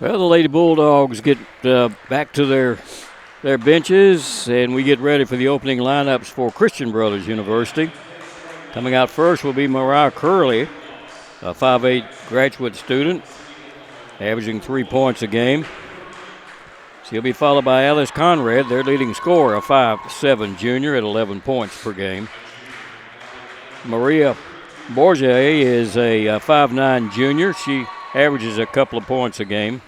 Well, the Lady Bulldogs get back to their benches, and we get ready for the opening lineups for Christian Brothers University. Coming out first will be Mariah Curley, a 5'8" graduate student, averaging 3 points a game. She'll be followed by Alice Conrad, their leading scorer, a 5'7" junior at 11 points per game. Maria Bourget is a 5'9" junior. She averages a couple of points a game.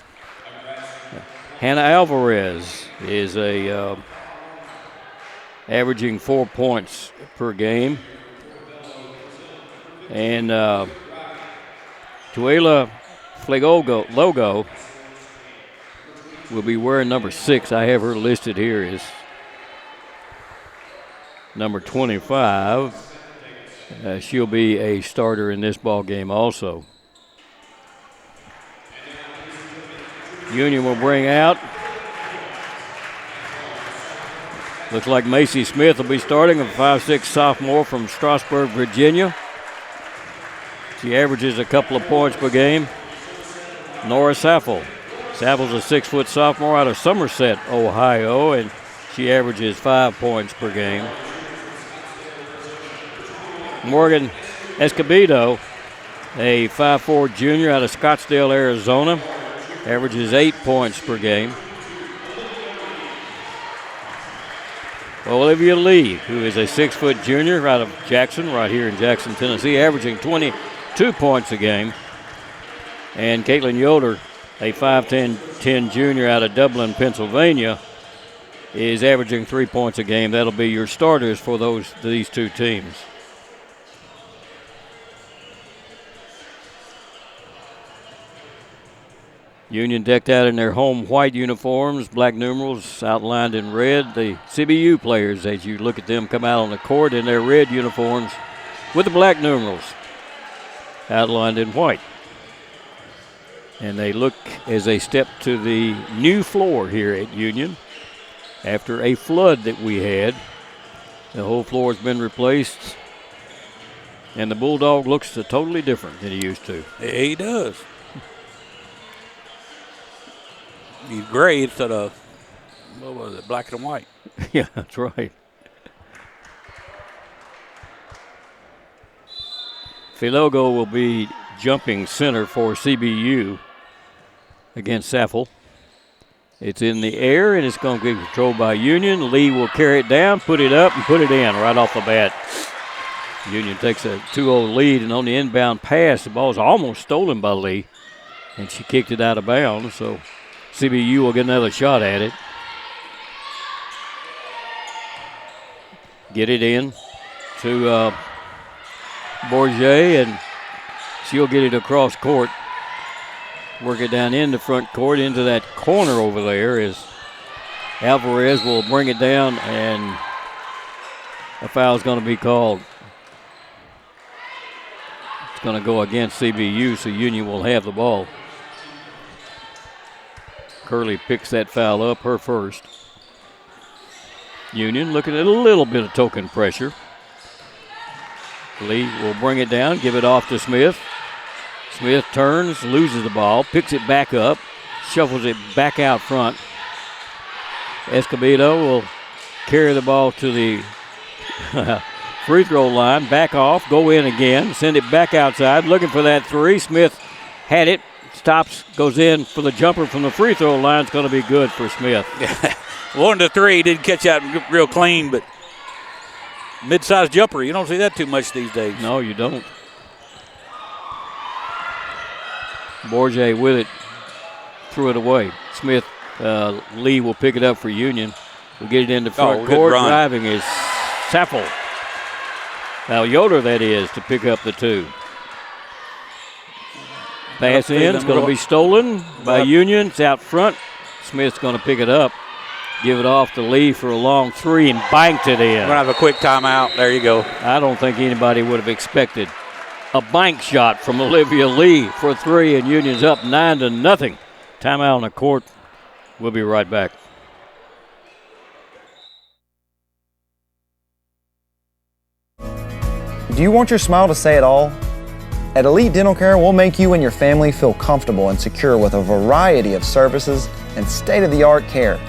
Hannah Alvarez is averaging 4 points per game. And Tuela Logo will be wearing number 6. I have her listed here as number 25. She'll be a starter in this ball game also. Union will bring out. Looks like Macy Smith will be starting, a 5'6" sophomore from Strasburg, Virginia. She averages a couple of points per game. Nora Saffel. Saffel's a 6' sophomore out of Somerset, Ohio, and she averages 5 points per game. Morgan Escobedo, a 5'4" junior out of Scottsdale, Arizona, averages 8 points per game. Olivia Lee, who is a 6' junior out of Jackson, right here in Jackson, Tennessee, averaging 22 points a game. And Caitlin Yoder, a 5'10" junior out of Dublin, Pennsylvania, is averaging 3 points a game. That'll be your starters for these two teams. Union decked out in their home white uniforms, black numerals outlined in red. The CBU players, as you look at them come out on the court in their red uniforms with the black numerals outlined in white. And they look as they step to the new floor here at Union after a flood that we had. The whole floor has been replaced, and the Bulldog looks totally different than he used to. He does. He's gray instead of, what was it, black and white. Yeah, that's right. Filogo will be jumping center for CBU against Saffel. It's in the air, and it's going to be controlled by Union. Lee will carry it down, put it up, and put it in right off the bat. Union takes a 2-0 lead, and on the inbound pass, the ball is almost stolen by Lee, and she kicked it out of bounds, so CBU will get another shot at it. Get it in to Bourget, and she'll get it across court. Work it down in the front court into that corner over there as Alvarez will bring it down, and a foul is going to be called. It's going to go against CBU, so Union will have the ball. Curley picks that foul up, her first. Union looking at a little bit of token pressure. Lee will bring it down, give it off to Smith. Smith turns, loses the ball, picks it back up, shuffles it back out front. Escobedo will carry the ball to the free throw line, back off, go in again, send it back outside, looking for that three. Smith had it. Stops, goes in for the jumper from the free throw line. It's going to be good for Smith. 1 to 3, didn't catch out real clean, but mid-sized jumper. You don't see that too much these days. No, you don't. Bourget with it, threw it away. Smith, Lee will pick it up for Union. We'll get it into front court. Driving is Saffel. Now Yoder, that is, to pick up the two. Pass in, it's going to be stolen by Union. It's out front. Smith's going to pick it up, give it off to Lee for a long three, and banked it in. We're going to have a quick timeout. There you go. I don't think anybody would have expected a bank shot from Olivia Lee for a three, and Union's up 9-0. Timeout on the court. We'll be right back. Do you want your smile to say it all? At Elite Dental Care, we'll make you and your family feel comfortable and secure with a variety of services and state-of-the-art care.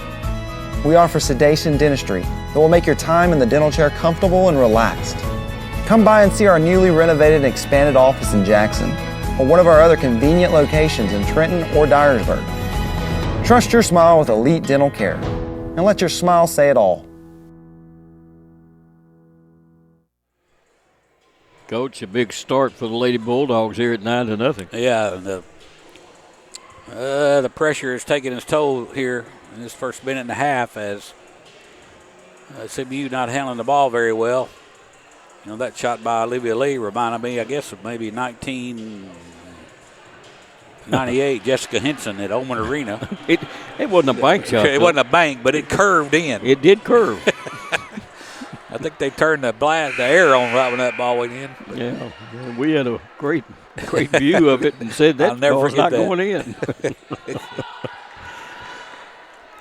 We offer sedation dentistry that will make your time in the dental chair comfortable and relaxed. Come by and see our newly renovated and expanded office in Jackson, or one of our other convenient locations in Trenton or Dyersburg. Trust your smile with Elite Dental Care, and let your smile say it all. Coach, a big start for the Lady Bulldogs here at 9-0. Yeah, the pressure is taking its toll here in this first minute and a half as CBU not handling the ball very well. You know, that shot by Olivia Lee reminded me, I guess, of maybe 1998 Jessica Henson at Oman Arena. It wasn't a bank shot. It wasn't a bank, but it curved in. It did curve. I think they turned the air on right when that ball went in. Yeah, we had a great view of it and said that ball's not going in.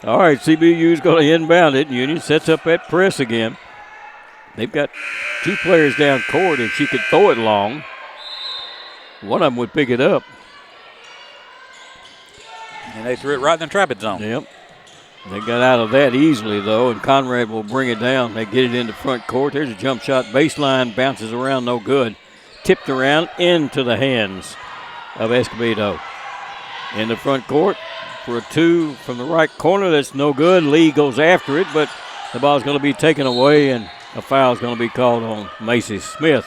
All right, CBU's going to inbound it. Union sets up that press again. They've got two players down court, and she could throw it long. One of them would pick it up. And they threw it right in the trapping zone. Yep. They got out of that easily, though, and Conrad will bring it down. They get it into front court. There's a jump shot. Baseline bounces around, no good. Tipped around into the hands of Escobedo. In the front court for a two from the right corner. That's no good. Lee goes after it, but the ball's going to be taken away, and a foul's going to be called on Macy Smith.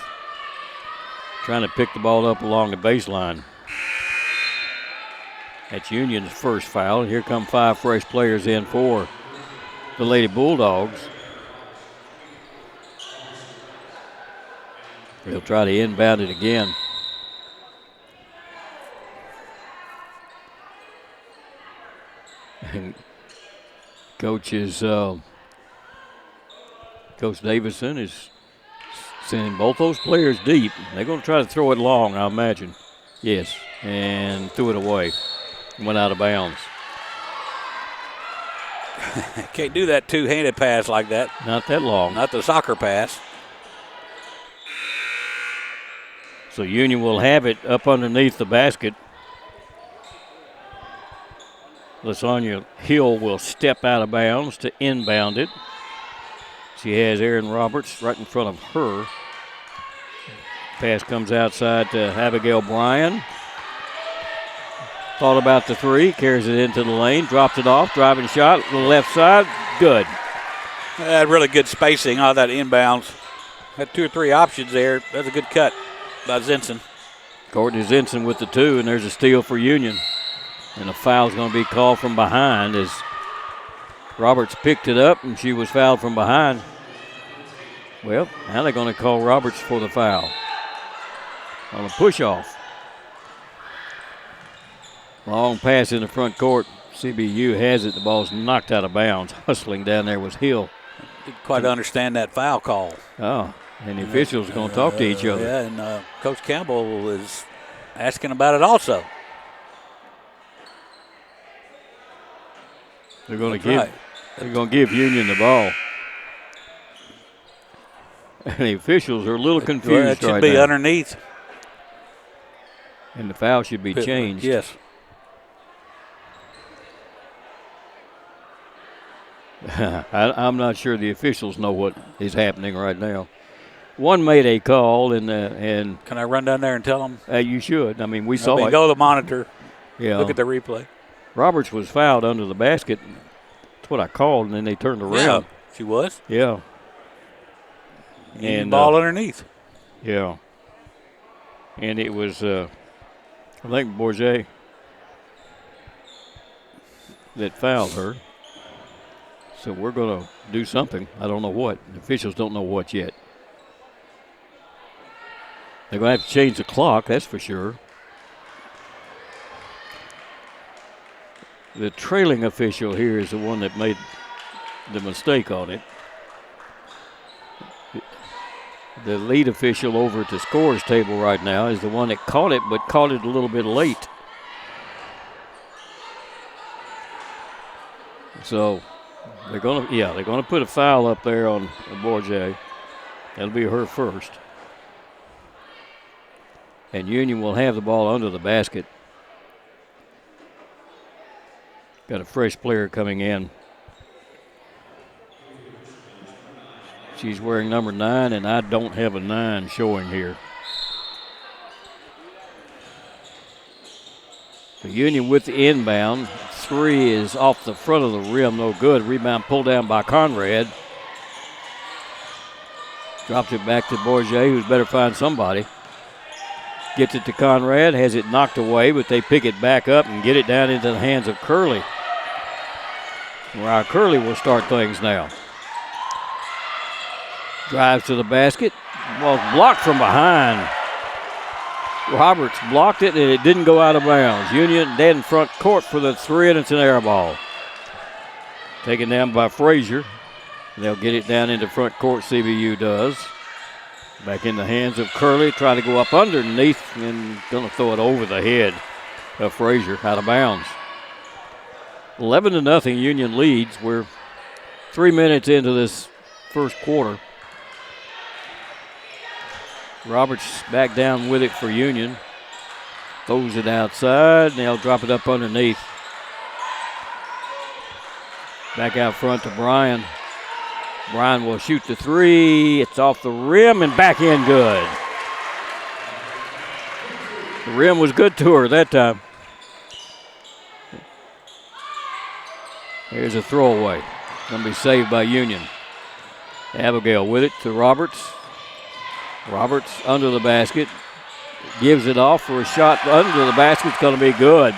Trying to pick the ball up along the baseline. That's Union's first foul. Here come 5 fresh players in for the Lady Bulldogs. They'll try to inbound it again. And Coach Davison is sending both those players deep. They're going to try to throw it long, I imagine. Yes, and threw it away. Went out of bounds. Can't do that two-handed pass like that. Not that long. Not the soccer pass. So Union will have it up underneath the basket. Lasagna Hill will step out of bounds to inbound it. She has Erin Roberts right in front of her. Pass comes outside to Abigail Bryan. Thought about the three, carries it into the lane, drops it off, driving shot, to the left side, good. Had really good spacing on that inbounds. Had 2 or 3 options there. That's a good cut by Zinson. Courtney Zinson with the 2, and there's a steal for Union. And a foul's going to be called from behind as Roberts picked it up, and she was fouled from behind. Well, now they're going to call Roberts for the foul on a push-off. Long pass in the front court. CBU has it. The ball's knocked out of bounds. Hustling down there was Hill. Didn't quite understand that foul call. Oh, and the officials are going to talk to each other. Yeah, and Coach Campbell is asking about it also. They're going to give Union the ball. And the officials are a little confused right now. It should be underneath. And the foul should be changed. Yes. I'm not sure the officials know what is happening right now. One made a call, and can I run down there and tell them? You should. I mean, we saw it. Go to the monitor. Yeah. Look at the replay. Roberts was fouled under the basket. That's what I called, and then they turned around. Yeah, she was. Yeah. And ball underneath. Yeah. And it was, I think, Bourget that fouled her. So we're going to do something. I don't know what. The officials don't know what yet. They're going to have to change the clock, that's for sure. The trailing official here is the one that made the mistake on it. The lead official over at the scores table right now is the one that caught it, but caught it a little bit late. So they're gonna put a foul up there on Bourget. That'll be her first. And Union will have the ball under the basket. Got a fresh player coming in. She's wearing number 9, and I don't have a 9 showing here. The Union with the inbound. 3 is off the front of the rim, no good. Rebound pulled down by Conrad. Drops it back to Bourget, who's better find somebody. Gets it to Conrad, has it knocked away, but they pick it back up and get it down into the hands of Curley. Mariah Curley will start things now. Drives to the basket. Well, blocked from behind. Roberts blocked it, and it didn't go out of bounds. Union dead in front court for the 3, and it's an air ball. Taken down by Frazier. They'll get it down into front court, CBU does. Back in the hands of Curley, trying to go up underneath and going to throw it over the head of Frazier, out of bounds. 11-0, Union leads. We're 3 minutes into this first quarter. Roberts back down with it for Union. Throws it outside, and they'll drop it up underneath. Back out front to Bryan. Bryan will shoot the 3. It's off the rim and back in good. The rim was good to her that time. Here's a throwaway. Going to be saved by Union. Abigail with it to Roberts. Roberts under the basket. Gives it off for a shot under the basket. It's going to be good.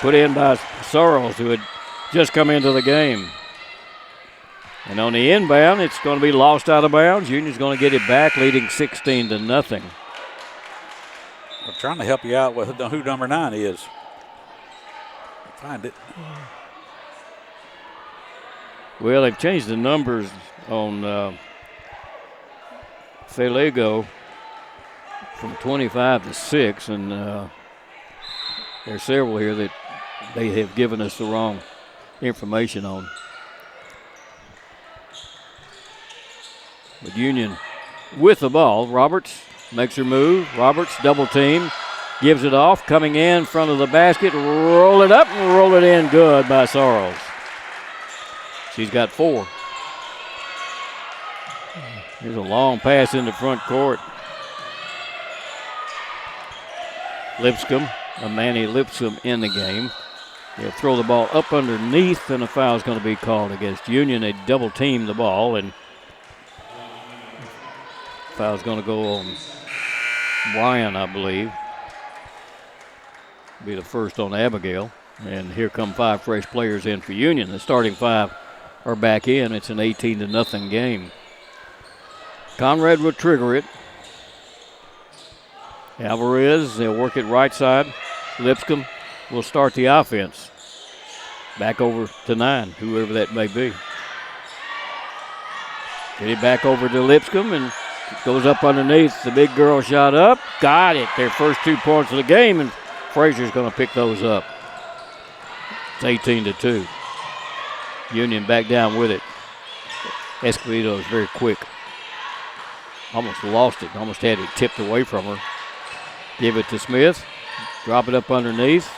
Put in by Sorrells, who had just come into the game. And on the inbound, it's going to be lost out of bounds. Union's going to get it back, leading 16-0. I'm trying to help you out with who number 9 is. Find it. Well, they've changed the numbers on Falego from 25 to 6, and there's several here that they have given us the wrong information on. But Union with the ball. Roberts makes her move. Roberts double team. Gives it off. Coming in front of the basket. Roll it up and roll it in good by Sorrells. She's got 4. Here's a long pass into front court. Lipscomb, Manny Lipscomb in the game. They'll throw the ball up underneath, and a foul is going to be called against Union. They double team the ball, and foul's going to go on Bryan, I believe. Be the first on Abigail. And here come 5 fresh players in for Union. The starting 5 are back in. It's an 18-0 game. Conrad will trigger it. Alvarez, they'll work it right side. Lipscomb will start the offense. Back over to 9, whoever that may be. Get it back over to Lipscomb, and it goes up underneath. The big girl shot up. Got it. Their first 2 points of the game, and Frazier's going to pick those up. It's 18-2. Union back down with it. Escobedo is very quick. Almost lost it. Almost had it tipped away from her. Give it to Smith. Drop it up underneath.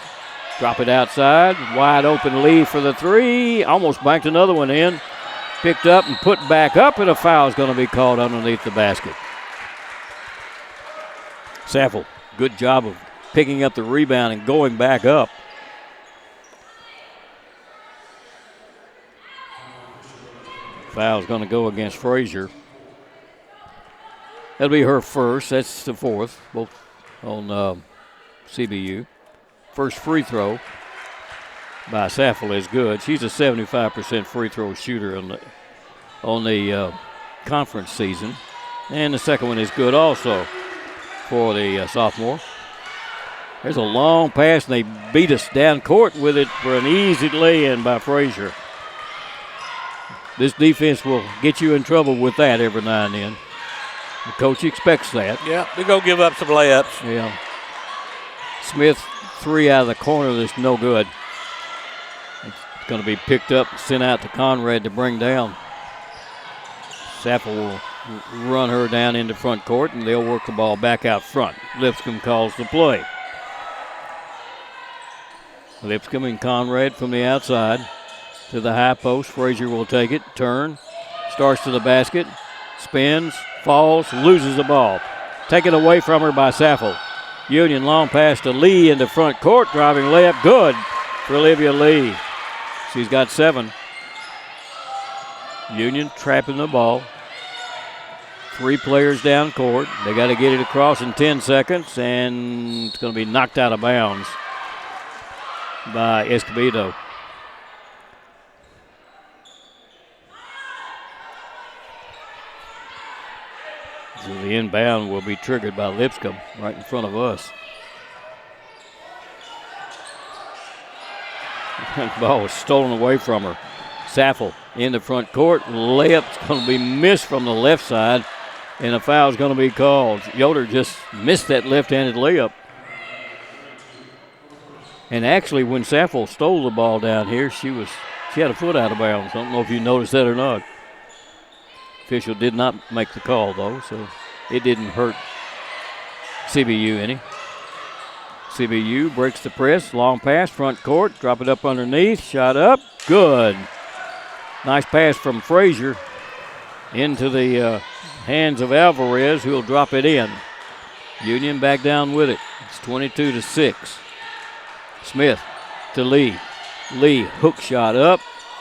Drop it outside. Wide open lead for the 3. Almost banked another one in. Picked up and put back up, and a foul is going to be called underneath the basket. Saffel, good job of picking up the rebound and going back up. Foul's going to go against Frazier. That'll be her first. That's the 4th, both on CBU. First free throw by Saffel is good. She's a 75% free throw shooter on the conference season. And the second one is good also for the sophomore. There's a long pass, and they beat us down court with it for an easy lay-in by Frazier. This defense will get you in trouble with that every now and then. The coach expects that. Yeah, they go give up some layups. Yeah. Smith, 3 out of the corner. That's no good. It's going to be picked up and sent out to Conrad to bring down. Saffel will run her down into front court, and they'll work the ball back out front. Lipscomb calls the play. Lipscomb and Conrad from the outside to the high post. Frazier will take it, turn, starts to the basket, spins, falls, loses the ball. Taken away from her by Saffel. Union long pass to Lee into front court, driving layup, good for Olivia Lee. She's got 7. Union trapping the ball. 3 players down court. They got to get it across in 10 seconds, and it's going to be knocked out of bounds by Escobedo. So the inbound will be triggered by Lipscomb right in front of us. The ball was stolen away from her. Saffel in the front court. Layup's going to be missed from the left side, and a foul is going to be called. Yoder just missed that left-handed layup. And actually, when Saffel stole the ball down here, she had a foot out of bounds. I don't know if you noticed that or not. Official did not make the call, though, so it didn't hurt CBU any. CBU breaks the press, long pass, front court, drop it up underneath, shot up, good. Nice pass from Frazier into the hands of Alvarez, who will drop it in. Union back down with it. It's 22-6. Smith to Lee. Lee, hook shot up,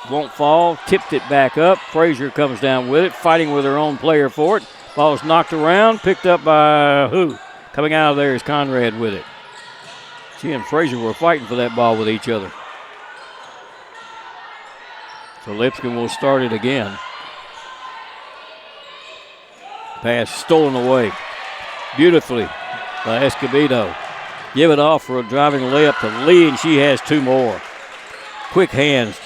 won't fall, tipped it back up. Frazier comes down with it, fighting with her own player for it. Ball's knocked around, picked up by who? Coming out of there is Conrad with it. She and Frazier were fighting for that ball with each other. So Lipscomb will start it again. Pass stolen away beautifully by Escobedo. Give it off for a driving layup to Lee, and she has 2 more. Quick hands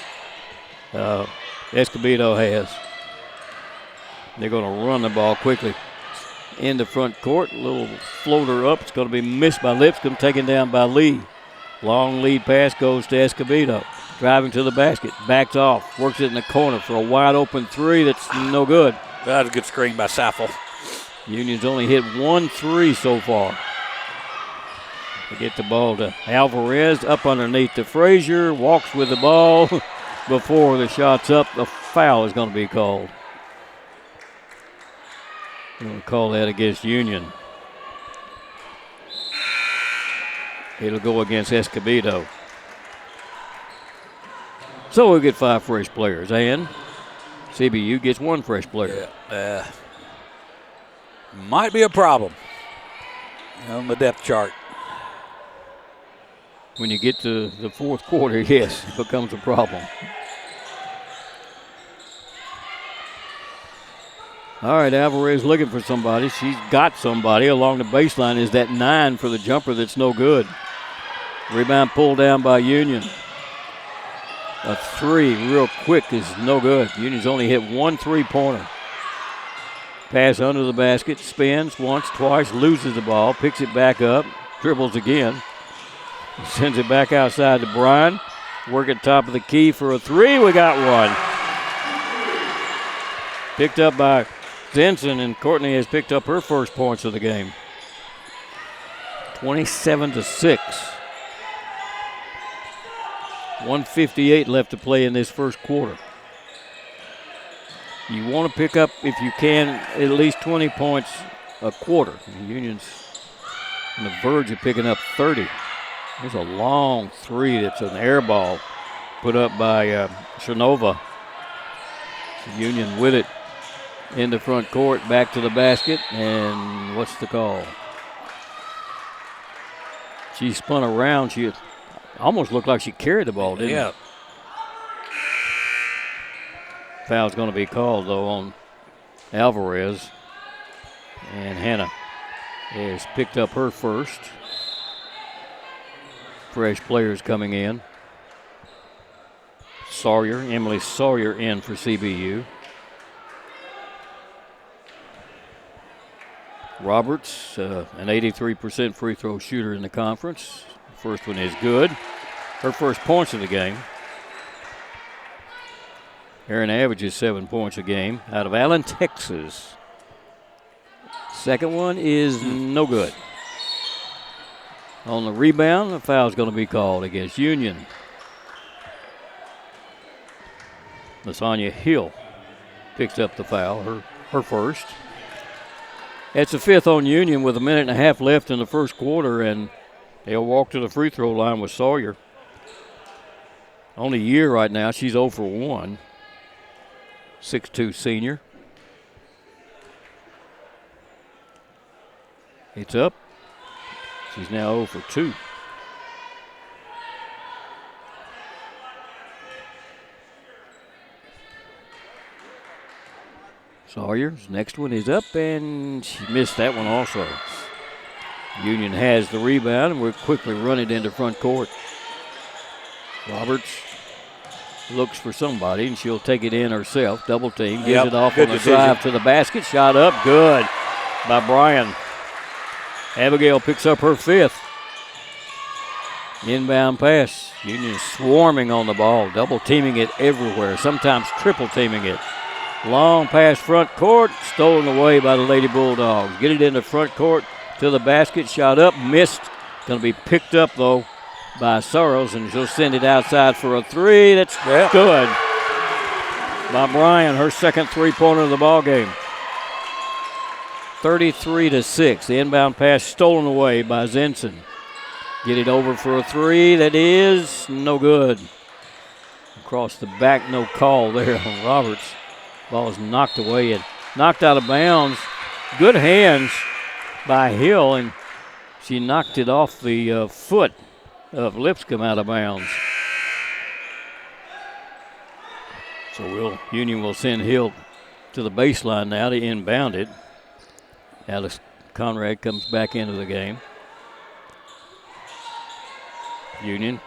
Escobedo has. They're going to run the ball quickly in the front court. A little floater up. It's going to be missed by Lipscomb, taken down by Lee. Long lead pass goes to Escobedo. Driving to the basket, backs off, works it in the corner for a wide open 3 that's no good. That was a good screen by Saffel. Union's only hit 1 3 so far. They get the ball to Alvarez, up underneath to Frazier, walks with the ball before the shot's up. The foul is going to be called. We're going to call that against Union. It'll go against Escobedo. So we'll get 5 fresh players, and CBU gets 1 fresh player. Yeah, might be a problem on the depth chart. When you get to the 4th quarter, yes, it becomes a problem. All right, Alvarez looking for somebody. She's got somebody along the baseline. Is that 9 for the jumper that's no good. Rebound pulled down by Union. A 3 real quick is no good. Union's only hit 1 3-pointer. Pass under the basket, spins once, twice, loses the ball, picks it back up, dribbles again. Sends it back outside to Bryan. Work at top of the key for a 3. We got 1. Picked up by Zinson, and Courtney has picked up her first points of the game. 27-6. 1:58 left to play in this first quarter. You want to pick up, if you can, at least 20 points a quarter. The Union's on the verge of picking up 30. There's a long 3 that's an air ball put up by Shanova. Union with it in the front court, back to the basket, and what's the call? She spun around. She almost looked like she carried the ball, didn't it? Foul's going to be called, though, on Alvarez. And Hannah has picked up her first. Fresh players coming in. Emily Sawyer in for CBU. Roberts, an 83% free throw shooter in the conference. First one is good. Her first points of the game. Aaron averages 7 points a game out of Allen, Texas. Second one is no good. On the rebound, a foul's going to be called against Union. Lasagna Hill picks up the foul, her first. It's the fifth on Union with a minute and a half left in the first quarter, and they'll walk to the free throw line with Sawyer. Only a year right now. She's 0 for 1. 6'2" senior. It's up. She's now 0 for 2. Sawyer's next one is up, and she missed that one also. Union has the rebound, and we'll quickly run it into front court. Roberts looks for somebody, and she'll take it in herself. Double team, gives it off on the drive to the basket. Shot up, good by Bryan. Abigail picks up her fifth. Inbound pass. Union swarming on the ball, double teaming it everywhere, sometimes triple teaming it. Long pass front court, stolen away by the Lady Bulldogs. Get it into front court to the basket. Shot up, missed. Going to be picked up, though, by Sorrows, and she'll send it outside for a three. That's good by Bryan, her second three-pointer of the ball game. 33-6. The inbound pass stolen away by Zenson. Get it over for a three. That is no good. Across the back, no call there on Roberts. Ball is knocked away and knocked out of bounds. Good hands by Hill, and she knocked it off the foot of Lipscomb out of bounds. So Union will send Hill to the baseline now to inbound it. Alice Conrad comes back into the game. Union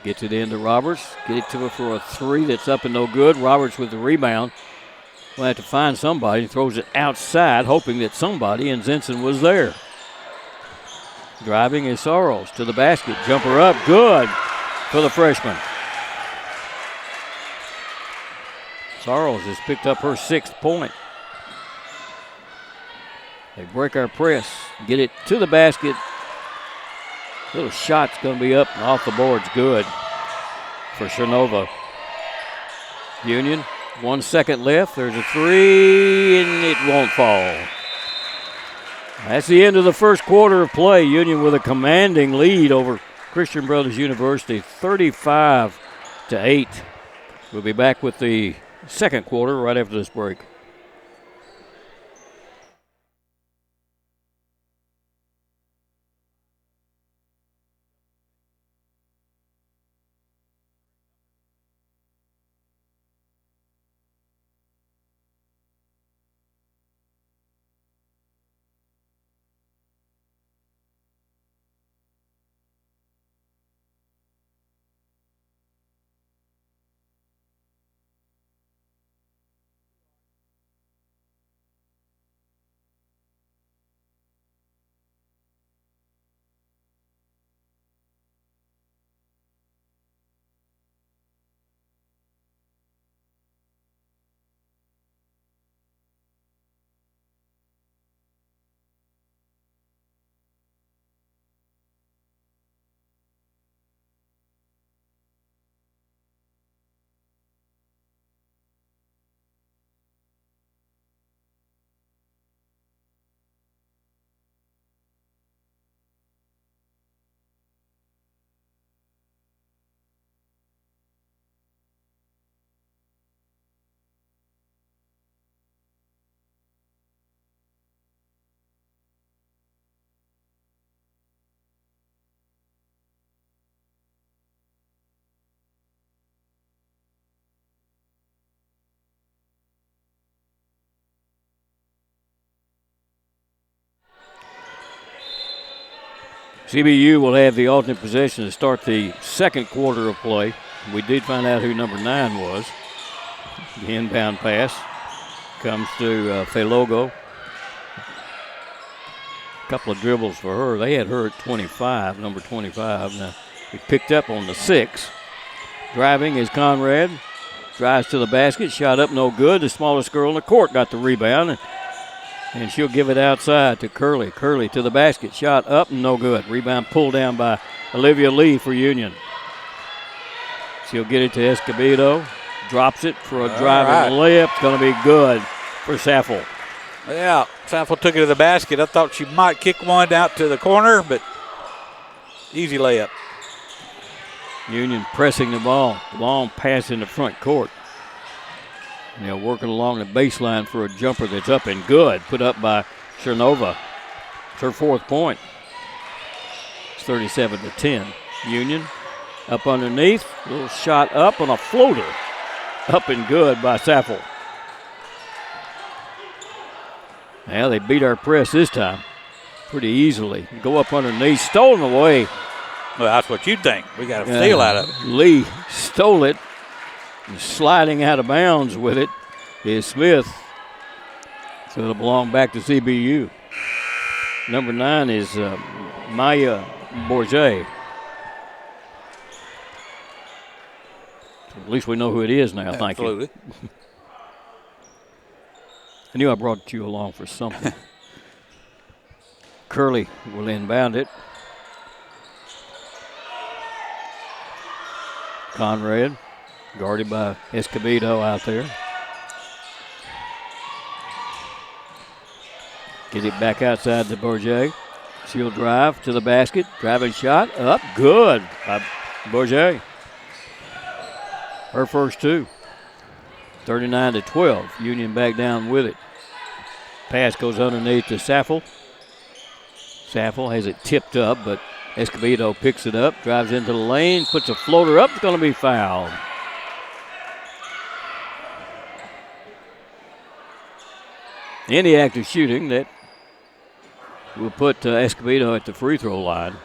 gets it into Roberts. Get it to her for a three that's up and no good. Roberts with the rebound. We'll have to find somebody. He throws it outside, hoping that somebody, and Zenson was there. Driving is Sorrows to the basket. Jumper up, good for the freshman. Sorrows has picked up her sixth point. They break our press, get it to the basket. Little shot's going to be up and off the board's good for Shenova. Union, 1 second left. There's a three, and it won't fall. That's the end of the first quarter of play. Union with a commanding lead over Christian Brothers University, 35-8. We'll be back with the second quarter right after this break. CBU will have the alternate possession to start the second quarter of play. We did find out who number 9 was. The inbound pass comes to Felogo. A couple of dribbles for her. They had her at 25, number 25. Now, he picked up on the 6. Driving is Conrad. Drives to the basket. Shot up, no good. The smallest girl in the court got the rebound. And she'll give it outside to Curley. Curley to the basket. Shot up and no good. Rebound pulled down by Olivia Lee for Union. She'll get it to Escobedo. Drops it for a driving layup. It's going to be good for Saffel. Yeah, Saffel took it to the basket. I thought she might kick one out to the corner, but easy layup. Union pressing the ball. Long pass in the front court. Working along the baseline for a jumper that's up and good. Put up by Chernova. It's her 4th point. It's 37-10. Union up underneath. Little shot up on a floater. Up and good by Saffel. Now they beat our press this time pretty easily. Go up underneath. Stolen away. Well, that's what you'd think. We got a steal out of it. Lee stole it. Sliding out of bounds with it is Smith. So it'll belong back to CBU. Number 9 is Maya Bourget. At least we know who it is now. Thank you. Absolutely. I knew I brought you along for something. Curley will inbound it. Conrad, guarded by Escobedo out there. Get it back outside to Bourget. She'll drive to the basket. Driving shot up. Good by Bourget. Her first 2. 39-12. Union back down with it. Pass goes underneath to Saffel. Saffel has it tipped up, but Escobedo picks it up, drives into the lane, puts a floater up. It's going to be fouled. Any active shooting, that will put Escobedo at the free throw line.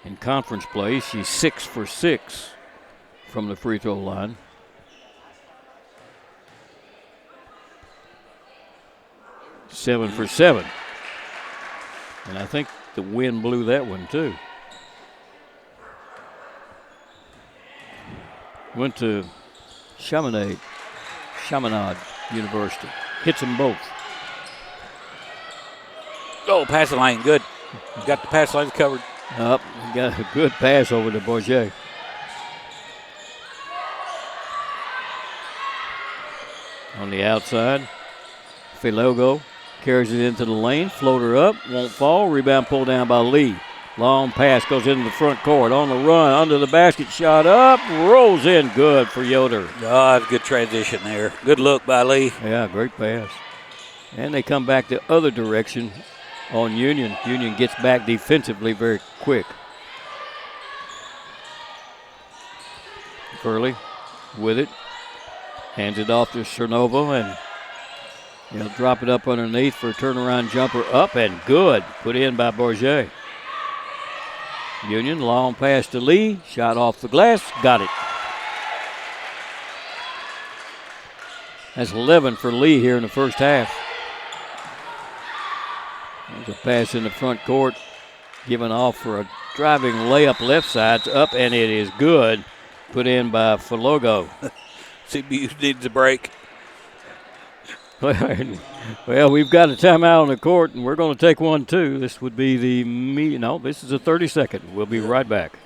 In conference play, she's 6 for 6 from the free throw line. Seven for 7. And I think the wind blew that one too. Went to Chaminade University. Hits them both. Oh, passing lane, good. Got the pass lane covered. Up, got a good pass over to Bourget. On the outside, Filogo carries it into the lane, floater up, won't fall, rebound pulled down by Lee. Long pass goes into the front court, on the run, under the basket, shot up, rolls in, good for Yoder. Oh, good transition there. Good look by Lee. Yeah, great pass. And they come back the other direction on Union. Union gets back defensively very quick. Curley with it, hands it off to Chernova, and he'll drop it up underneath for a turnaround jumper up and good. Put in by Bourget. Union, long pass to Lee. Shot off the glass. Got it. That's 11 for Lee here in the first half. There's a pass in the front court. Given off for a driving layup left side. It's up and it is good. Put in by Filogo. CBU needs a break. Well, we've got a timeout on the court, and we're going to take one, too. This would be this is a 30-second. We'll be right back.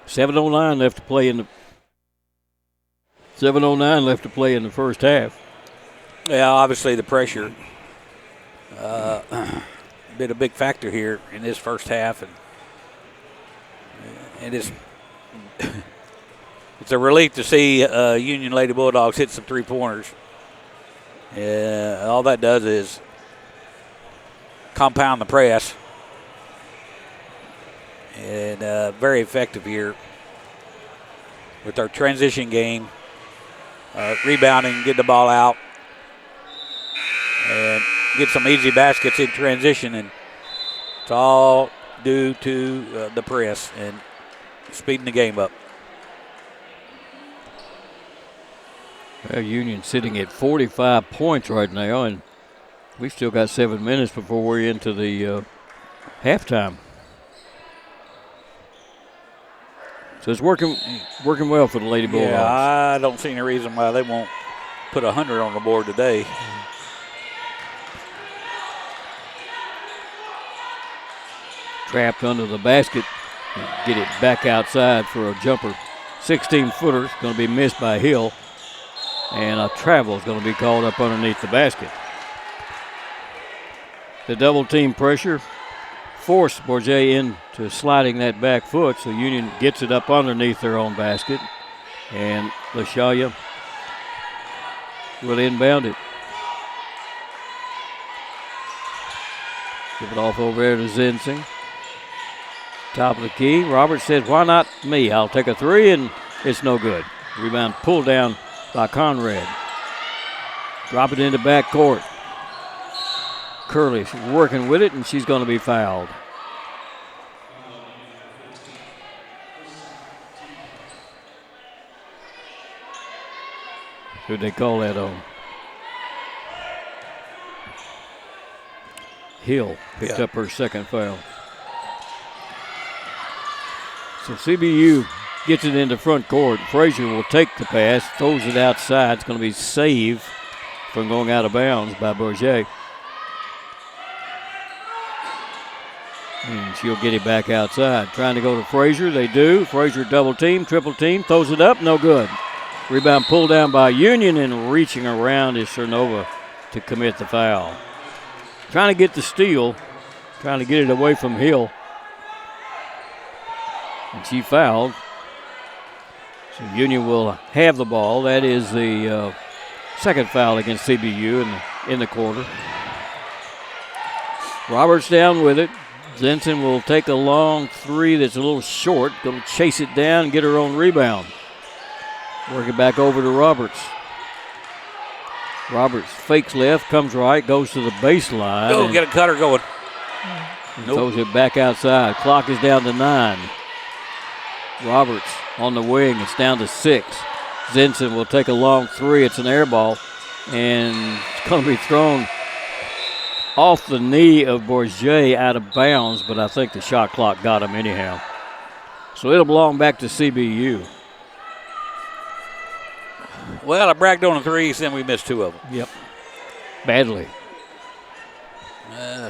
.709 left to play in the first half. Yeah, obviously the pressure been a big factor here in this first half, and it's it's a relief to see Union Lady Bulldogs hit some 3-pointers. All that does is compound the press. And very effective here with our transition game, rebounding, getting the ball out, get some easy baskets in transition, and it's all due to the press and speeding the game up. Well, Union sitting at 45 points right now, and we've still got 7 minutes before we're into the halftime. So it's working well for the Lady Bulldogs. Yeah, I don't see any reason why they won't put 100 on the board today. Trapped under the basket. Get it back outside for a jumper. 16-footer. It's going to be missed by Hill. And a travel is going to be called up underneath the basket. The double team pressure forced Bourget into sliding that back foot, so Union gets it up underneath their own basket. And LaShalia will inbound it. Give it off over there to Zensing. Top of the key. Roberts said, why not me? I'll take a three, and it's no good. Rebound pulled down by Conrad. Drop it into backcourt. Curley's working with it, and she's going to be fouled. Who'd they call that on? Hill picked up her second foul. So CBU gets it into front court. Frazier will take the pass, throws it outside. It's going to be saved from going out of bounds by Bourget. And she'll get it back outside. Trying to go to Frazier. They do. Frazier double team, triple team, throws it up. No good. Rebound pulled down by Union, and reaching around is Cernova to commit the foul. Trying to get the steal. Trying to get it away from Hill. And she fouled. So Union will have the ball. That is the second foul against CBU in the quarter. Roberts down with it. Zenson will take a long three that's a little short. Going to chase it down and get her own rebound. Work it back over to Roberts. Roberts fakes left, comes right, goes to the baseline. Go, get a cutter going. Throws it back outside. Clock is down to 9. Roberts on the wing. It's down to 6. Zenson will take a long three. It's an air ball. And it's going to be thrown off the knee of Bourget out of bounds, but I think the shot clock got him anyhow. So it'll belong back to CBU. Well, I bragged on the threes, then we missed 2 of them. Yep. Badly.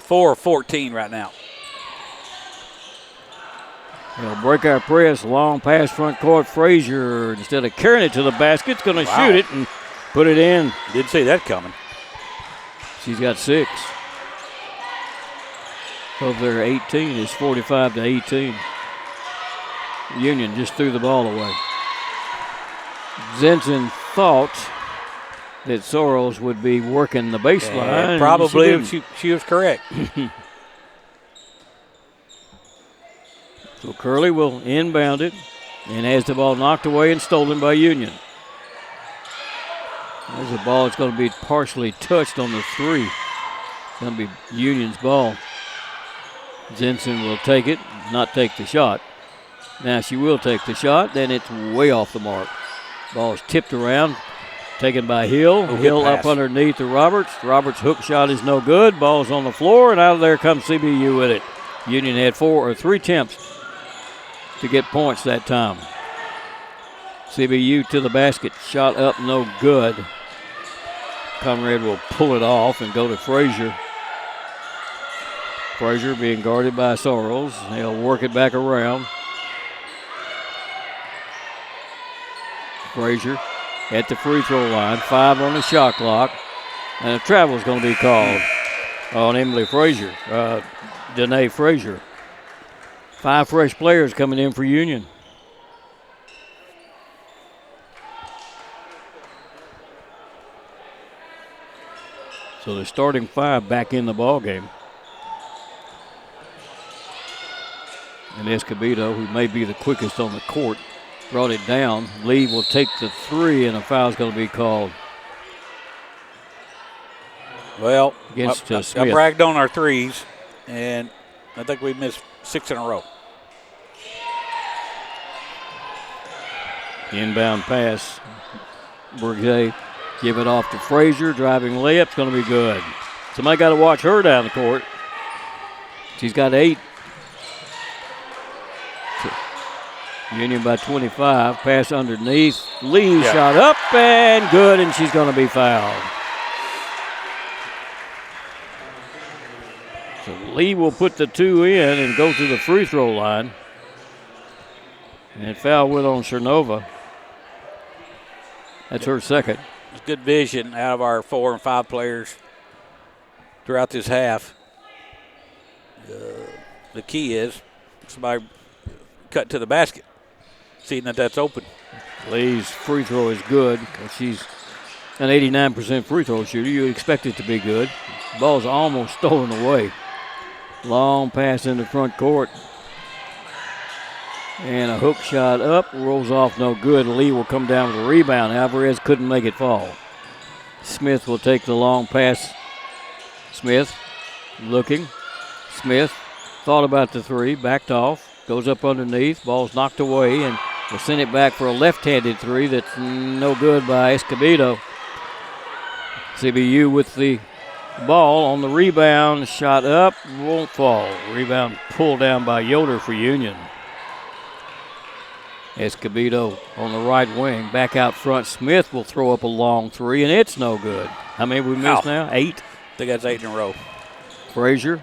4 of 14 right now. They'll break our press. Long pass front court. Frazier, instead of carrying it to the basket, is going to shoot it and put it in. Didn't see that coming. She's got 6. Of their 18 is 45 to 18. Union just threw the ball away. Zenson thought that Soros would be working the baseline. Probably she was correct. So Curley will inbound it and has the ball knocked away and stolen by Union. There's a ball that's going to be partially touched on the 3. It's going to be Union's ball. Zenson will take it, not take the shot. Now she will take the shot, then it's way off the mark. Ball is tipped around, taken by Hill. Hill up underneath to Roberts. Roberts' hook shot is no good. Ball's on the floor, and out of there comes CBU with it. Union had 3 attempts to get points that time. CBU to the basket. Shot up, no good. Conrad will pull it off and go to Frazier. Frazier being guarded by Soros. He'll work it back around. Frazier at the free throw line. 5 on the shot clock. And a travel is going to be called on Emily Frazier. Danae Frazier. 5 fresh players coming in for Union. So the starting 5 back in the ball game. And Escobedo, who may be the quickest on the court, brought it down. Lee will take the 3, and a foul is going to be called. Well, against I Smith. bragged on our threes, and I think we missed 6 in a row. Inbound pass. Bourget give it off to Frazier. Driving layup's going to be good. Somebody got to watch her down the court. She's got 8. Union by 25. Pass underneath. Lee shot up and good, and she's going to be fouled. So Lee will put the 2 in and go to the free throw line. And foul went on Chernova. That's her second. It's good vision out of our 4 and 5 players throughout this half. The key is somebody cut to the basket, seeing that that's open. Lee's free throw is good because she's an 89% free throw shooter. You expect it to be good. Ball's almost stolen away. Long pass in the front court. And a hook shot up, rolls off no good. Lee will come down with a rebound. Alvarez couldn't make it fall. Smith will take the long pass. Smith looking. Smith thought about the 3, backed off, goes up underneath. Ball's knocked away and will send it back for a left-handed 3 that's no good by Escobedo. CBU with the ball on the rebound. Shot up, won't fall. Rebound pulled down by Yoder for Union. Escobedo on the right wing, back out front. Smith will throw up a long 3, and it's no good. How many we missed now? 8? I think that's 8 in a row. Frazier,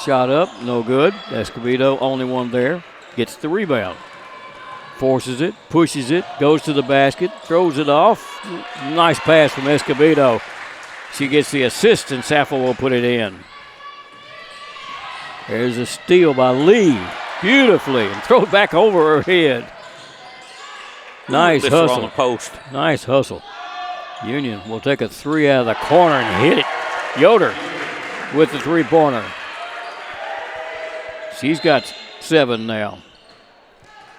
shot up, no good. Escobedo, only one there, gets the rebound. Forces it, pushes it, goes to the basket, throws it off. Nice pass from Escobedo. She gets the assist, and Saffel will put it in. There's a steal by Lee. Beautifully, and throw it back over her head. Nice hustle. On the post. Nice hustle. Union will take a 3 out of the corner and hit it. Yoder with the 3-pointer. She's got 7 now.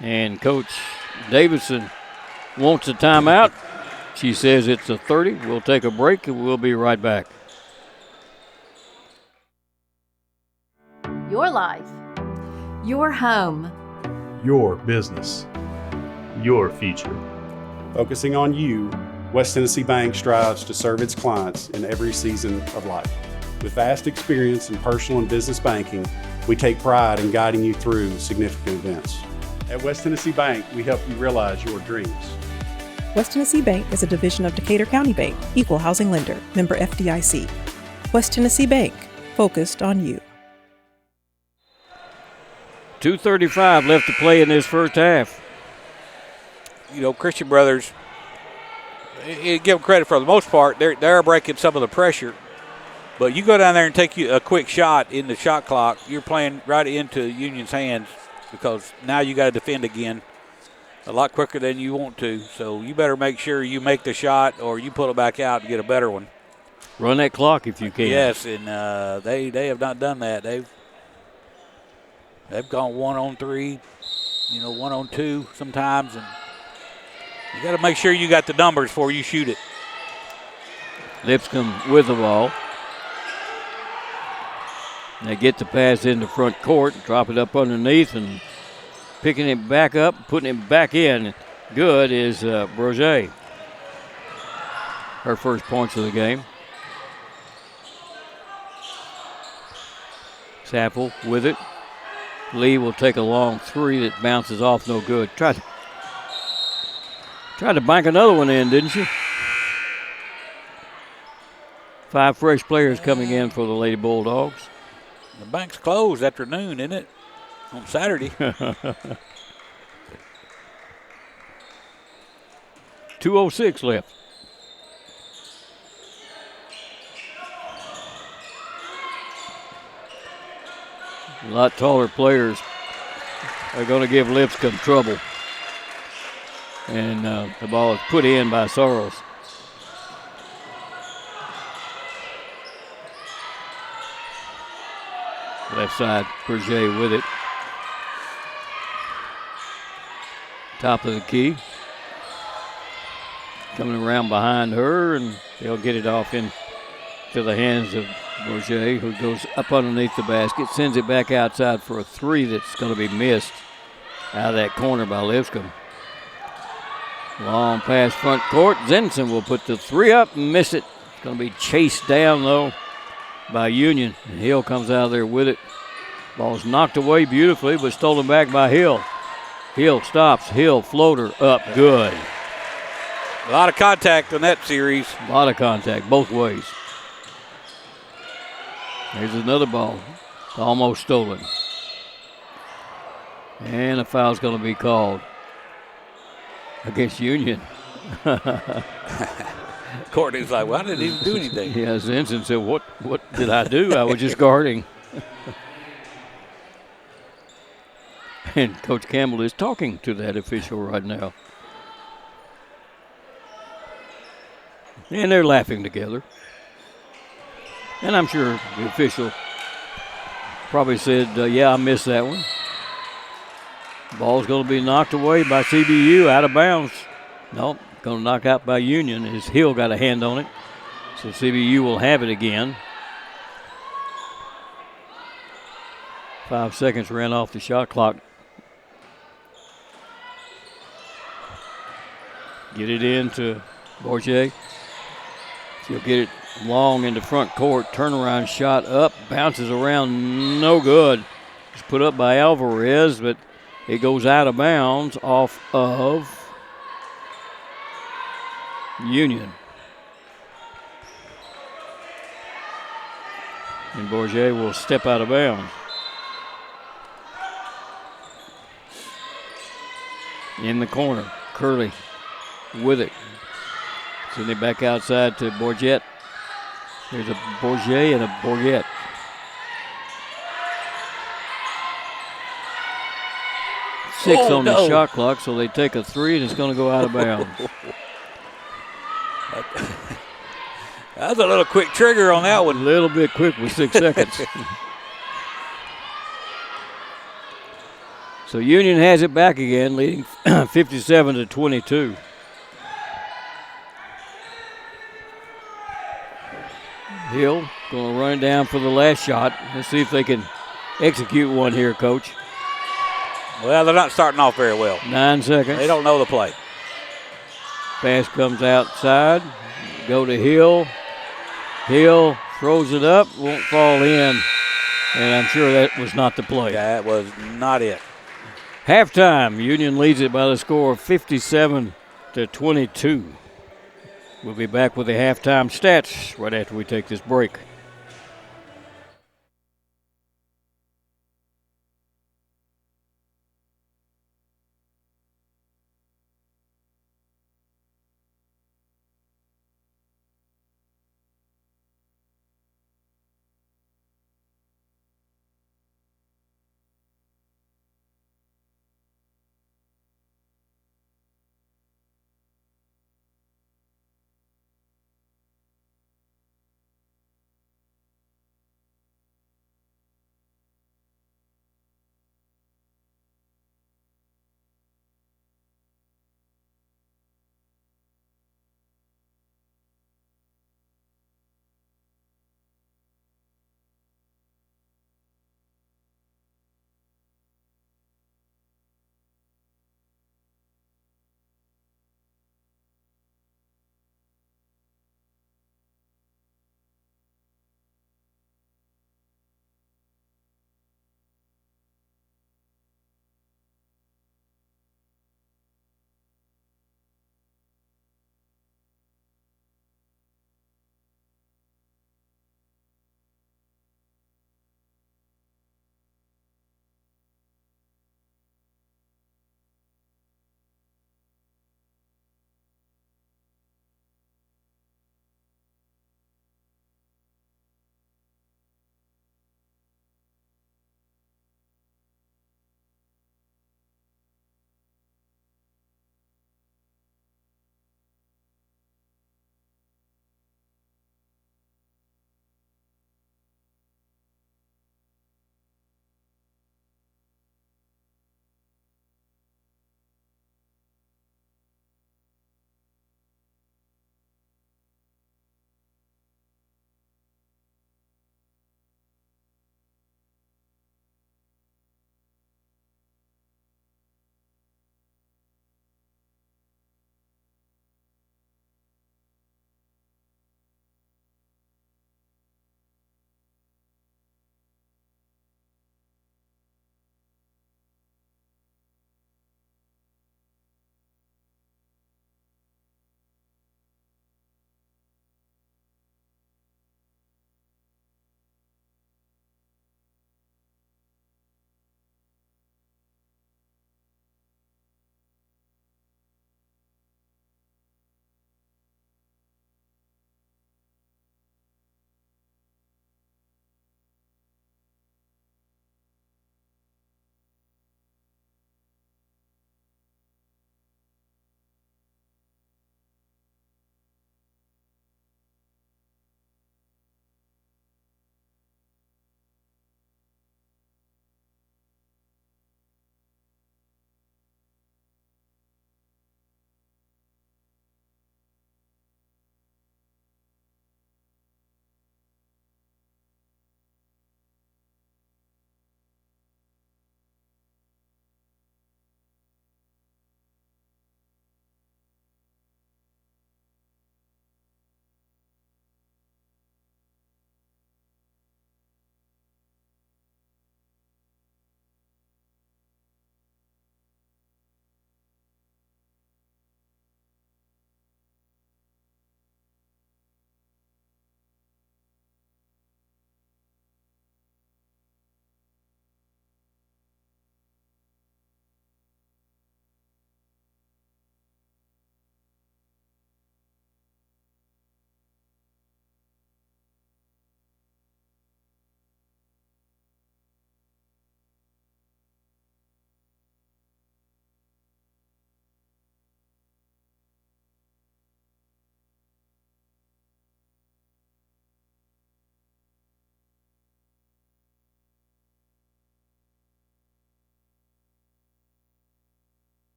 And Coach Davidson wants a timeout. She says it's a 30. We'll take a break, and we'll be right back. Your life. Your home. Your business. Your future. Focusing on you, West Tennessee Bank strives to serve its clients in every season of life. With vast experience in personal and business banking, we take pride in guiding you through significant events. At West Tennessee Bank, we help you realize your dreams. West Tennessee Bank is a division of Decatur County Bank, equal housing lender, member FDIC. West Tennessee Bank, focused on you. 2:35 left to play in this first half. You know, Christian Brothers, you give them credit for the most part. They're breaking some of the pressure. But you go down there and take you a quick shot in the shot clock, you're playing right into Union's hands because now you got to defend again a lot quicker than you want to. So you better make sure you make the shot or you pull it back out and get a better one. Run that clock if you can. Yes, and they have not done that. They've gone 1-on-3, 1-on-2 sometimes, and you got to make sure you got the numbers before you shoot it. Lipscomb with the ball. They get the pass in the front court, drop it up underneath, and picking it back up, putting it back in. Good is Bourget. Her first points of the game. Sappel with it. Lee will take a long 3 that bounces off, no good. Tried to bank another one in, didn't she? 5 fresh players coming in for the Lady Bulldogs. The bank's closed after noon, isn't it? On Saturday. 2:06 left. A lot taller players are going to give Lipscomb trouble. And the ball is put in by Sorrells. Left side, Bourget with it. Top of the key. Coming around behind her, and they'll get it off in to the hands of Bourget, who goes up underneath the basket, sends it back outside for a three that's going to be missed out of that corner by Lipscomb. Long pass front court. Zenson will put the three up and miss it. It's going to be chased down, though, by Union. And Hill comes out of there with it. Ball's knocked away beautifully, but stolen back by Hill. Hill stops. Hill floater up good. A lot of contact on that series. A lot of contact both ways. There's another ball. Almost stolen. And a foul's going to be called against Union. Courtney's like, well, I didn't even do anything. Yeah, Zenson said, what did I do? I was just guarding. And Coach Campbell is talking to that official right now. And they're laughing together. And I'm sure the official probably said, yeah, I missed that one. Ball's going to be knocked away by CBU out of bounds. Nope, going to knock out by Union as Hill got a hand on it. So CBU will have it again. 5 seconds ran off the shot clock. Get it into Bourget. She'll get it long into front court. Turnaround shot up. Bounces around. No good. It's put up by Alvarez, but it goes out of bounds off of Union. And Bourget will step out of bounds. In the corner. Curley with it. Send it back outside to Bourget. There's a Bourget and a Bourget. Six on the shot clock, so they take a three, and it's going to go out of bounds. That's a little quick trigger on that one. A little bit quick with 6 seconds. So Union has it back again, leading 57-22. Hill going to run down for the last shot. Let's see if they can execute one here, Coach. Well, they're not starting off very well. 9 seconds. They don't know the play. Pass comes outside. Go to Hill. Hill throws it up. Won't fall in. And I'm sure that was not the play. That was not it. Halftime. Union leads it by the score of 57-22. We'll be back with the halftime stats right after we take this break.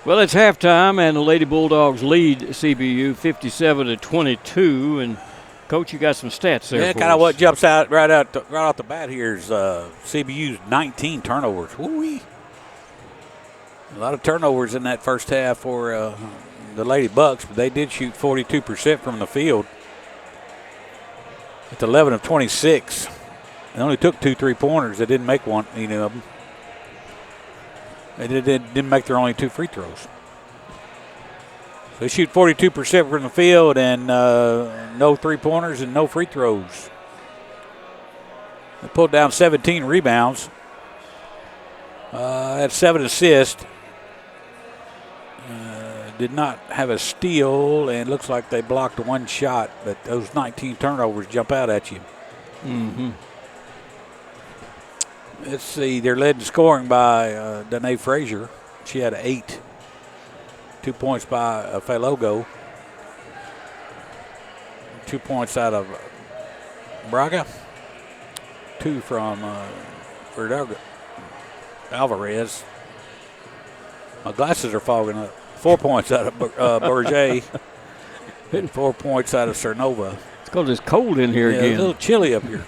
Well, it's halftime, and the Lady Bulldogs lead CBU 57-22. And Coach, you got some stats there. Yeah, kind of what jumps out right off the bat here is CBU's 19 turnovers. Woo-wee. A lot of turnovers in that first half for the Lady Bucks, but they did shoot 42% from the field. It's 11 of 26. They only took 2 3-pointers. They didn't make one, either of them. They didn't make their only 2 free throws. So they shoot 42% from the field and no 3-pointers and no free throws. They pulled down 17 rebounds. Had 7 assists. Did not have a steal, and looks like they blocked 1 shot, but those 19 turnovers jump out at you. Mm-hmm. Let's see, they're led in scoring by Danae Frazier. She had 8. 2 points by Falogo. 2 points out of Braga. 2 from Verdugo Alvarez. My glasses are fogging up. 4 points out of Berger. And 4 points out of Cernova. It's because it's cold in here again. A little chilly up here.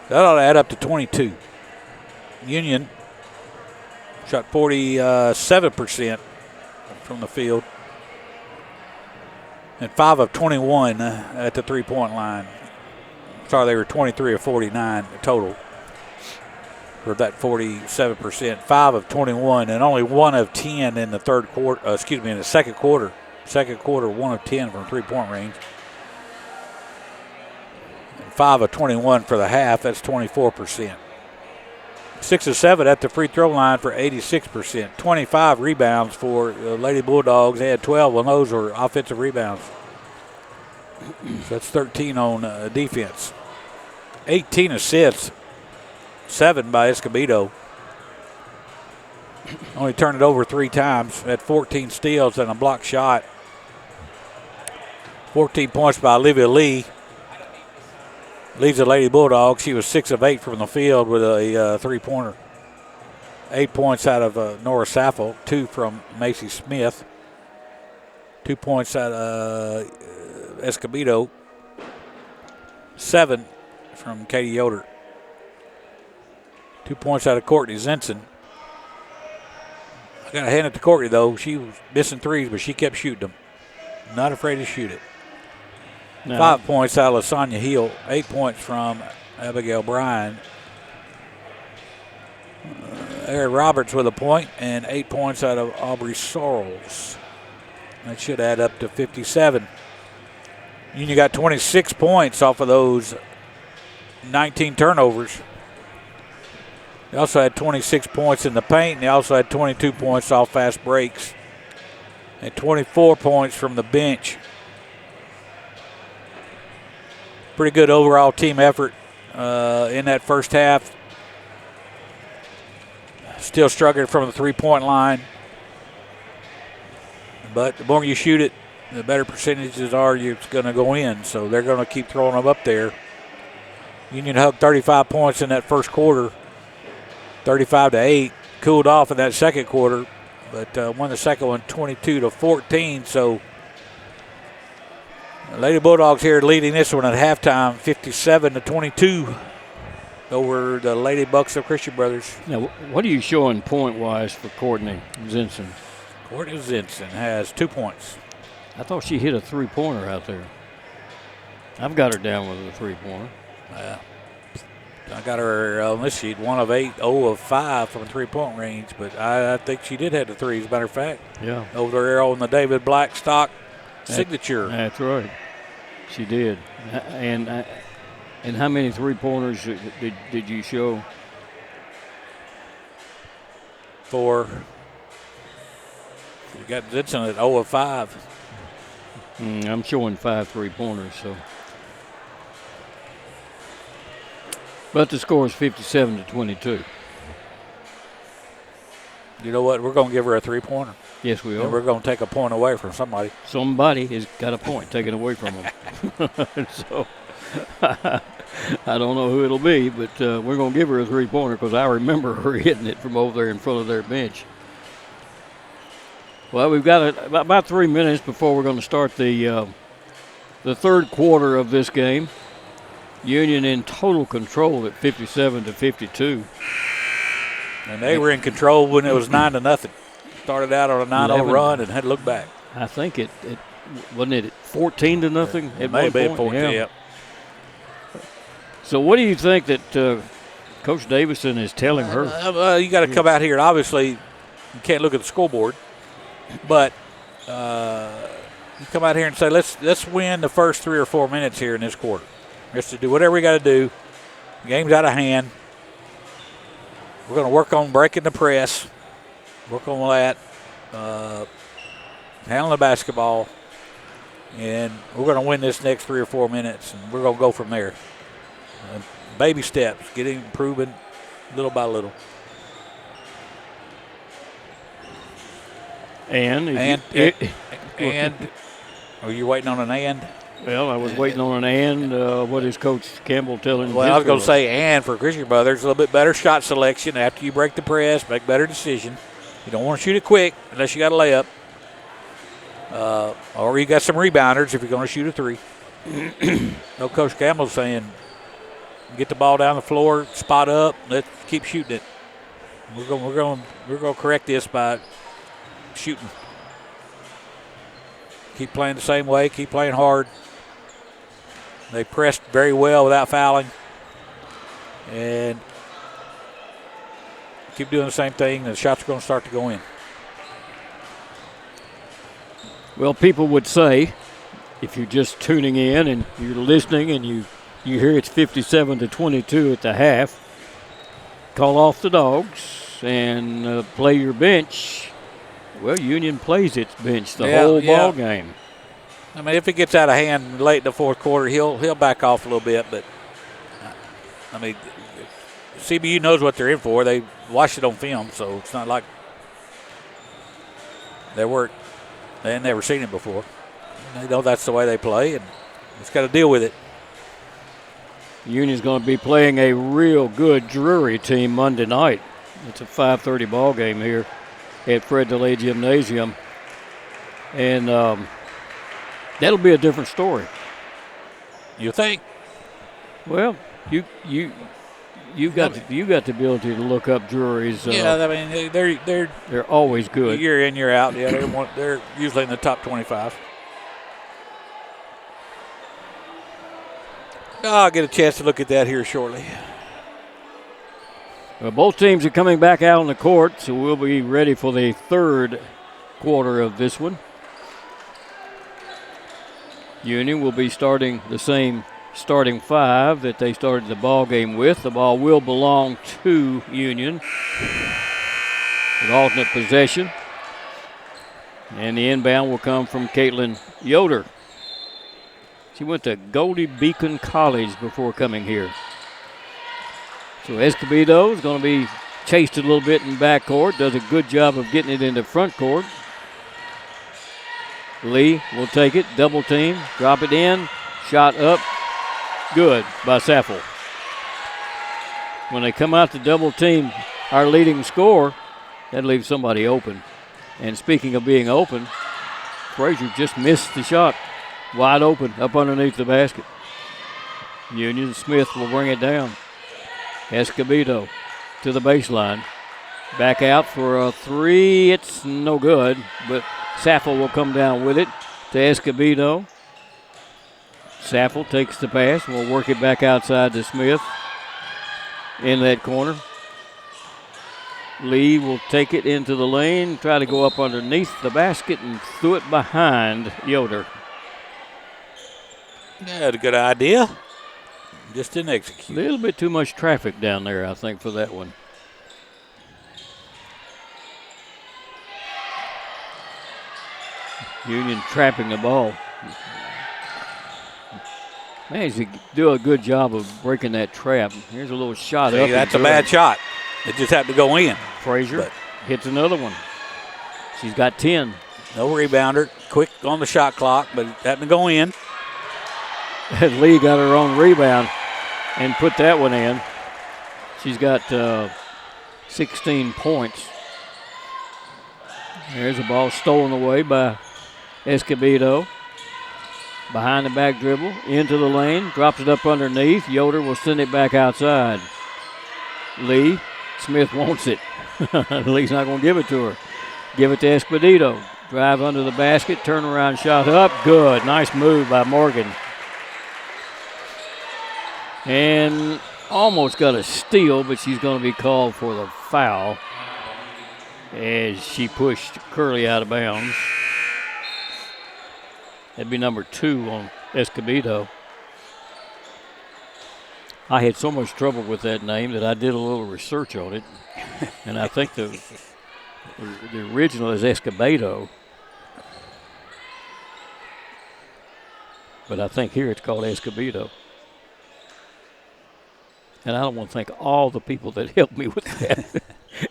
That ought to add up to 22. Union shot 47% from the field. And 5 of 21 at the 3-point line. Sorry, they were 23 of 49 total for that 47%. 5 of 21 and only 1 of 10 in the third quarter. In the second quarter. Second quarter, 1 of 10 from 3-point range. 5 of 21 for the half. That's 24%. 6 of 7 at the free throw line for 86%. 25 rebounds for the Lady Bulldogs. They had 12 and those were offensive rebounds. So that's 13 on defense. 18 assists. 7 by Escobedo. Only turned it over 3 times. Had 14 steals and a block shot. 14 points by Olivia Lee. Leads the Lady Bulldogs. She was 6 of 8 from the field with a 3-pointer. 8 points out of Nora Saffel. 2 from Macy Smith. 2 points out of Escobedo. 7 from Katie Yoder. 2 points out of Courtney Zinson. I got to hand it to Courtney, though. She was missing threes, but she kept shooting them. Not afraid to shoot it. No. 5 points out of LaSonia Hill. 8 points from Abigail Bryan. Erin Roberts with a point, and 8 points out of Aubrey Sorrells. That should add up to 57. Union got 26 points off of those 19 turnovers. They also had 26 points in the paint, and they also had 22 points off fast breaks. And 24 points from the bench. Pretty good overall team effort in that first half. Still struggling from the 3-point line. But the more you shoot it, the better percentages are it's going to go in. So they're going to keep throwing them up there. Union hugged 35 points in that first quarter. 35-8. Cooled off in that second quarter. But won the second one 22-14. So Lady Bulldogs here leading this one at halftime, 57-22 over the Lady Bucks of Christian Brothers. Now, what are you showing point-wise for Courtney Zinson? Courtney Zinson has 2 points. I thought she hit a 3-pointer out there. I've got her down with a 3-pointer. I got her on this sheet, 1 of 8, 0 of 5 from 3-point range, but I think she did have the 3, as a matter of fact. Yeah. Over there on the David Blackstock signature. That's right. She did. And how many 3-pointers did you show? 4. You got Zinson at 0 of 5. I'm showing 5 3-pointers, so. But the score is 57-22. You know what? We're going to give her a 3-pointer. Yes, we are. And we're going to take a point away from somebody. Somebody has got a point taken away from them. So I don't know who it'll be, but we're going to give her a 3-pointer because I remember her hitting it from over there in front of their bench. Well, we've got about 3 minutes before we're going to start the third quarter of this game. Union in total control at 57-52. And they were in control when it was 9-0. Started out on a 9-0 run and had to look back. I think it wasn't it 14-0. It may have been 14. Yeah. So what do you think that Coach Davison is telling her? You got to come out here, and obviously you can't look at the scoreboard, but you come out here and say, let's win the first 3 or 4 minutes here in this quarter. Just to do whatever we got to do. The game's out of hand. We're going to work on breaking the press, work on that, handling the basketball, and we're going to win this next 3 or 4 minutes, and we're going to go from there. Baby steps, getting improving little by little. And are you waiting on an and? Well, I was waiting on an and. What is Coach Campbell telling you? Well, I was going to say and for Christian Brothers, a little bit better shot selection after you break the press, make better decision. You don't want to shoot it quick unless you got a layup. Or you got some rebounders if you're going to shoot a 3. No, Coach Campbell's saying, get the ball down the floor, spot up, let's keep shooting it. We're going to correct this by shooting. Keep playing the same way, keep playing hard. They pressed very well without fouling. And keep doing the same thing, the shots are going to start to go in. Well, people would say, if you're just tuning in and you're listening and you hear it's 57-22 at the half, call off the dogs and play your bench. Well, Union plays its bench the whole ball game. I mean, if it gets out of hand late in the fourth quarter, he'll back off a little bit. But, I mean, CBU knows what they're in for. They watched it on film, so it's not like they had never seen it before. They know that's the way they play, and just got to deal with it. Union's going to be playing a real good Drury team Monday night. It's a 5:30 ball game here at Fred DeLay Gymnasium, and that'll be a different story. You think? Well, you got the ability to look up Drury's. I mean they're always good. Year in, year out. Yeah, they're usually in the top 25. I'll get a chance to look at that here shortly. Well, both teams are coming back out on the court, so we'll be ready for the third quarter of this one. Union will be starting the same starting 5 that they started the ball game with. The ball will belong to Union with alternate possession. And the inbound will come from Caitlin Yoder. She went to Goldie Beacon College before coming here. So Escobedo is going to be chased a little bit in backcourt. Does a good job of getting it into front court. Lee will take it, double team, drop it in, shot up. Good by Saffel. When they come out to double team our leading scorer, that leaves somebody open. And speaking of being open, Frazier just missed the shot. Wide open, up underneath the basket. Union Smith will bring it down. Escobedo to the baseline. Back out for a 3. It's no good, but Saffel will come down with it to Escobedo. Saffel takes the pass and will work it back outside to Smith in that corner. Lee will take it into the lane, try to go up underneath the basket and threw it behind Yoder. Yeah, had a good idea. Just didn't execute. A little bit too much traffic down there, I think, for that one. Union trapping the ball. Man, he do a good job of breaking that trap. Here's a little shot up. That's a bad shot. It just happened to go in. Frazier hits another one. She's got 10. No rebounder. Quick on the shot clock, but it happened to go in. Lee got her own rebound and put that one in. She's got 16 points. There's a ball stolen away by Escobedo. Behind the back dribble, into the lane, drops it up underneath. Yoder will send it back outside. Lee, Smith wants it. Lee's not going to give it to her. Give it to Escobedo. Drive under the basket, turnaround shot up. Good. Nice move by Morgan. And almost got a steal, but she's going to be called for the foul as she pushed Curley out of bounds. That'd be number 2 on Escobedo. I had so much trouble with that name that I did a little research on it. And I think the original is Escobedo. But I think here it's called Escobedo. And I don't want to thank all the people that helped me with that,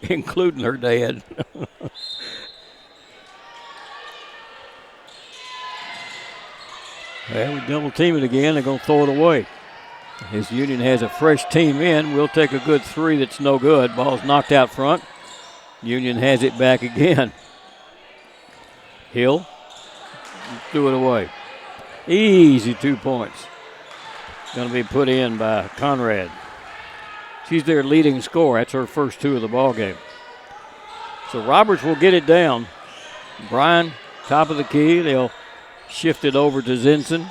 including her dad. Well, we double team it again. They're going to throw it away. His Union has a fresh team in. We'll take a good 3 that's no good. Ball's knocked out front. Union has it back again. Hill threw it away. Easy 2 points. Going to be put in by Conrad. She's their leading scorer. That's her first 2 of the ball game. So Roberts will get it down. Bryan, top of the key. They'll shift it over to Zinson.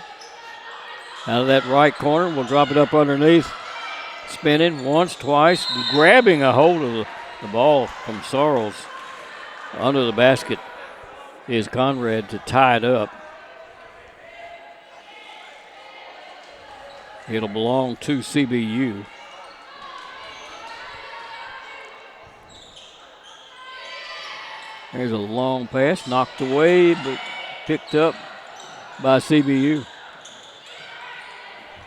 Out of that right corner, we'll drop it up underneath. Spinning once, twice, grabbing a hold of the ball from Sarles. Under the basket is Conrad to tie it up. It'll belong to CBU. There's a long pass, knocked away, but picked up by CBU.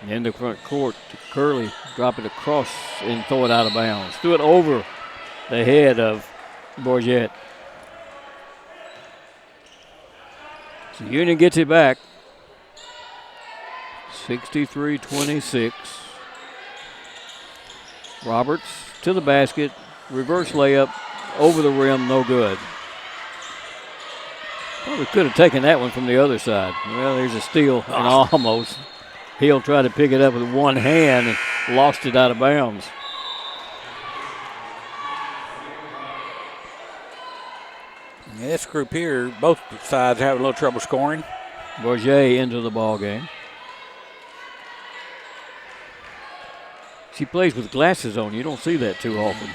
In the front court to Curley, drop it across and throw it out of bounds. Threw it over the head of Bourget. So Union gets it back. 63-26. Roberts to the basket, reverse layup, over the rim, no good. Probably could have taken that one from the other side. Well, there's a steal and almost. Hill tried to pick it up with one hand and lost it out of bounds. This group here, both sides having a little trouble scoring. Bourget into the ball game. She plays with glasses on. You don't see that too often.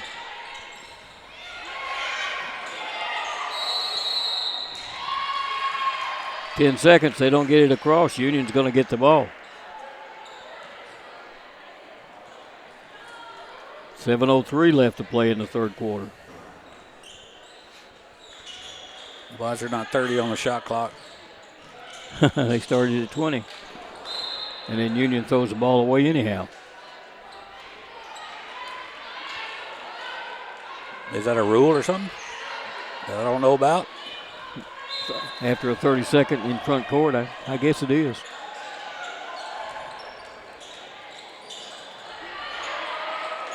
In 10 seconds, they don't get it across. Union's going to get the ball. 7:03 left to play in the third quarter. Why is there not 30 on the shot clock? They started at 20. And then Union throws the ball away anyhow. Is that a rule or something that I don't know about? After a 30-second in front court, I guess it is.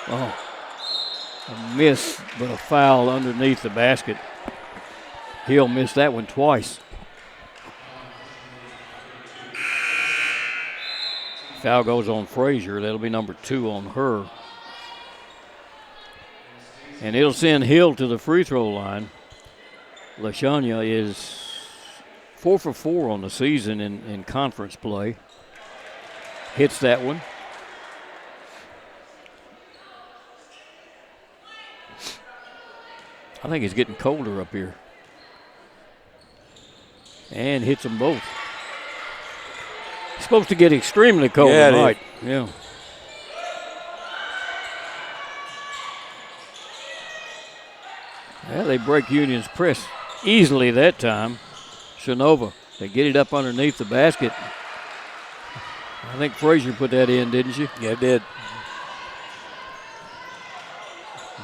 Oh, a miss, but a foul underneath the basket. Hill missed that one twice. Foul goes on Frazier. That'll be number 2 on her. And it'll send Hill to the free throw line. LaShania is 4 for 4 on the season in conference play. Hits that one. I think it's getting colder up here. And hits them both. It's supposed to get extremely cold tonight. Yeah. Well, they break Union's press easily that time. Shinova, they get it up underneath the basket. I think Frazier put that in, didn't she? Yeah, it did.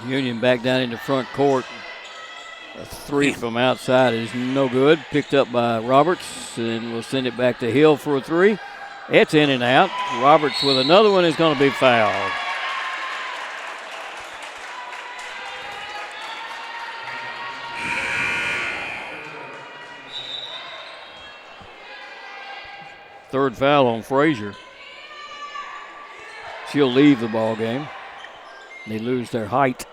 Union back down in the front court. A 3 from outside is no good. Picked up by Roberts, and we'll send it back to Hill for a 3. It's in and out. Roberts with another one is going to be fouled. Third foul on Frazier. She'll leave the ball game. They lose their height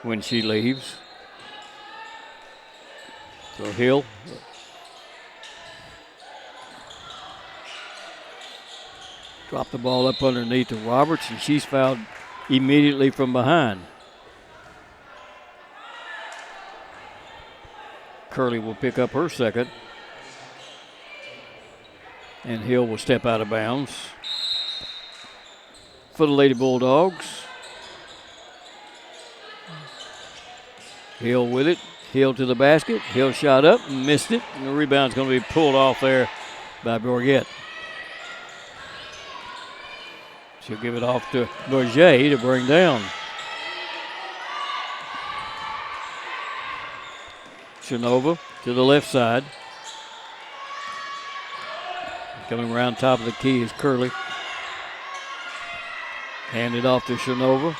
when she leaves. So Hill dropped the ball up underneath to Roberts, and she's fouled immediately from behind. Curley will pick up her second. And Hill will step out of bounds. For the Lady Bulldogs. Hill with it. Hill to the basket. Hill shot up and missed it. And the rebound's going to be pulled off there by Bourget. She'll give it off to Bourget to bring down. Shinova to the left side. Coming around top of the key is Curley. Handed off to Shinova.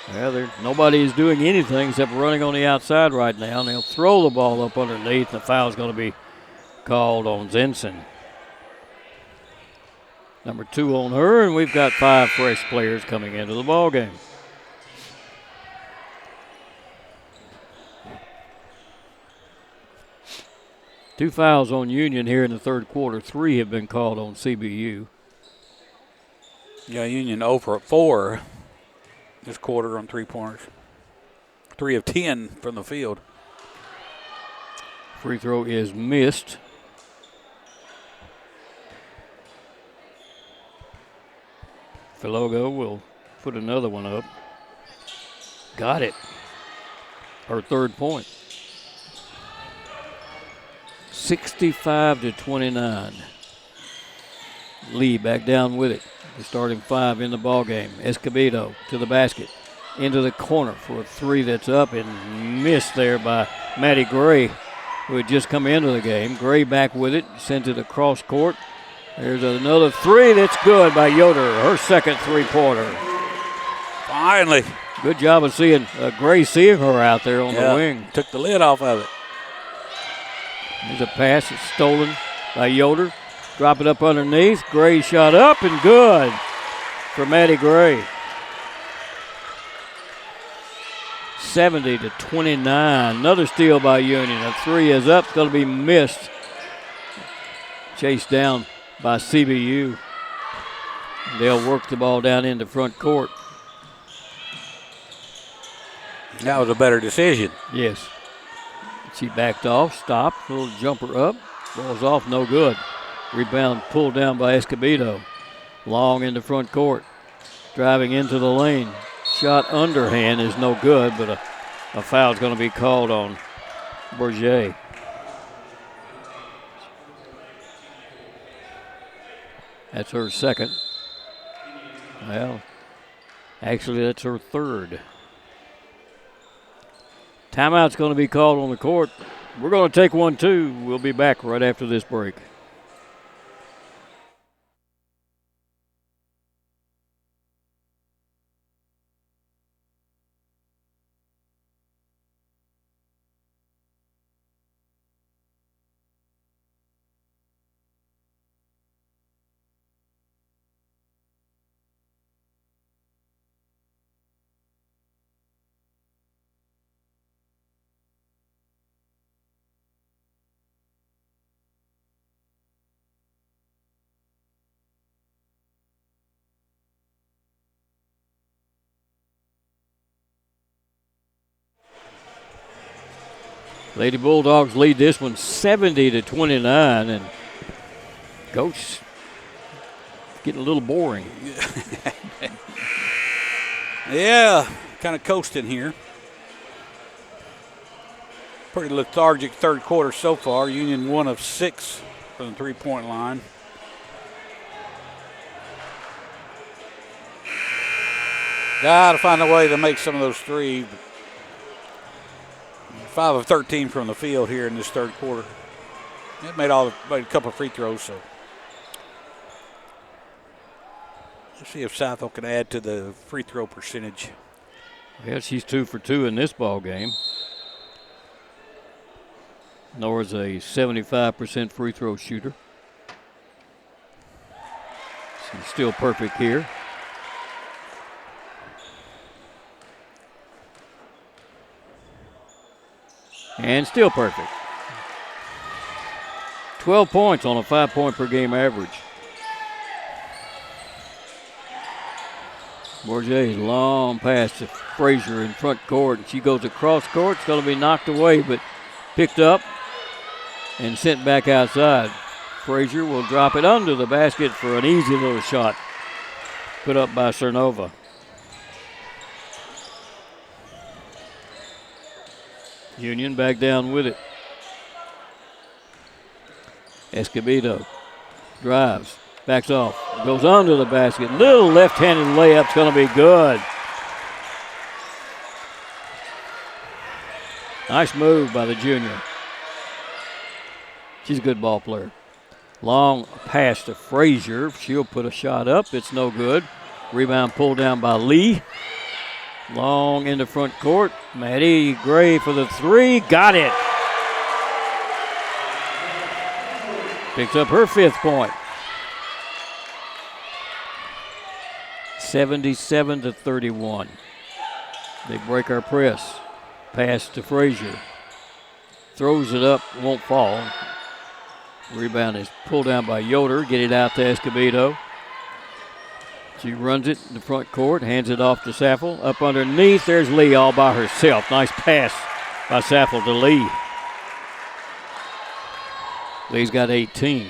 Well, nobody is doing anything except running on the outside right now. And they'll throw the ball up underneath. The foul's going to be called on Zinson. Number 2 on her, and we've got 5 fresh players coming into the ball game. Two fouls on Union here in the third quarter. 3 have been called on CBU. Yeah, Union 0 for 4 this quarter on 3-pointers. 3 of 10 from the field. Free throw is missed. Filogo will put another one up. Got it. Her third point. 65-29. Lee back down with it. The starting 5 in the ball game. Escobedo to the basket. Into the corner for a 3 that's up and missed there by Maddie Gray, who had just come into the game. Gray back with it. Sent it across court. There's another 3 that's good by Yoder. Her second three-pointer. Finally. Good job of seeing Gray seeing her out there on the wing. Took the lid off of it. There's a pass. It's stolen by Yoder. Drop it up underneath. Gray shot up and good for Maddie Gray. 70-29. Another steal by Union. A 3 is up. It's going to be missed. Chased down by CBU. They'll work the ball down into front court. That was a better decision. Yes. She backed off, stopped, little jumper up. Ball's off, no good. Rebound pulled down by Escobedo. Long into front court. Driving into the lane. Shot underhand is no good, but a foul's going to be called on Bourget. That's her second. Well, actually, that's her third. Timeout's going to be called on the court. We're going to take one, too. We'll be back right after this break. Lady Bulldogs lead this one 70-29, and Coach getting a little boring. Yeah, kind of coasting here. Pretty lethargic third quarter so far. Union 1 of 6 from the three-point line. Got to find a way to make some of those 3. 5 of 13 from the field here in this third quarter. It made a couple of free throws, so let's see if Southall can add to the free throw percentage. Well, she's 2 for 2 in this ball game. Nora's a 75% free throw shooter. still perfect here. And still perfect. 12 points on a 5-point per game average. Bourget's long pass to Frazier in front court. She goes across court. It's going to be knocked away, but picked up and sent back outside. Frazier will drop it under the basket for an easy little shot put up by Cernova. Union back down with it. Escobedo drives, backs off, goes under the basket. Little left-handed layup's going to be good. Nice move by the junior. She's a good ball player. Long pass to Frazier. She'll put a shot up. It's no good. Rebound pulled down by Lee. Long into front court. Maddie Gray for the three. Got it. Picks up her 5th point. 77-31. They break our press. Pass to Frazier. Throws it up. Won't fall. Rebound is pulled down by Yoder. Get it out to Escobedo. She runs it in the front court, hands it off to Saffel. Up underneath, there's Lee all by herself. Nice pass by Saffel to Lee. Lee's got 18.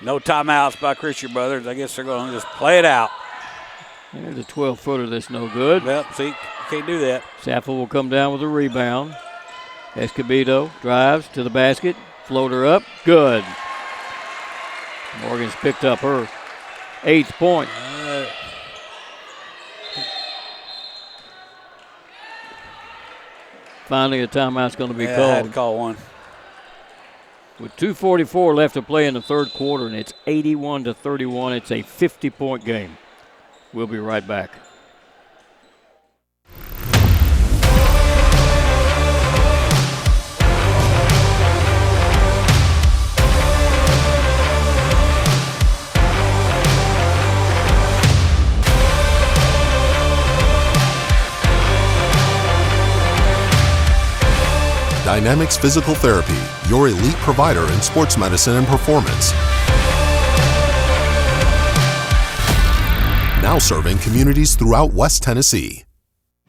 No timeouts by Christian Brothers. I guess they're going to just play it out. There's a 12-footer that's no good. Well, see, you can't do that. Saffel will come down with a rebound. Escobedo drives to the basket. Floater up. Good. Morgan's picked up her 8th point. Finally, a timeout's going to be called. I had to call one. With 2:44 left to play in the third quarter, and it's 81-31. It's a 50-point game. We'll be right back. Dynamics Physical Therapy, your elite provider in sports medicine and performance. Now serving communities throughout West Tennessee.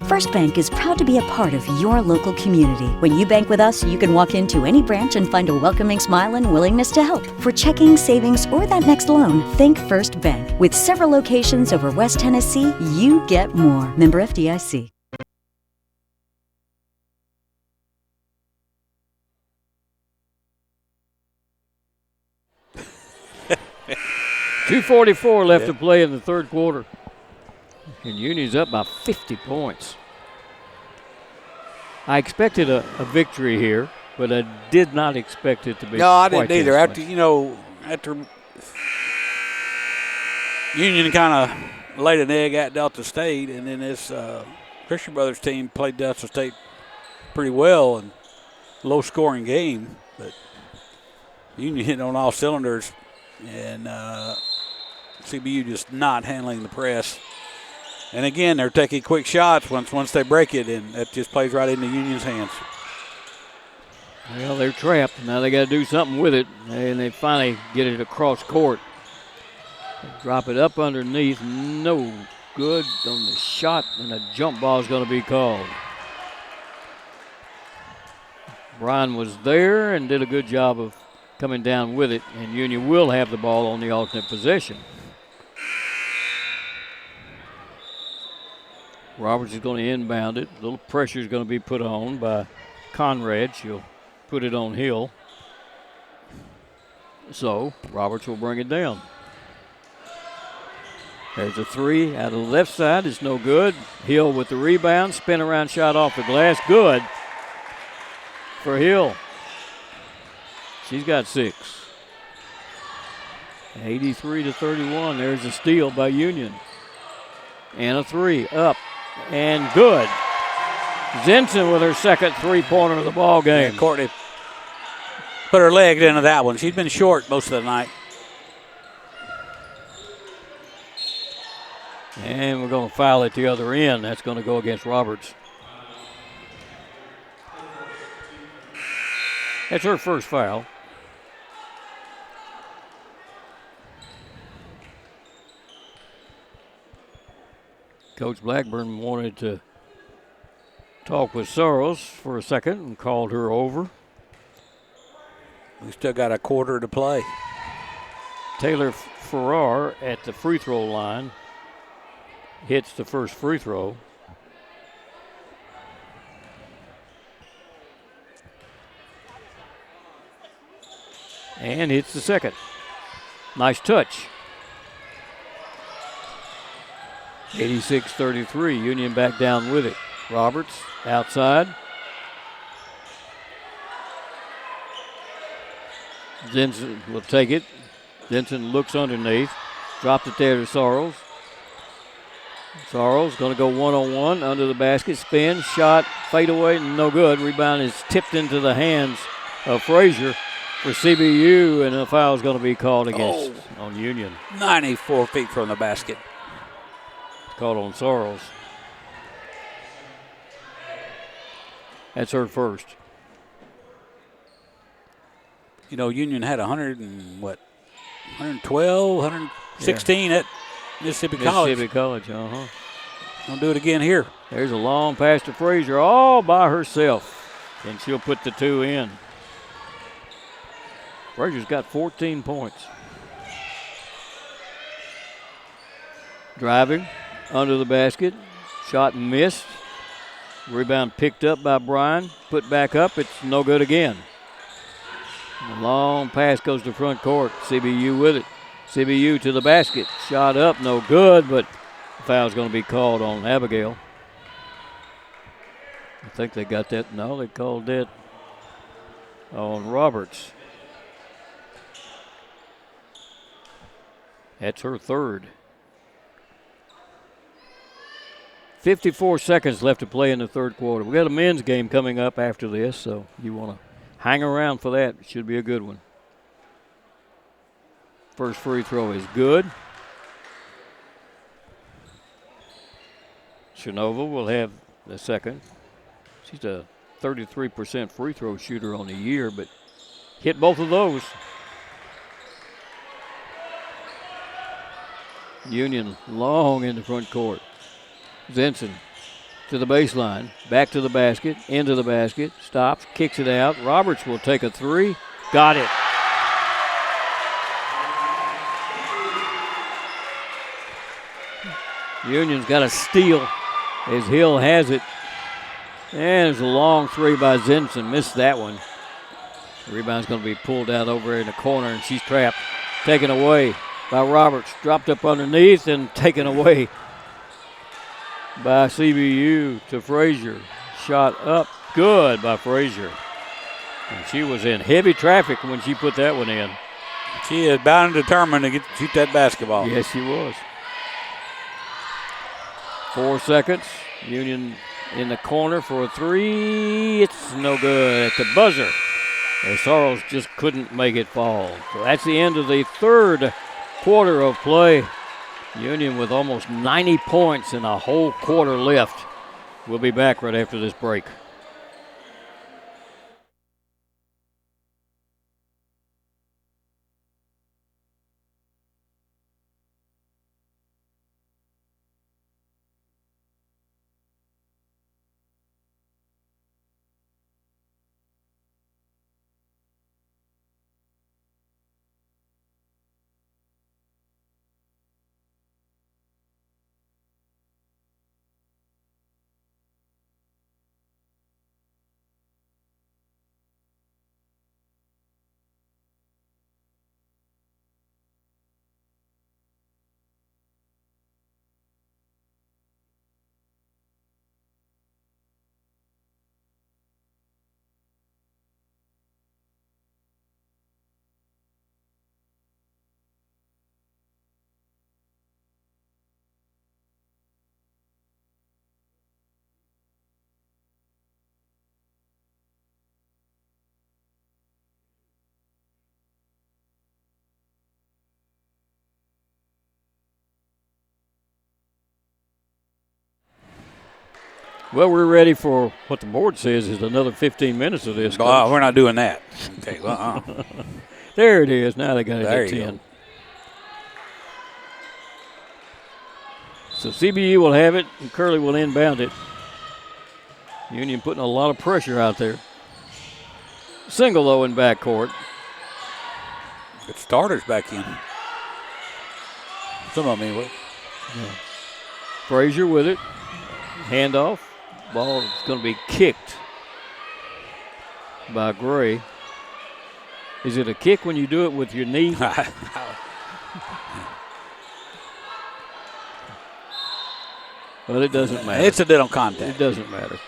First Bank is proud to be a part of your local community. When you bank with us, you can walk into any branch and find a welcoming smile and willingness to help. For checking, savings, or that next loan, think First Bank. With several locations over West Tennessee, you get more. Member FDIC. .244 left to play in the third quarter. And Union's up by 50 points. I expected a victory here, but I did not expect it to be. No, I didn't quite either. this After Union kind of laid an egg at Delta State, and then this Christian Brothers team played Delta State pretty well and low-scoring game, but Union hit on all cylinders, and CBU just not handling the press. And again, they're taking quick shots once they break it, and that just plays right into Union's hands. Well, they're trapped. Now they got to do something with it, and they finally get it across court. Drop it up underneath. No good on the shot, and a jump ball is going to be called. Brian was there and did a good job of coming down with it, and Union will have the ball on the alternate possession. Roberts is going to inbound it. A little pressure is going to be put on by Conrad. She'll put it on Hill. So Roberts will bring it down. There's a three out of the left side. It's no good. Hill with the rebound. Spin around shot off the glass. Good for Hill. She's got 6. 83-31. There's a steal by Union. And a three up and good. Zinson with her second three-pointer of the ball game. Yeah, Courtney put her legs into that one. She's been short most of the night. And we're going to foul at the other end. That's going to go against Roberts. That's her first foul. Coach Blackburn wanted to talk with Sorrells for a second and called her over. We still got a quarter to play. Taylor Farrar at the free throw line hits the first free throw. And hits the second. Nice touch. 86-33, Union back down with it. Roberts outside. Zinson will take it. Zinson looks underneath. Dropped it there to Sorrells. Sorrells going to go one-on-one under the basket. Spin, shot, fade away, no good. Rebound is tipped into the hands of Frazier for CBU, and a foul is going to be called against on Union. 94 feet from the basket. Called on Sorrells. That's her first. You know, Union had 112, 116 at Mississippi College. Mississippi College, Don't do it again here. There's a long pass to Frazier all by herself, and she'll put the two in. Frazier's got 14 points. Driving under the basket, shot missed. Rebound picked up by Bryan, put back up, it's no good again. The long pass goes to front court, CBU with it. CBU to the basket, shot up, no good, but the foul's going to be called on Abigail. I think they got that. No, they called it on Roberts. That's her third. 54 seconds left to play in the third quarter. We got a men's game coming up after this, so you want to hang around for that. It should be a good one. First free throw is good. Shinova will have the second. She's a 33% free throw shooter on the year, but hit both of those. Union long in the front court. Zinson to the baseline, back to the basket, into the basket, stops, kicks it out. Roberts will take a three. Got it. Union's got a steal as Hill has it. And it's a long three by Zinson. Missed that one. The rebound's going to be pulled out over in the corner, and she's trapped. Taken away by Roberts. Dropped up underneath and taken away by CBU to Frazier. Shot up good by Frazier. And she was in heavy traffic when she put that one in. She is bound and determined to shoot that basketball. Yes, she was. 4 seconds. Union in the corner for a three. It's no good at the buzzer. And Sorrells just couldn't make it fall. So that's the end of the third quarter of play. Union with almost 90 points and a whole quarter left. We'll be back right after this break. Well, we're ready for what the board says is another 15 minutes of this. Oh, we're not doing that. Okay, There it is. Now they got it there at you 10. go. So CBU will have it, and Curley will inbound it. Union putting a lot of pressure out there. Single, though, in backcourt. Good starters back in. Some of them anyway. Yeah. Frazier with it. Handoff. Ball is going to be kicked by Gray. Is it a kick when you do it with your knee? Well, it doesn't matter. Incidental contact. It doesn't matter.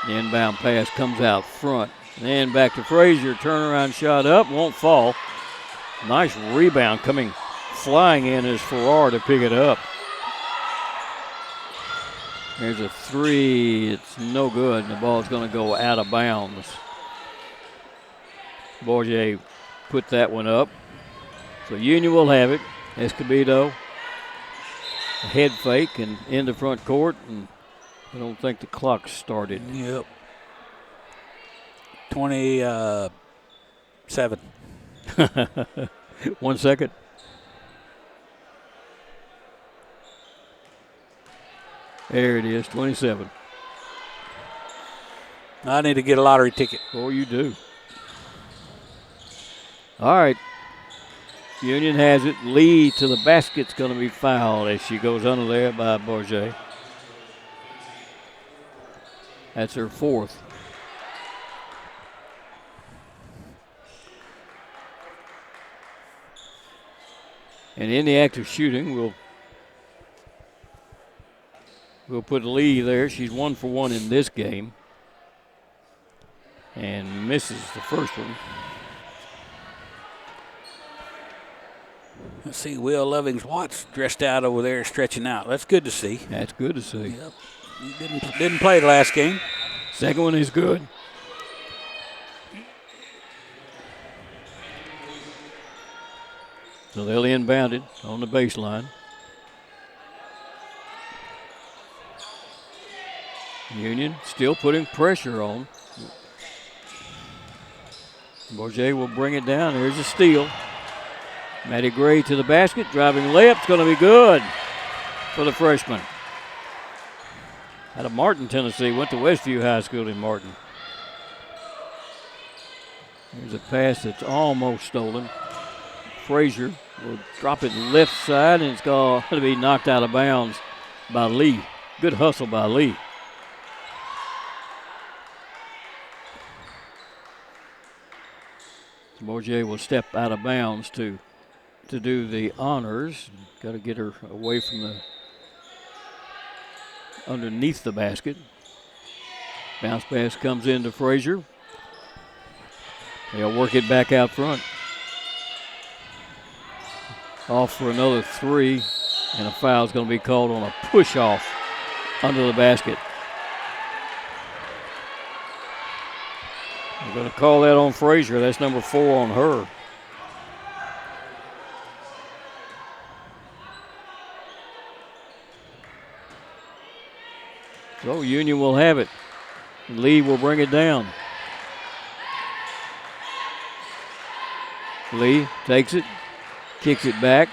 The inbound pass comes out front. Then back to Frazier. Turnaround shot up. Won't fall. Nice rebound coming flying in is Farrar to pick it up. There's a three. It's no good. The ball's going to go out of bounds. Bourget put that one up. So Union will have it. Escobedo. Head fake and into front court, and I don't think the clock started. Yep. 27. 1 second. There it is, 27. I need to get a lottery ticket. Oh, you do. All right. Union has it. Lee to the basket's going to be fouled as she goes under there by Bourget. That's her fourth. And in the act of shooting, we'll put Lee there. She's 1 for 1 in this game. And misses the first one. Let's see, Will Lovings-Watts dressed out over there, stretching out. That's good to see. That's good to see. Yep. He didn't play the last game. Second one is good. So they'll inbound it on the baseline. Union still putting pressure on. Bourget will bring it down. There's a steal. Maddie Gray to the basket. Driving layup's going to be good for the freshman. Out of Martin, Tennessee. Went to Westview High School in Martin. Here's a pass that's almost stolen. Frazier will drop it left side, and it's going to be knocked out of bounds by Lee. Good hustle by Lee. Bourget will step out of bounds to do the honors. Got to get her away from the underneath the basket. Bounce pass comes into Frazier. They'll work it back out front. Off for another three, and a foul is going to be called on a push-off under the basket. We're going to call that on Frazier. That's number 4 on her. So Union will have it. Lee will bring it down. Lee takes it, kicks it back,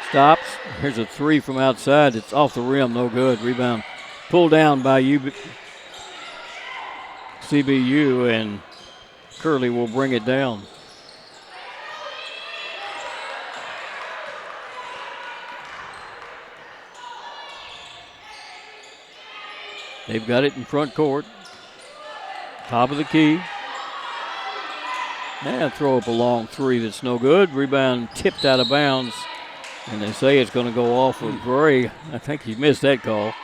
stops. Here's a three from outside. It's off the rim, no good. Rebound pulled down by CBU, and Curley will bring it down. They've got it in front court. Top of the key. And throw up a long three that's no good. Rebound tipped out of bounds. And they say it's going to go off of Gray. I think he missed that call.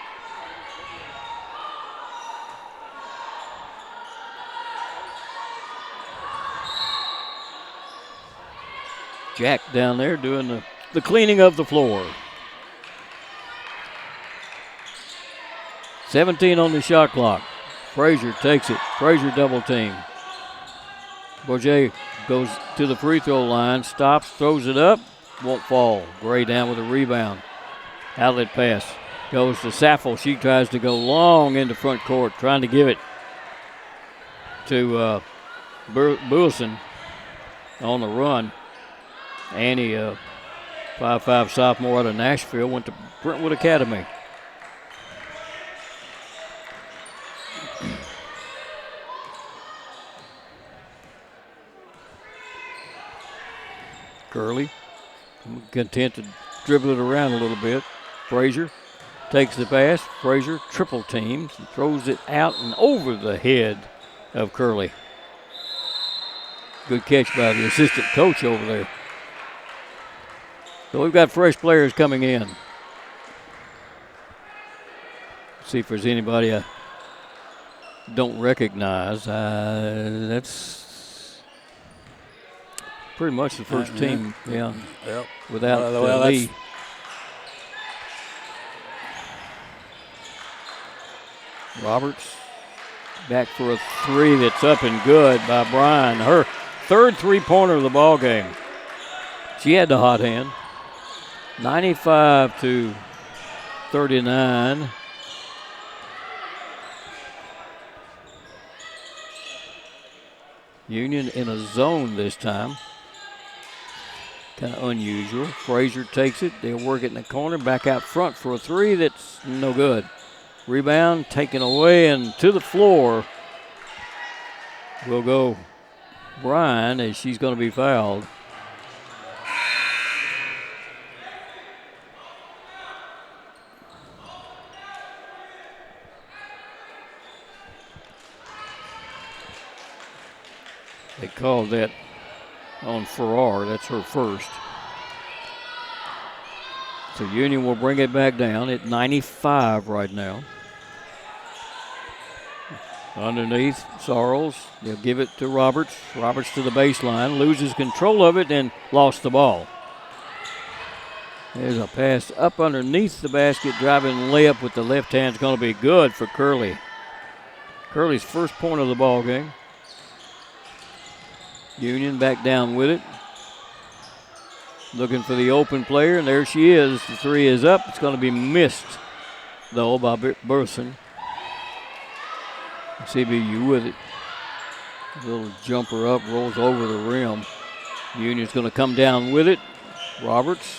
Jack down there doing the cleaning of the floor. 17 on the shot clock. Frazier takes it. Frazier double team. Bourget goes to the free throw line, stops, throws it up, won't fall. Gray down with a rebound. Outlet pass. Goes to Saffel. She tries to go long into front court, trying to give it to Builson on the run. Annie, 5'5" sophomore out of Nashville, went to Brentwood Academy. Curley, content to dribble it around a little bit. Frazier takes the pass. Frazier triple teams and throws it out and over the head of Curley. Good catch by the assistant coach over there. So we've got fresh players coming in. See if there's anybody I don't recognize. That's pretty much the first team, yeah. Yep. Without Lee. Roberts back for a three that's up and good by Bryan. Her third three-pointer of the ball game. She had the hot hand. 95-39. Union in a zone this time. Kind of unusual. Frazier takes it. They'll work it in the corner. Back out front for a three that's no good. Rebound taken away and to the floor will go Bryan as she's going to be fouled. They called that on Farrar. That's her first. So Union will bring it back down at 95 right now. Underneath, Sarles. They'll give it to Roberts. Roberts to the baseline. Loses control of it and lost the ball. There's a pass up underneath the basket. Driving layup with the left hand is going to be good for Curley. Curley's first point of the ball game. Union back down with it. Looking for the open player, and there she is. The three is up. It's going to be missed, though, by Burson. CBU with it. A little jumper up, rolls over the rim. Union's going to come down with it. Roberts.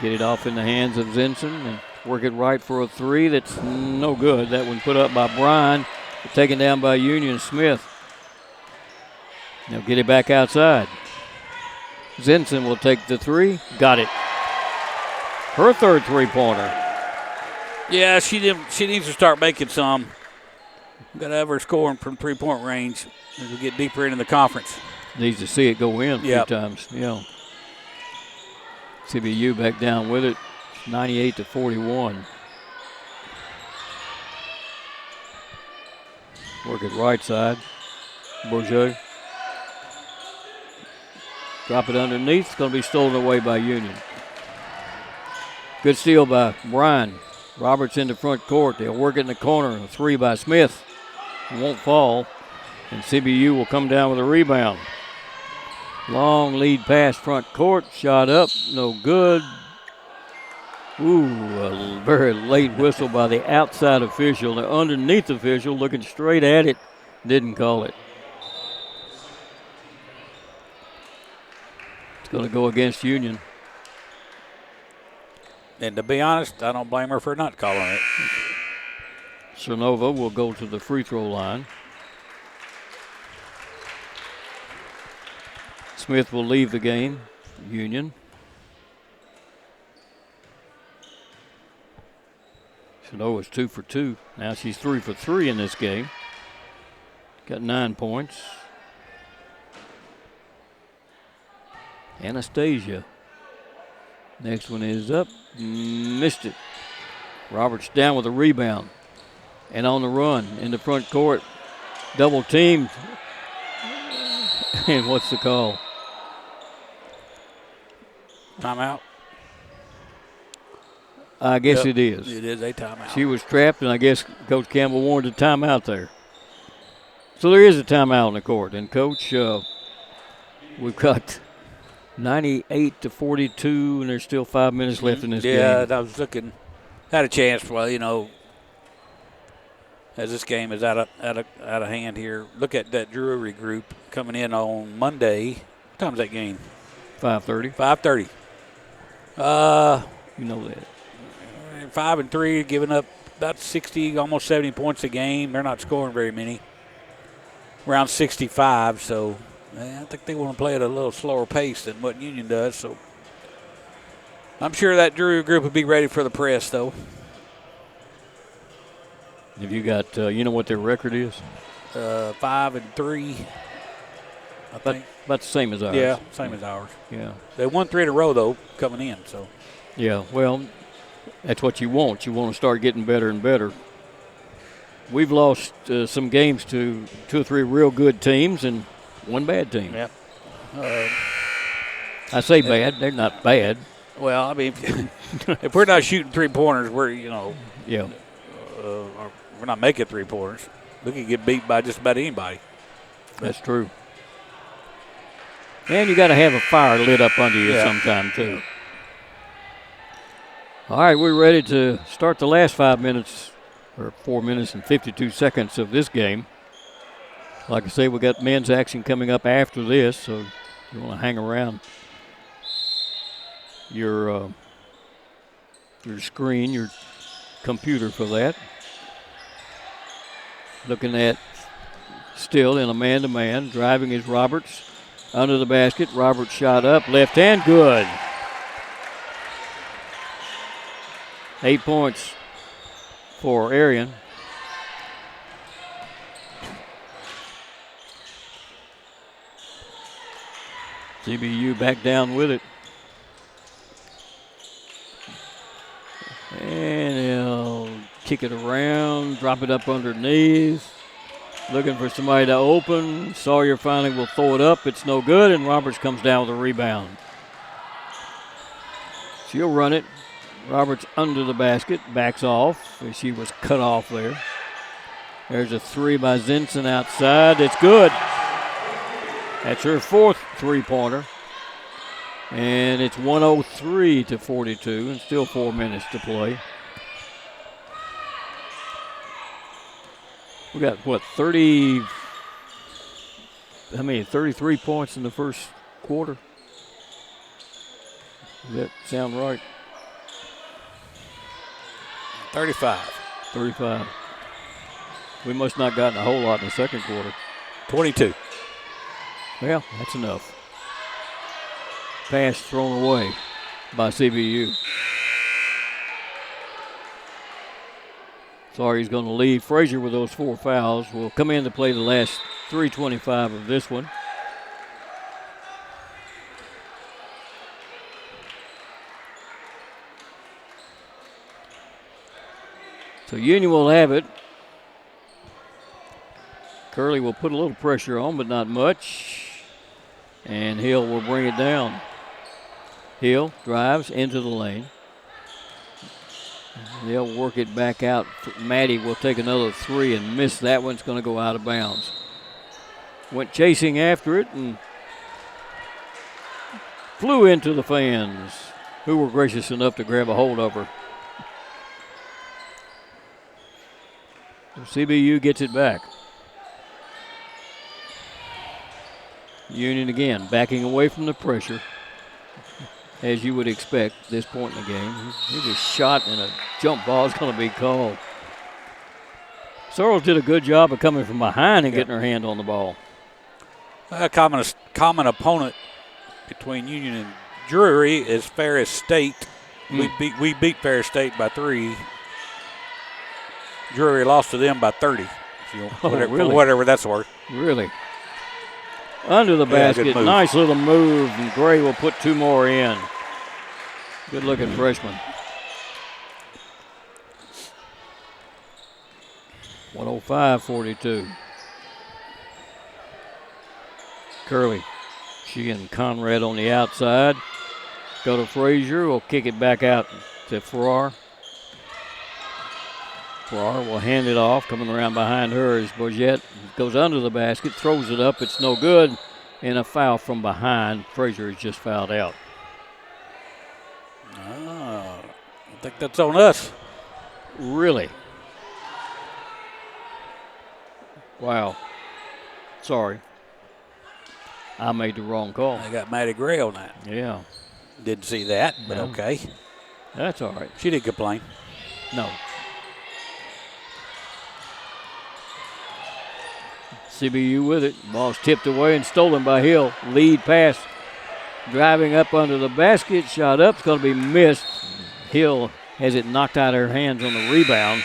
Get it off in the hands of Zinson and work it right for a three. That's no good. That one put up by Bryan, taken down by Union Smith. They'll get it back outside. Zinson will take the three. Got it. Her third three-pointer. Yeah, she needs to start making some. Got to have her scoring from three-point range as we get deeper into the conference. Needs to see it go in a few times. Yeah. CBU back down with it. 98-41. Work it right side. Bourget. Drop it underneath. It's going to be stolen away by Union. Good steal by Bryan. Roberts into front court. They'll work it in the corner. A three by Smith. It won't fall. And CBU will come down with a rebound. Long lead pass front court. Shot up. No good. Ooh, a very late whistle by the outside official. The underneath official looking straight at it. Didn't call it. Going to go against Union. And to be honest, I don't blame her for not calling it. Cernova will go to the free throw line. Smith will leave the game. Union. Cernova's 2 for 2. Now she's 3 for 3 in this game. Got 9 points. Anastasia. Next one is up. Missed it. Roberts down with a rebound. And on the run in the front court. Double teamed. And what's the call? Timeout. I guess it is. It is a timeout. She was trapped, and I guess Coach Campbell wanted a timeout there. So there is a timeout on the court. And, Coach, we've got 98-42, and there's still 5 minutes left in this game. Yeah, I was looking, had a chance. Well, you know, as this game is out of hand here. Look at that Drury group coming in on Monday. What time's that game? 5:30. 5:30. You know that. 5-3, giving up about 60, almost 70 points a game. They're not scoring very many. Around 65, so I think they want to play at a little slower pace than what Union does. So I'm sure that Drury group will be ready for the press, though. Have you got, you know what their record is? 5-3, I think. About the same as ours. Yeah, same as ours. Yeah. They won 3 in a row, though, coming in. So. Yeah, well, that's what you want. You want to start getting better and better. We've lost some games to 2 or 3 real good teams and 1 bad team. Yeah. I say bad. They're not bad. Well, I mean, if we're not shooting 3-pointers, we're, you know. Yeah. We're not making 3-pointers. We can get beat by just about anybody. That's true. And you got to have a fire lit up under you sometime, too. All right, we're ready to start the last 5 minutes, or 4 minutes and 52 seconds of this game. Like I say, we got men's action coming up after this, so you want to hang around your screen, your computer for that. Looking at still in a man-to-man, driving is Roberts. Under the basket, Roberts shot up, left hand, good. 8 points for Arian. CBU back down with it. And he'll kick it around, drop it up underneath. Looking for somebody to open. Sawyer finally will throw it up. It's no good, and Roberts comes down with a rebound. She'll run it. Roberts under the basket, backs off. She was cut off there. There's a 3 by Zinson outside. It's good. That's her 4th 3-pointer. And it's 103-42, and still 4 minutes to play. We got, 33 points in the first quarter? Does that sound right? 35. 35. We must not gotten a whole lot in the second quarter. 22. Well, that's enough. Pass thrown away by CBU. Sawyer's going to leave Frazier with those 4 fouls. Will come in to play the last 3:25 of this one. So Union will have it. Curley will put a little pressure on, but not much. And Hill will bring it down. Hill drives into the lane. They'll work it back out. Maddie will take another 3 and miss that one. It's going to go out of bounds. Went chasing after it and flew into the fans, who were gracious enough to grab a hold of her. CBU gets it back. Union again backing away from the pressure, as you would expect this point in the game. He just shot and a jump ball is going to be called. Searles did a good job of coming from behind and getting her hand on the ball. A common opponent between Union and Drury is Ferris State. We beat Ferris State by 3. Drury lost to them by 30. Whatever that's worth. Really? Under the basket, nice little move, and Gray will put 2 more in. Good looking freshman. 105-42. Curley, she and Conrad on the outside. Go to Frazier, will kick it back out to Farrar. Farrar will hand it off. Coming around behind her is Bourget. Goes under the basket, throws it up. It's no good. and a foul from behind. Frazier is just fouled out. I think that's on us. Really? Wow. Sorry. I made the wrong call. I got Maddie Gray on that. Yeah. Didn't see that, but Yeah. okay. That's all right. She didn't complain. No. CBU with it. Ball's tipped away and stolen by Hill. Lead pass. Driving up under the basket. Shot up. It's going to be missed. Hill has it knocked out of her hands on the rebound.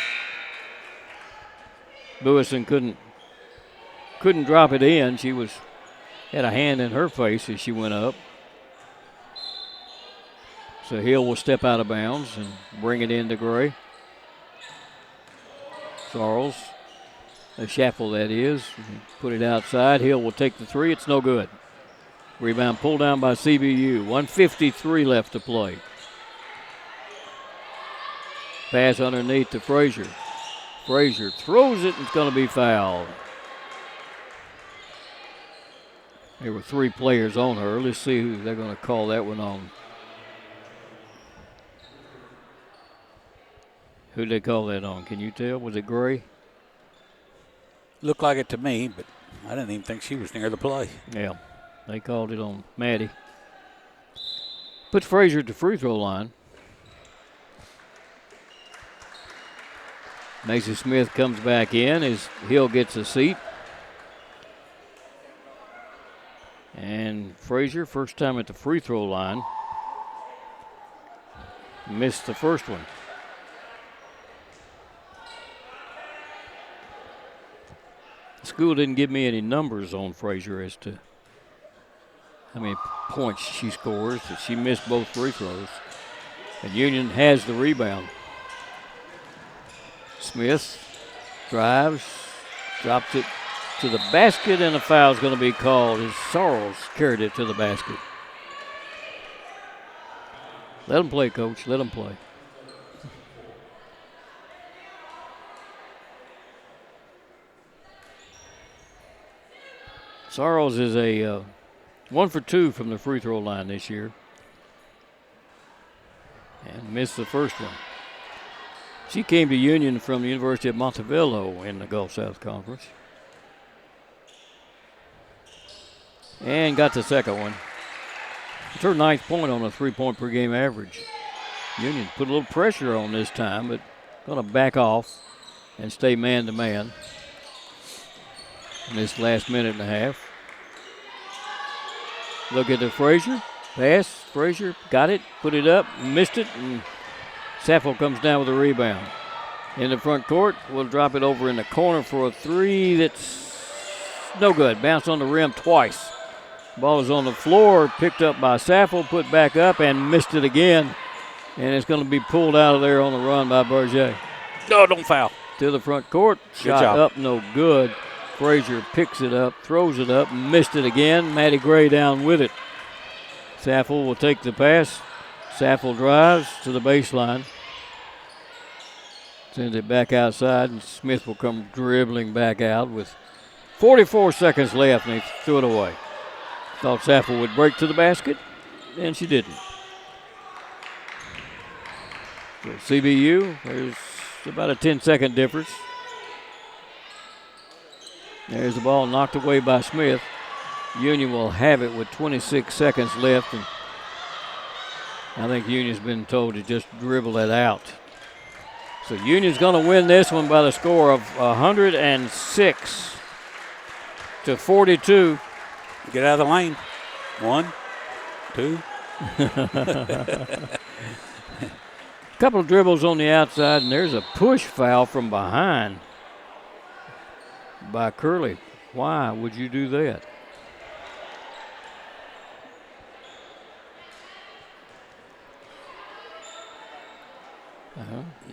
Lewison couldn't drop it in. She had a hand in her face as she went up. So Hill will step out of bounds and bring it into Gray. Charles, a Schaffel that is, put it outside. Hill will take the three. It's no good. Rebound pulled down by CBU. 1:53 left to play. Pass underneath to Frazier. Frazier throws it and it's going to be fouled. There were 3 players on her. Let's see who they're going to call that one on. Who'd they call that on? Can you tell? Was it Gray? Looked like it to me, but I didn't even think she was near the play. Yeah, they called it on Maddie. Puts Frazier at the free throw line. Macy Smith comes back in as Hill gets a seat. And Frazier, first time at the free throw line. Missed the first one. School didn't give me any numbers on Frazier as to how many points she scores, but she missed both free throws. And Union has the rebound. Smith drives, drops it to the basket, and a foul's going to be called as Sorrells carried it to the basket. Let them play, Coach. Let them play. Sorrells is a 1 for 2 from the free throw line this year. And missed the first one. She came to Union from the University of Montevideo in the Gulf South Conference. And got the second one. It's her 9th point on a 3-point per game average. Union put a little pressure on this time, but going to back off and stay man-to-man in this last minute and a half. Look at the Frazier. Pass. Frazier got it, put it up, missed it, and Schaffel comes down with a rebound. In the front court, we'll drop it over in the corner for a three that's no good. Bounced on the rim twice. Ball is on the floor, picked up by Schaffel, put back up, and missed it again. And it's going to be pulled out of there on the run by Berger. No, don't foul. To the front court. Shot up, no good. Frazier picks it up, throws it up, missed it again. Maddie Gray down with it. Schaffel will take the pass. Schaffel drives to the baseline. Sends it back outside, and Smith will come dribbling back out with 44 seconds left, and they threw it away. Thought Schaffel would break to the basket, and she didn't. So CBU, there's about a 10-second difference. There's the ball knocked away by Smith. Union will have it with 26 seconds left, and I think Union's been told to just dribble it out. So Union's going to win this one by the score of 106 to 42. Get out of the lane. 1, 2. Couple of dribbles on the outside, and there's a push foul from behind by Curley. Why would you do that?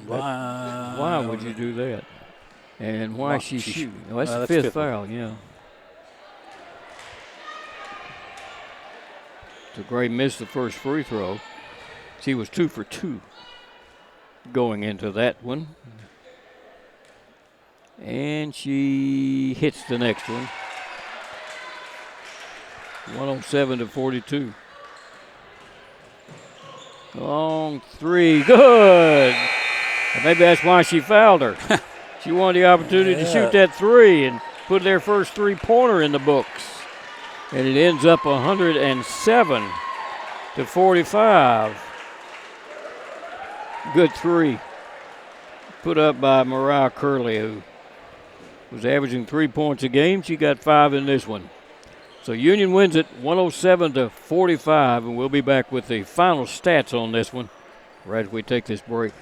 Why would you do that? And why she shooting? Well, that's the fifth foul, yeah. So Gray missed the first free throw. She was 2 for 2 going into that one. And she hits the next one. 107-42. Long three, good. Maybe that's why she fouled her. She wanted the opportunity to shoot that three and put their first three-pointer in the books. And it ends up 107-45. Good three put up by Mariah Curley, who was averaging 3 points a game. She got 5 in this one. So Union wins it 107-45, and we'll be back with the final stats on this one right as we take this break.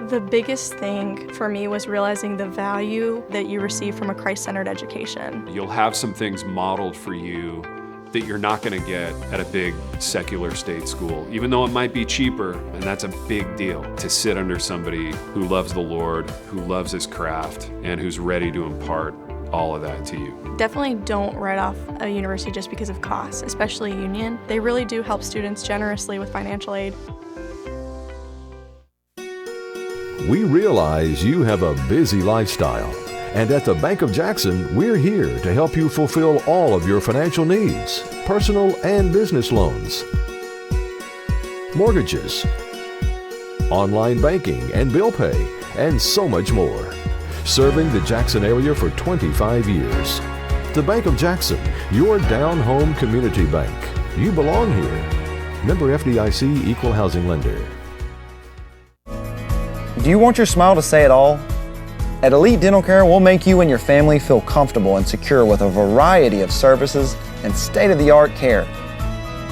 The biggest thing for me was realizing the value that you receive from a Christ-centered education. You'll have some things modeled for you that you're not going to get at a big secular state school, even though it might be cheaper, and that's a big deal to sit under somebody who loves the Lord, who loves his craft, and who's ready to impart all of that to you. Definitely don't write off a university just because of costs, especially Union. They really do help students generously with financial aid. We realize you have a busy lifestyle, and at the Bank of Jackson, we're here to help you fulfill all of your financial needs, personal and business loans, mortgages, online banking and bill pay, and so much more. Serving the Jackson area for 25 years. The Bank of Jackson, your down-home community bank. You belong here. Member FDIC, Equal Housing Lender. Do you want your smile to say it all? At Elite Dental Care, we'll make you and your family feel comfortable and secure with a variety of services and state-of-the-art care.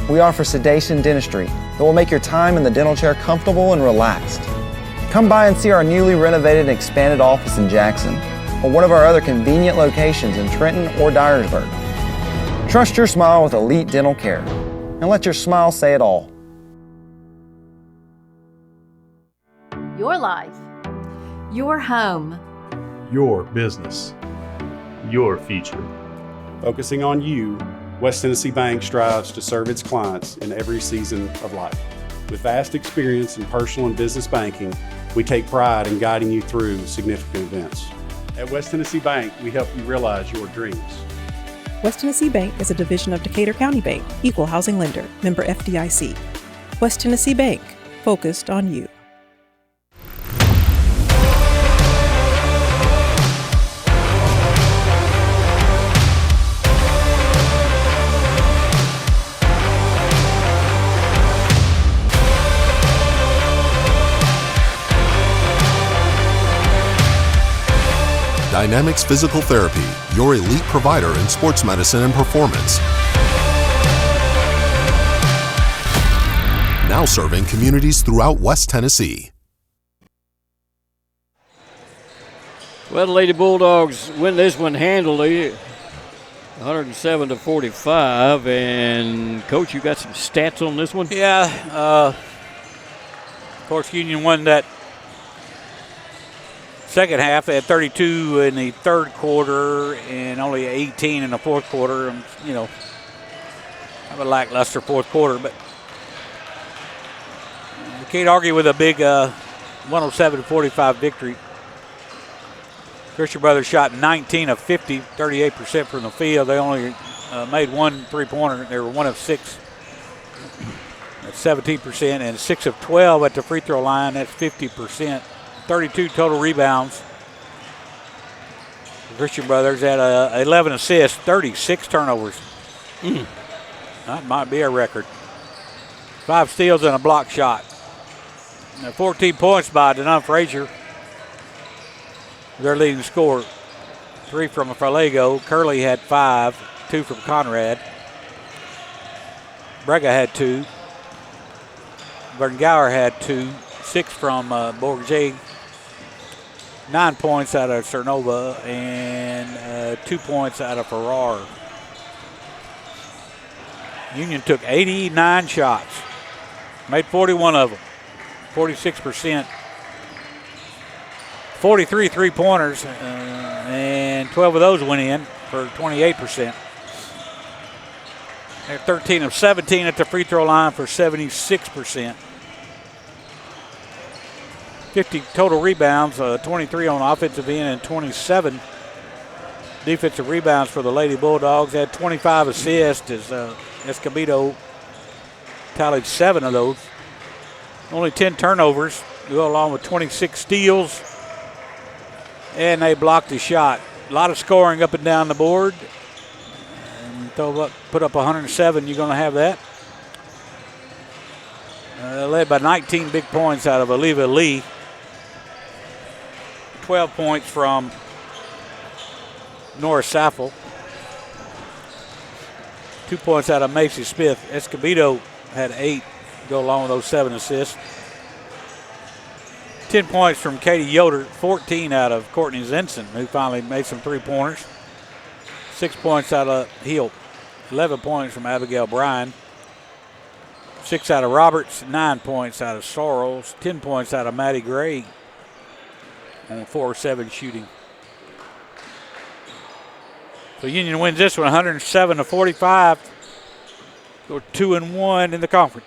We offer sedation dentistry that will make your time in the dental chair comfortable and relaxed. Come by and see our newly renovated and expanded office in Jackson, or one of our other convenient locations in Trenton or Dyersburg. Trust your smile with Elite Dental Care, and let your smile say it all. Your life. Your home. Your business. Your future. Focusing on you, West Tennessee Bank strives to serve its clients in every season of life. With vast experience in personal and business banking, we take pride in guiding you through significant events. At West Tennessee Bank, we help you realize your dreams. West Tennessee Bank is a division of Decatur County Bank, equal housing lender, member FDIC. West Tennessee Bank, focused on you. Dynamics Physical Therapy, your elite provider in sports medicine and performance. Now serving communities throughout West Tennessee. Well, the Lady Bulldogs win this one handily, 107-45. And, Coach, you got some stats on this one? Yeah. Of course, Union won that second half. They had 32 in the third quarter and only 18 in the fourth quarter. And, you know, have a lackluster fourth quarter, but you can't argue with a big 107-45 victory. Christian Brothers shot 19 of 50, 38% from the field. They only made one three-pointer. They were 1 of 6. That's 17%, and 6 of 12 at the free throw line. That's 50%. 32 total rebounds. The Christian Brothers had 11 assists, 36 turnovers. That might be a record. 5 steals and a block shot. And 14 points by Denon Frazier, their leading scorer. 3 from Falego. Curley had 5, 2 from Conrad. Brega had 2. Berngower had 2, 6 from Bourget. 9 points out of Cernova and 2 points out of Farrar. Union took 89 shots, made 41 of them, 46%. 43 three-pointers, and 12 of those went in for 28%. They're 13 of 17 at the free throw line for 76%. 50 total rebounds, 23 on offensive end and 27 defensive rebounds for the Lady Bulldogs. They had 25 assists as Escobedo tallied 7 of those. Only 10 turnovers to go along with 26 steals. And they blocked the shot. A lot of scoring up and down the board. And put up 107, you're going to have that. Led by 19 big points out of Oliva Lee. 12 points from Nora Saffel. 2 points out of Macy Smith. Escobedo had 8, go along with those 7 assists. 10 points from Katie Yoder, 14 out of Courtney Zinson, who finally made some three-pointers. 6 points out of Hill. 11 points from Abigail Bryan. 6 out of Roberts, 9 points out of Sorrells, 10 points out of Maddie Gray on 4-7 shooting. So Union wins this one 107-45. Go 2-1 in the conference.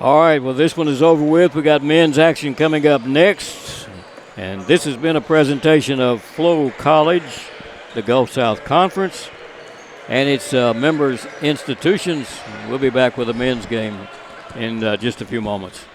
All right, well, this one is over with. We got men's action coming up next. And this has been a presentation of Flow College, the Gulf South Conference, and its members institutions. We'll be back with the men's game in just a few moments.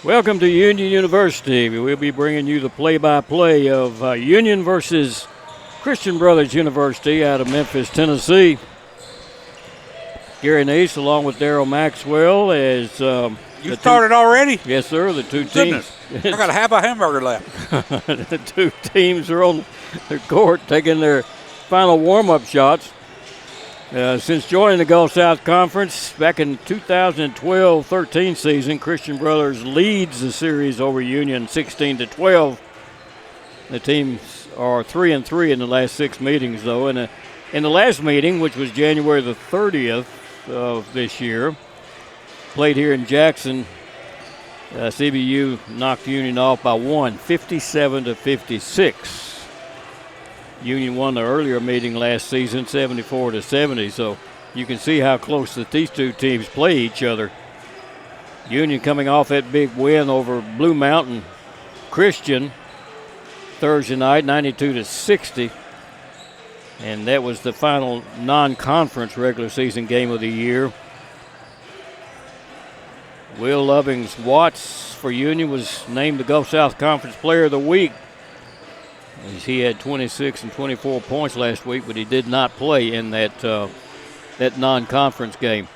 Welcome to Union University. We'll be bringing you the play-by-play of Union versus Christian Brothers University out of Memphis, Tennessee. Gary Nace along with Daryl Maxwell as you started already? Yes, sir. The two teams. I got half a hamburger left. The two teams are on the court taking their final warm-up shots. Since joining the Gulf South Conference back in 2012-13 season, Christian Brothers leads the series over Union 16-12. The teams are 3-3 in the last 6 meetings, though. And in the last meeting, which was January the 30th of this year, played here in Jackson, CBU knocked Union off by 57-56. Union won the earlier meeting last season, 74-70. So you can see how close that these two teams play each other. Union coming off that big win over Blue Mountain Christian Thursday night, 92-60. And that was the final non-conference regular season game of the year. Will Lovings Watts for Union was named the Gulf South Conference Player of the Week. He had 26 and 24 points last week, but he did not play in that non-conference game.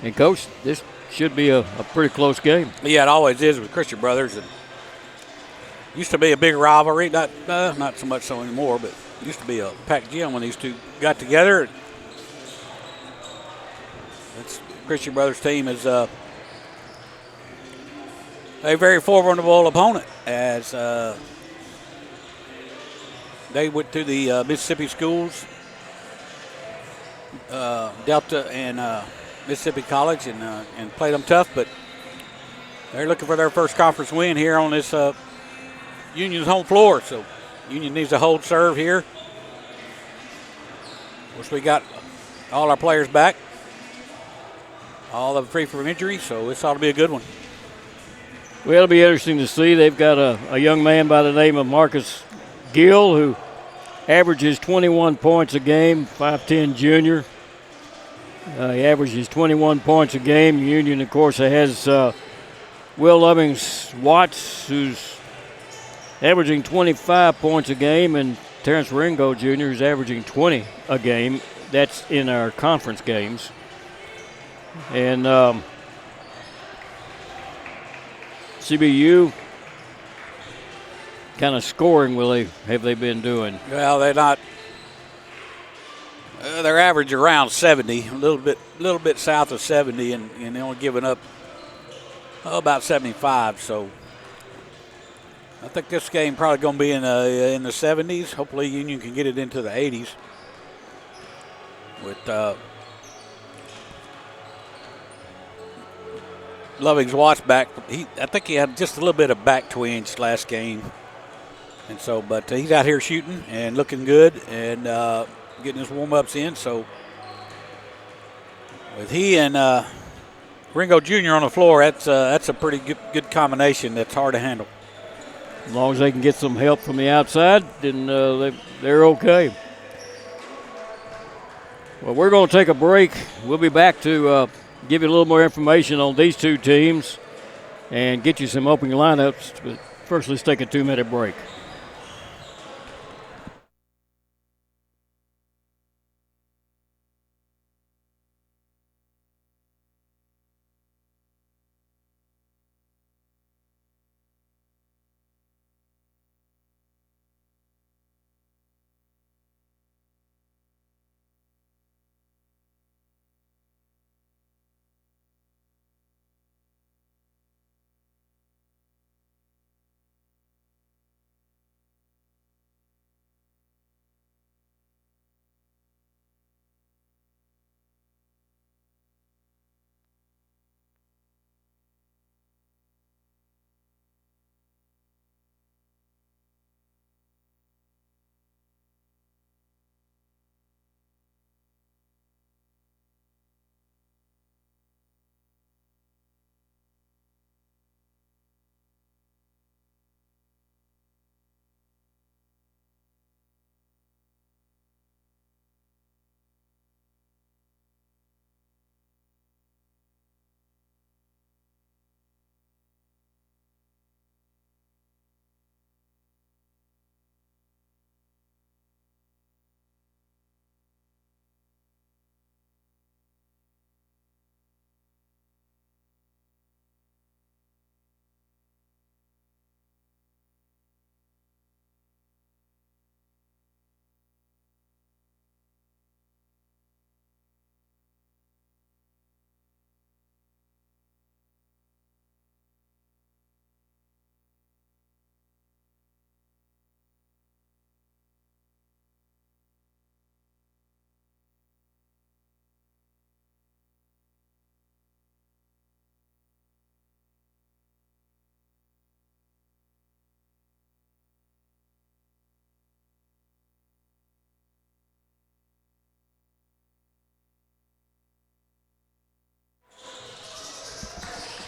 And, Coach, this should be a pretty close game. Yeah, it always is with Christian Brothers. It used to be a big rivalry, not so much so anymore, but it used to be a packed gym when these two got together. Christian Brothers team is a very formidable opponent as they went to the Mississippi schools, Delta and Mississippi College, and played them tough. But they're looking for their first conference win here on this Union's home floor. So Union needs to hold serve here. Of course, we got all our players back, all of them free from injury. So this ought to be a good one. Well, it'll be interesting to see. They've got a young man by the name of Marcus Gill, who averages 21 points a game, 5'10 junior. He averages 21 points a game. Union, of course, has Will Lovings Watts, who's averaging 25 points a game, and Terrence Ringo Jr., who's averaging 20 a game. That's in our conference games. And CBU, kind of scoring have they been doing? Well, they're not. They're average around 70, a little bit south of 70, and they're only giving up about 75. So I think this game probably going to be in the 70s. Hopefully, Union can get it into the 80s with Lovings Watts back. I think he had just a little bit of back twinge last game. And so, but he's out here shooting and looking good and getting his warm-ups in. So with he and Ringo Jr. on the floor, that's a pretty good combination that's hard to handle. As long as they can get some help from the outside, then they're okay. Well, we're going to take a break. We'll be back to give you a little more information on these two teams and get you some opening lineups. But first, let's take a 2-minute break.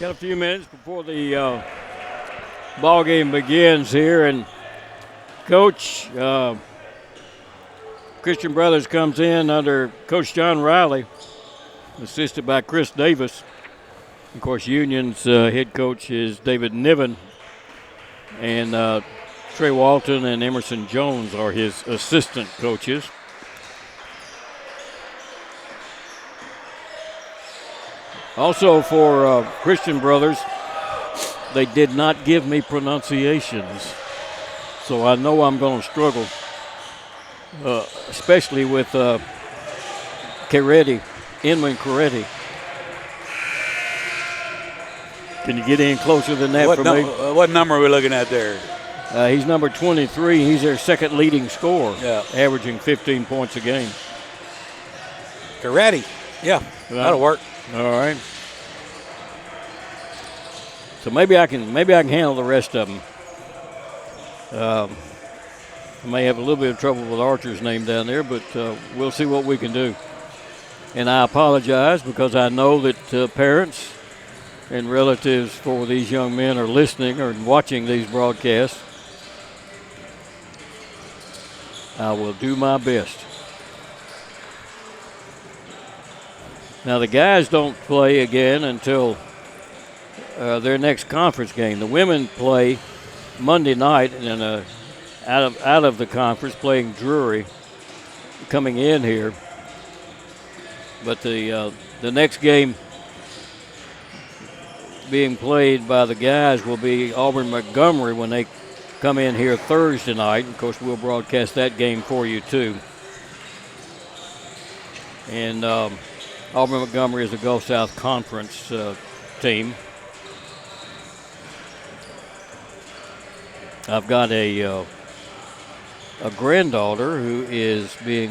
Got a few minutes before the ball game begins here, and Coach Christian Brothers comes in under Coach John Riley, assisted by Chris Davis. Of course, Union's head coach is David Niven, and Trey Walton and Emerson Jones are his assistant coaches. Also for Christian Brothers, they did not give me pronunciations, so I know I'm going to struggle, especially with Caretti, Inman Caretti. Can you get in closer than that for me? What number are we looking at there? He's number 23. He's their second leading scorer, averaging 15 points a game. Caretti, that'll work. All right. So maybe I can handle the rest of them. I may have a little bit of trouble with Archer's name down there, but we'll see what we can do. And I apologize because I know that parents and relatives for these young men are listening or watching these broadcasts. I will do my best. Now, the guys don't play again until their next conference game. The women play Monday night and out of the conference, playing Drury, coming in here. But the next game being played by the guys will be Auburn Montgomery when they come in here Thursday night. Of course, we'll broadcast that game for you too. And Auburn Montgomery is a Gulf South Conference team. I've got a granddaughter who is being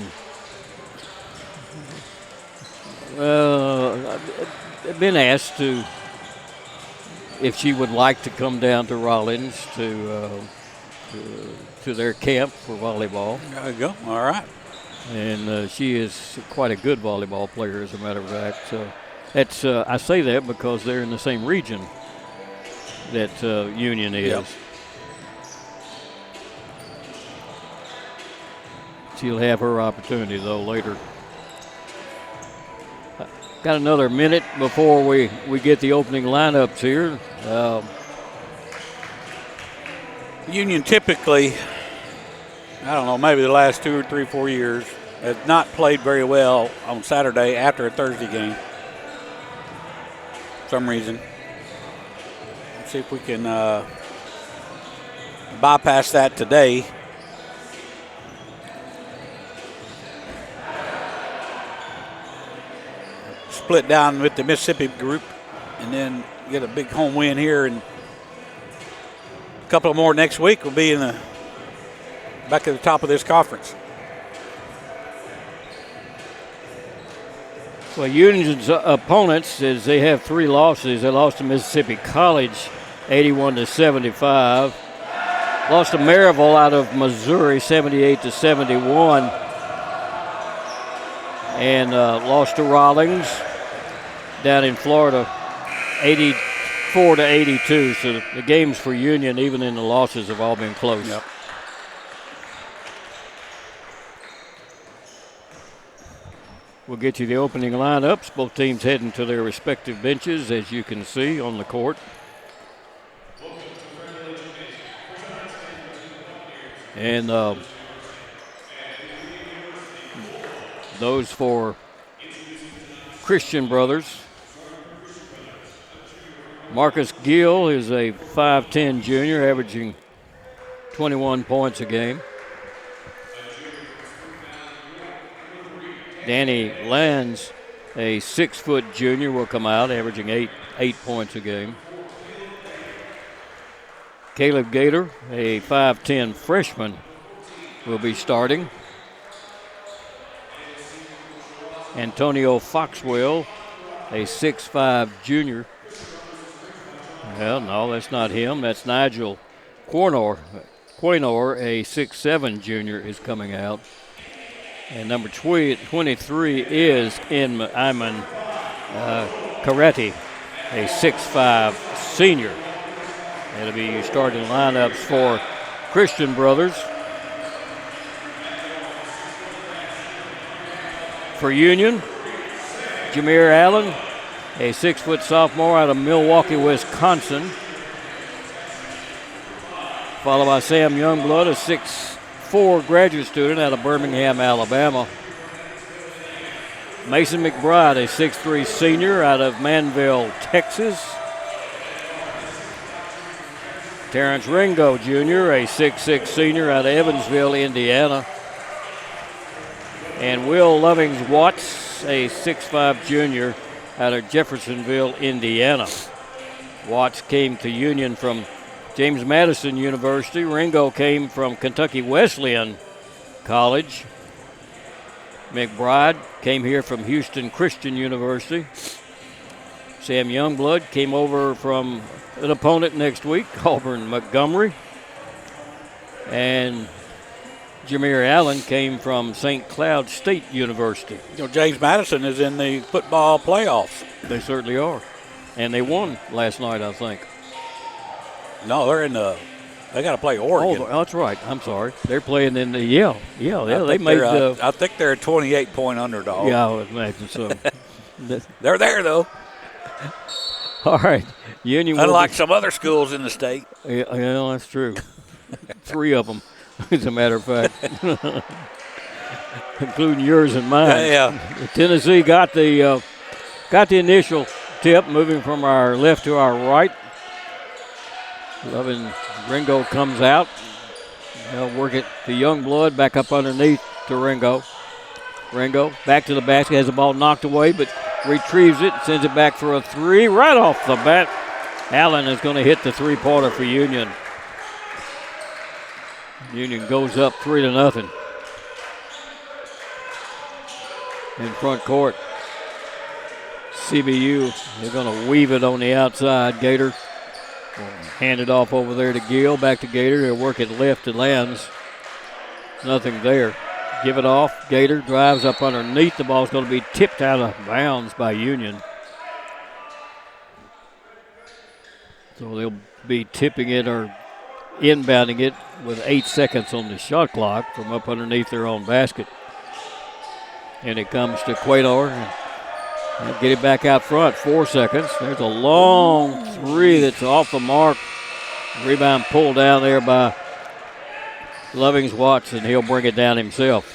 been asked if she would like to come down to Rollins to their camp for volleyball. There you go. All right. And she is quite a good volleyball player, as a matter of fact. That's I say that because they're in the same region that Union is. Yep. She'll have her opportunity, though, later. Got another minute before we get the opening lineups here. Union typically, I don't know, maybe the last 2 or 3, 4 years, has not played very well on Saturday after a Thursday game. For some reason. Let's see if we can bypass that today. Split down with the Mississippi group and then get a big home win here, and a couple more next week. We'll be in the back at the top of this conference. Well, Union's opponents, as they have 3 losses, they lost to Mississippi College 81-75, lost to Maryville out of Missouri 78-71, and lost to Rawlings down in Florida 84-82. So the games for Union, even in the losses, have all been close. Yep. We'll get you the opening lineups. Both teams heading to their respective benches, as you can see on the court. And those for Christian Brothers. Marcus Gill is a 5'10 junior, averaging 21 points a game. Danny Lands, a 6-foot junior, will come out, averaging 8 points a game. Caleb Gator, a 5'10 freshman, will be starting. Antonio Foxwell, a 6'5 junior. Well, no, that's not him. That's Nigel Quaynor, a 6'7 junior, is coming out. And number 23 is Ayman Caretti, a 6'5" senior. That'll be starting lineups for Christian Brothers. For Union, Jameer Allen, a 6-foot sophomore out of Milwaukee, Wisconsin. Followed by Sam Youngblood, a 6'4" graduate student out of Birmingham, Alabama. Mason McBride, a 6'3" senior out of Manville, Texas. Terrence Ringo Jr., a 6'6" senior out of Evansville, Indiana. And Will Lovings-Watts, a 6'5" junior out of Jeffersonville, Indiana. Watts came to Union from James Madison University. Ringo came from Kentucky Wesleyan College. McBride came here from Houston Christian University. Sam Youngblood came over from an opponent next week, Auburn Montgomery. And Jameer Allen came from St. Cloud State University. You know, James Madison is in the football playoffs. They certainly are. And they won last night, I think. No, they're in the they got to play Oregon. Oh, that's right. I'm sorry. They're playing in the they made I think they're a 28-point underdog. Yeah, I would imagine so. They're there though. All right. Union. Unlike some other schools in the state. Yeah, that's true. 3 of them, as a matter of fact, including yours and mine. Yeah. Tennessee got the initial tip, moving from our left to our right. Ringo comes out. They'll work it to Youngblood, back up underneath to Ringo. Ringo back to the basket, has the ball knocked away, but retrieves it, sends it back for a 3 right off the bat. Allen is going to hit the 3-pointer for Union. Union goes up 3-0. In front court, CBU, they're going to weave it on the outside. Gator will hand it off over there to Gill, back to Gator. They'll work it left, it lands. Nothing there. Give it off. Gator drives up underneath. The ball's going to be tipped out of bounds by Union. So they'll be tipping it or inbounding it with 8 seconds on the shot clock from up underneath their own basket. And it comes to Cuellar. They'll get it back out front. 4 seconds. There's a long 3 that's off the mark. Rebound pulled down there by Lovings-Watts, and he'll bring it down himself.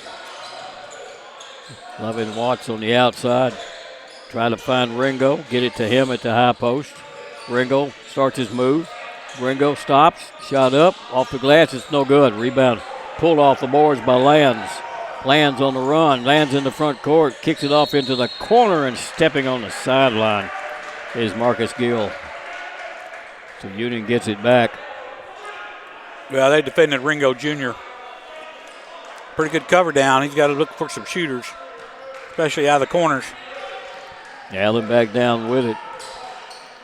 Lovings-Watts on the outside. Trying to find Ringo. Get it to him at the high post. Ringo starts his move. Ringo stops. Shot up. Off the glass. It's no good. Rebound pulled off the boards by Lands. Lands on the run. Lands in the front court. Kicks it off into the corner, and stepping on the sideline is Marcus Gill. So Union gets it back. Well, they defended Ringo Jr. Pretty good cover down. He's got to look for some shooters, especially out of the corners. Allen back down with it.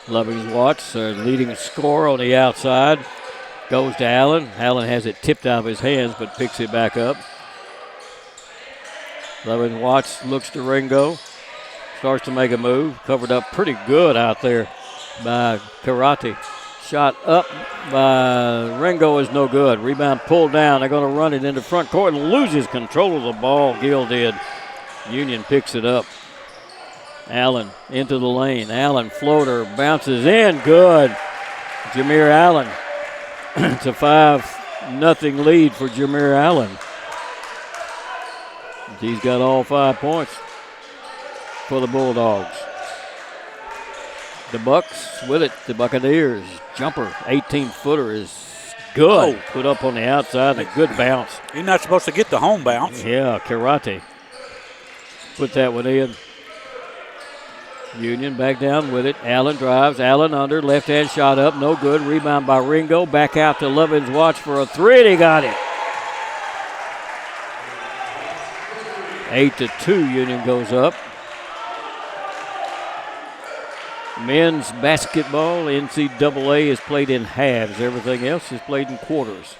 Lovings-Watts, leading scorer on the outside, goes to Allen. Allen has it tipped out of his hands, but picks it back up. Lovings-Watts looks to Ringo, starts to make a move. Covered up pretty good out there by Karate. Shot up by Ringo is no good. Rebound pulled down. They're going to run it into front court and loses control of the ball. Gill did. Union picks it up. Allen into the lane. Allen floater bounces in. Good. Jameer Allen. It's a 5-0 lead for Jameer Allen. He's got all 5 points for the Bulldogs. The Bucks with it. The Buccaneers. Jumper, 18-footer is good. Put up on the outside. A good bounce. You're not supposed to get the home bounce. Yeah, Karate put that one in. Union back down with it. Allen drives. Allen under. Left-hand shot up. No good. Rebound by Ringo. Back out to Lovings-Watts for a 3, and he got it. 8-2, Union goes up. Men's basketball, NCAA, is played in halves. Everything else is played in quarters.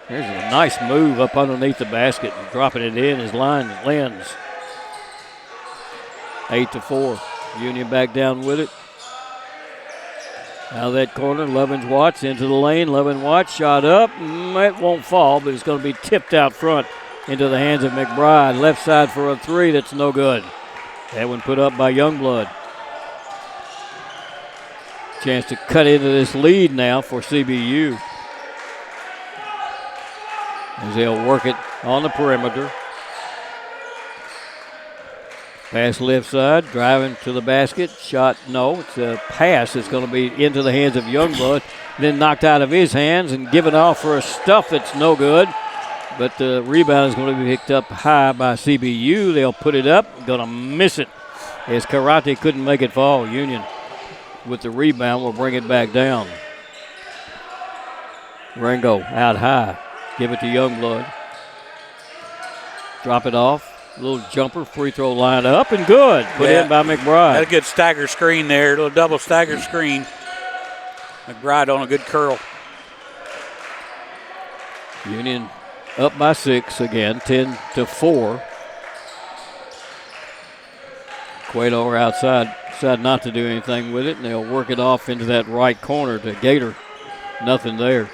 There's a nice move up underneath the basket and dropping it in as Lands. 8-4. Union back down with it. Out of that corner, Lovins-Watts into the lane. Lovins-Watts shot up. It won't fall, but it's going to be tipped out front into the hands of McBride. Left side for a three that's no good. That one put up by Youngblood. Chance to cut into this lead now for CBU. As they'll work it on the perimeter. Pass left side, driving to the basket. Shot, no. It's a pass. It's going to be into the hands of Youngblood. Then knocked out of his hands and given off for a stuff that's no good. But the rebound is going to be picked up high by CBU. They'll put it up. Going to miss it as Karate couldn't make it fall. Union with the rebound will bring it back down. Rango out high. Give it to Youngblood. Drop it off. Little jumper, free throw line up and good. Put in by McBride. Had a good stagger screen there, a little double stagger screen. McBride on a good curl. Union up by 6 again, 10-4. Cueto outside, decided not to do anything with it, and they'll work it off into that right corner to Gator. Nothing there.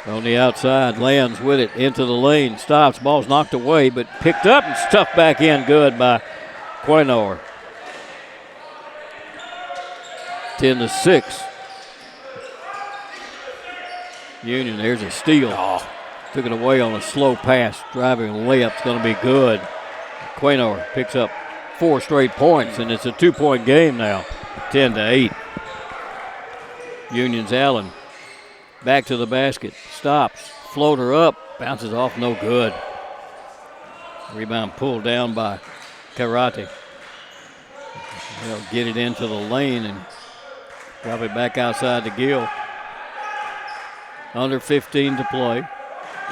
On the outside, lands with it into the lane, stops, ball's knocked away, but picked up and stuffed back in good by Quaynor. 10-6. Union, there's a steal. Took it away on a slow pass. Driving layup's going to be good. Quaynor picks up 4 straight points, and it's a 2-point game now. 10-8. Union's Allen. Back to the basket. Stops. Floater up. Bounces off. No good. Rebound pulled down by Karate. They'll get it into the lane and drop it back outside to Gill. Under 15 to play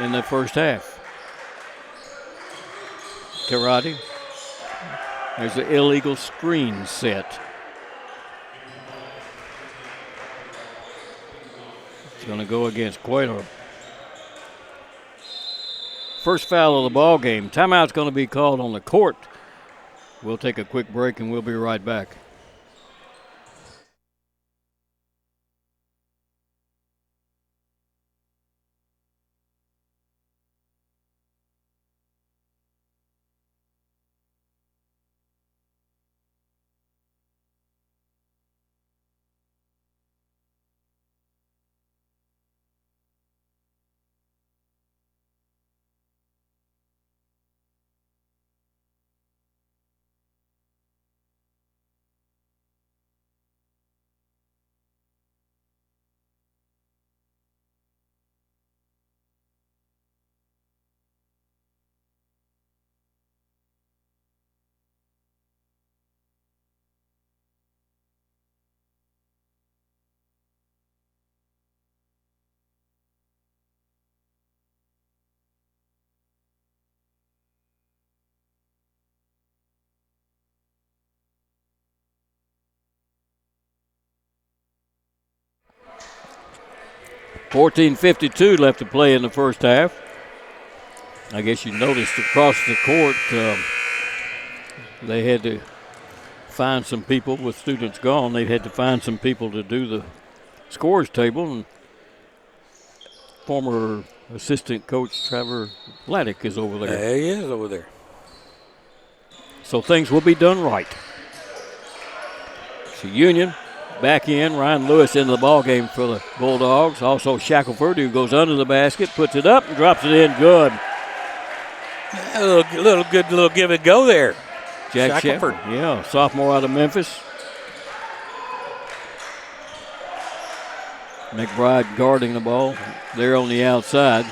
in the first half. Karate. There's the illegal screen set. Going to go against Cueto. First foul of the ball game. Timeout's going to be called on the court. We'll take a quick break and we'll be right back. .52 left to play in the first half. I guess you noticed across the court they had to find some people with students gone. They had to find some people to do the scores table. And former assistant coach Trevor Laddick is over there. Yeah, he is over there. So things will be done right. So Union back in. Ryan Lewis into the ball game for the Bulldogs. Also Shackelford, who goes under the basket, puts it up and drops it in good. A little give and go there. Jack Shackelford, yeah, sophomore out of Memphis. McBride guarding the ball there on the outside.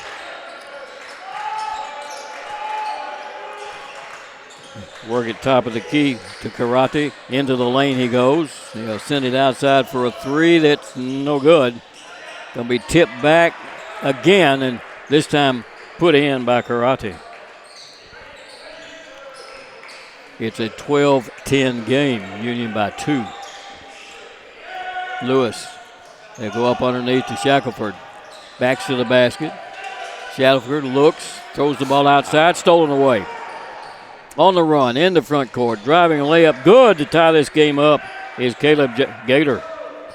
Work at top of the key to Karate. Into the lane he goes. They'll send it outside for a three. That's no good. Going to be tipped back again, and this time put in by Karate. It's a 12-10 game. Union by 2. Lewis. They go up underneath to Shackelford. Backs to the basket. Shackelford looks, throws the ball outside, stolen away. On the run, in the front court, driving a layup, good to tie this game up is Caleb Gator,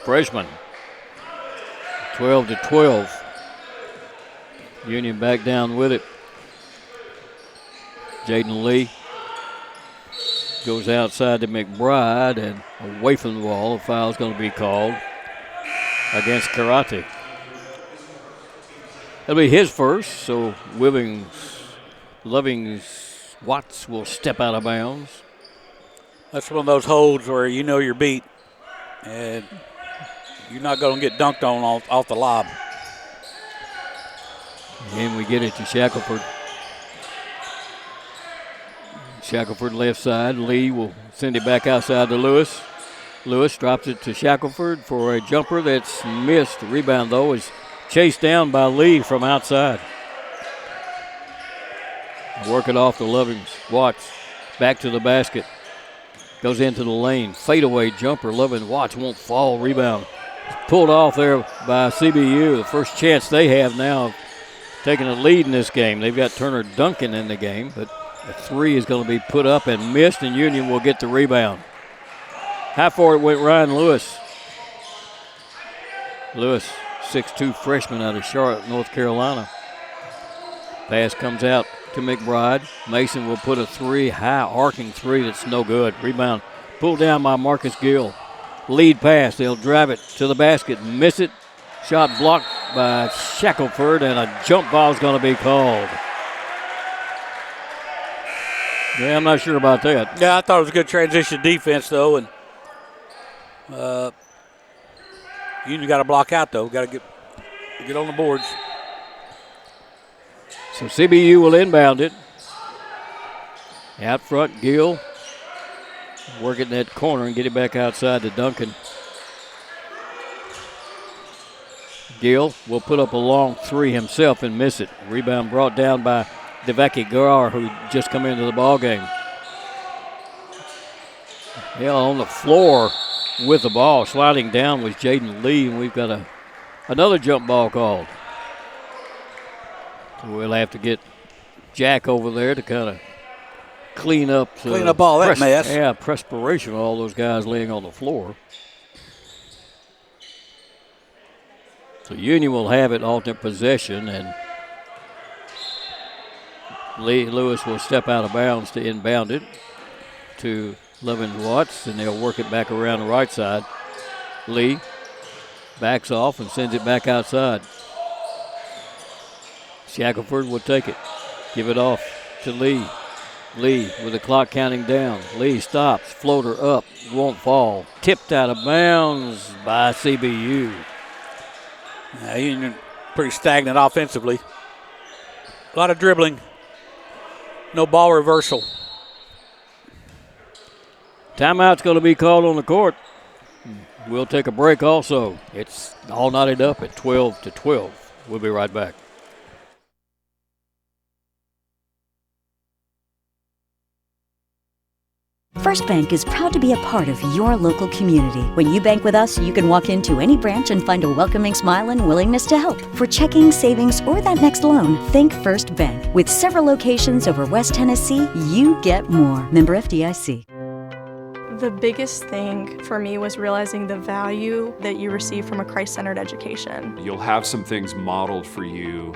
freshman. 12-12. Union back down with it. Jaden Lee goes outside to McBride and away from the wall. A foul's going to be called against Karate. That'll be his first, so Lovings Watts will step out of bounds. That's one of those holds where you know you're beat, and you're not going to get dunked on off the lob. And we get it to Shackelford. Shackelford left side. Lee will send it back outside to Lewis. Lewis drops it to Shackelford for a jumper that's missed. The rebound, though, is chased down by Lee from outside. Work it off to Lovings. Watts back to the basket. Goes into the lane. Fadeaway jumper. Lovings Watts won't fall. Rebound. Pulled off there by CBU. The first chance they have now of taking a lead in this game. They've got Turner Duncan in the game, but a three is going to be put up and missed, and Union will get the rebound. High for it went Ryan Lewis. Lewis, 6'2" freshman out of Charlotte, North Carolina. Pass comes out to McBride. Mason will put a three, high arcing three that's no good. Rebound pulled down by Marcus Gill. Lead pass, they'll drive it to the basket, miss it. Shot blocked by Shackelford, and a jump ball is going to be called. Yeah, I'm not sure about that. Yeah, I thought it was a good transition defense, though, and Union got to block out, though. Got to get on the boards. So CBU will inbound it. Out front, Gill working that corner and get it back outside to Duncan. Gill will put up a long three himself and miss it. Rebound brought down by Devaki Gar, who just come into the ball game. Yeah, on the floor with the ball, sliding down was Jaden Lee, and we've got another jump ball called. So we'll have to get Jack over there to kind of clean up all that mess. Yeah, perspiration of all those guys laying on the floor. So Union will have it alternate possession, and Lewis will step out of bounds to inbound it to Lovins Watts, and they'll work it back around the right side. Lee backs off and sends it back outside. Shackelford will take it, give it off to Lee. Lee with the clock counting down. Lee stops, floater up, won't fall. Tipped out of bounds by CBU. Union pretty stagnant offensively. A lot of dribbling. No ball reversal. Timeout's going to be called on the court. We'll take a break also. It's all knotted up at 12-12. We'll be right back. First Bank is proud to be a part of your local community. When you bank with us, you can walk into any branch and find a welcoming smile and willingness to help. For checking, savings, or that next loan, think First Bank. With several locations over West Tennessee, you get more. Member FDIC. The biggest thing for me was realizing the value that you receive from a Christ-centered education. You'll have some things modeled for you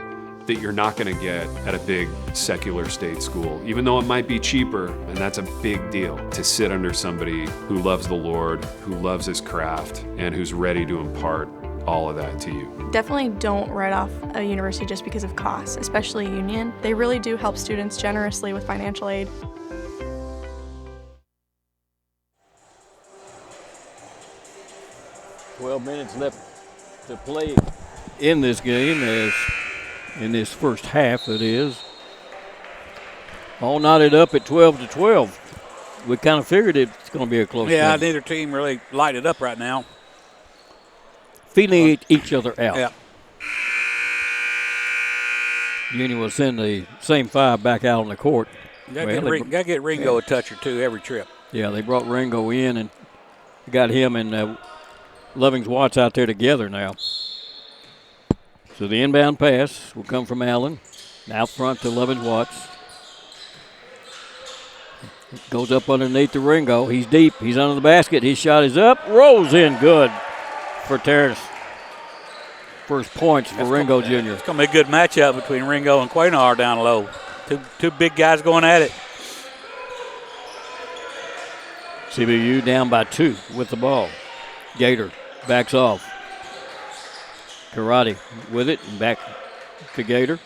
that you're not going to get at a big secular state school, even though it might be cheaper, and that's a big deal to sit under somebody who loves the Lord, who loves his craft, and who's ready to impart all of that to you. Definitely don't write off a university just because of costs, especially Union. They really do help students generously with financial aid. Minutes left to play in this game, as in this first half it is. All knotted up at 12-12. We kind of figured it's going to be a close game. Yeah, neither team really lighted up right now. Feeling each other out. Yeah. Union will send the same five back out on the court. Got to get Ringo a touch or two every trip. Yeah, they brought Ringo in and got him and Lovings Watts out there together now. So the inbound pass will come from Allen. Out front to Lovings Watts. Goes up underneath the Ringo. He's deep. He's under the basket. His shot is up. Rolls in good for first points for Ringo Jr. It's going to be a good matchup between Ringo and Quaynar down low. Two big guys going at it. CBU down by 2 with the ball. Gator backs off. Karate with it and back to Gator.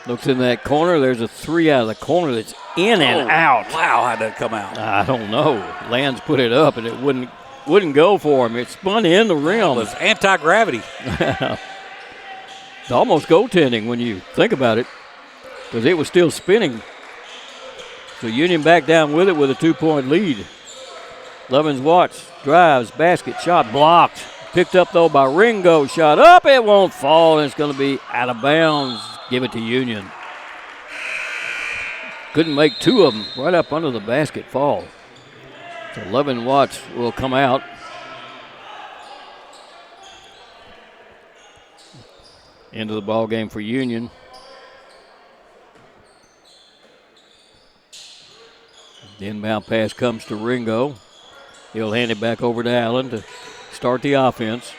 Looks in that corner. There's a 3 out of the corner that's in and out. Wow, how'd that come out? I don't know. Lands put it up and it wouldn't go for him. It spun in the rim. It was anti-gravity. It's almost goaltending when you think about it, because it was still spinning. So Union back down with it with a 2-point lead. Lovins Watts drives, basket, shot blocked. Picked up, though, by Ringo. Shot up. It won't fall, and it's going to be out of bounds. Give it to Union. Couldn't make 2 of them right up under the basket fall. So Lovin Watts will come out. Into the ball game for Union. The inbound pass comes to Ringo. He'll hand it back over to Allen to start the offense.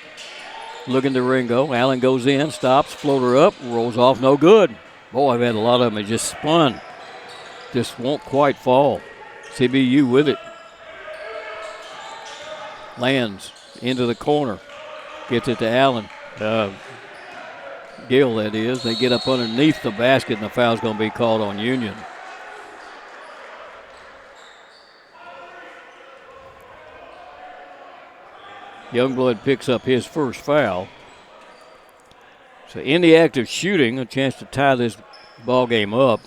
Looking to Ringo. Allen goes in, stops, floater up, rolls off, no good. Boy, I've had a lot of them. It just spun. Just won't quite fall. CBU with it. Lands into the corner. Gets it to Allen. Gill, that is. They get up underneath the basket, and the foul's going to be called on Union. Youngblood picks up his first foul. So in the act of shooting, a chance to tie this ball game up.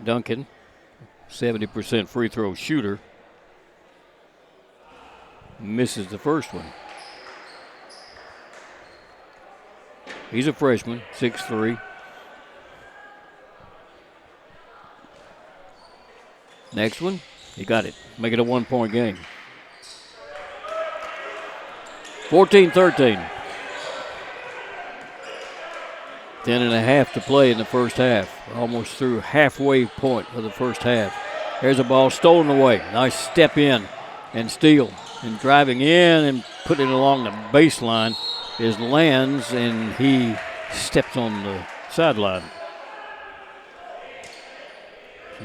Duncan, 70% free throw shooter, misses the first one. He's a freshman, 6'3". Next one, he got it. Make it a 1-point game. 14-13. 10.5 to play in the first half. Almost through halfway point of the first half. There's a ball stolen away. Nice step in and steal. And driving in and putting it along the baseline is Lands, and he steps on the sideline.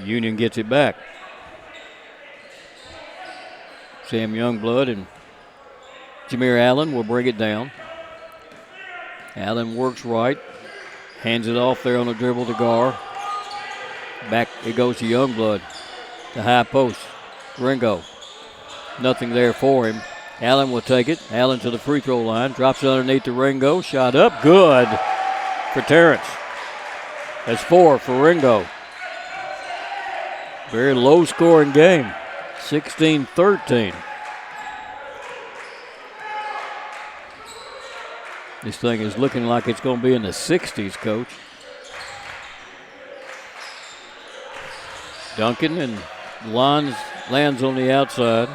Union gets it back. Sam Youngblood and Jameer Allen will bring it down. Allen works right. Hands it off there on the dribble to Gar. Back it goes to Youngblood. The high post. Ringo. Nothing there for him. Allen will take it. Allen to the free throw line. Drops it underneath the Ringo. Shot up. Good for Terrence. That's 4 for Ringo. Very low scoring game. 16-13. This thing is looking like it's going to be in the 60s, Coach. Duncan and lands on the outside.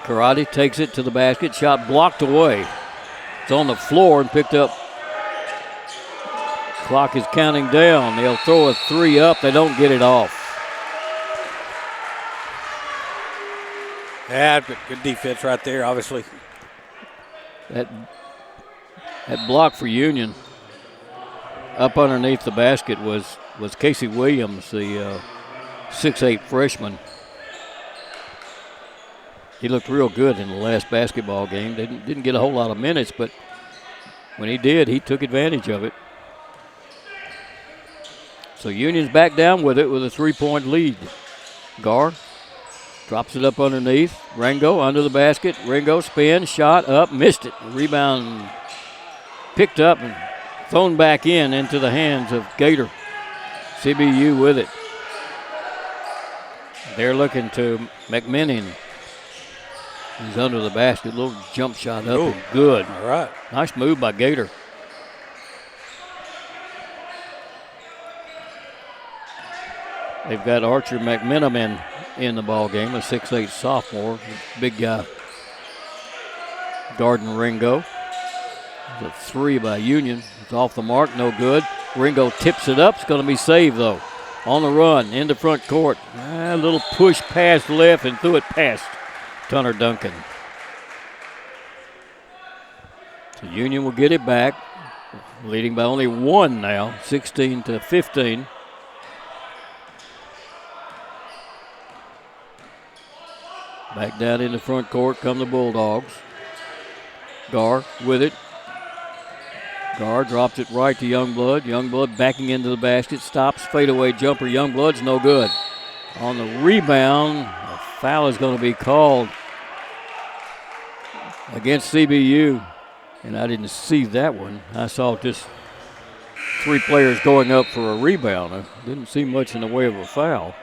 Karate takes it to the basket. Shot blocked away. It's on the floor and picked up. Clock is counting down. They'll throw a 3 up. They don't get it off. Yeah, good defense right there, obviously. That block for Union up underneath the basket was Casey Williams, the 6'8" freshman. He looked real good in the last basketball game. They didn't get a whole lot of minutes, but when he did, he took advantage of it. So Union's back down with it with a 3-point lead. Gar drops it up underneath. Ringo under the basket. Ringo spin, shot up, missed it. Rebound picked up and thrown back into the hands of Gator. CBU with it. They're looking to McMinnon. He's under the basket. Little jump shot up and good. All right. Nice move by Gator. They've got Archer McMenamin in the ball game, a 6'8" sophomore, big guy. Garden Ringo. The 3 by Union. It's off the mark, no good. Ringo tips it up. It's going to be saved, though. On the run, into front court. A little push pass left and threw it past Tunner Duncan. So Union will get it back, leading by only one now, 16-15. Back down in the front court come the Bulldogs. Gar with it. Gar drops it right to Youngblood. Youngblood backing into the basket. Stops, fadeaway jumper. Youngblood's no good. On the rebound, a foul is going to be called against CBU. And I didn't see that one. I saw just 3 players going up for a rebound. I didn't see much in the way of a foul.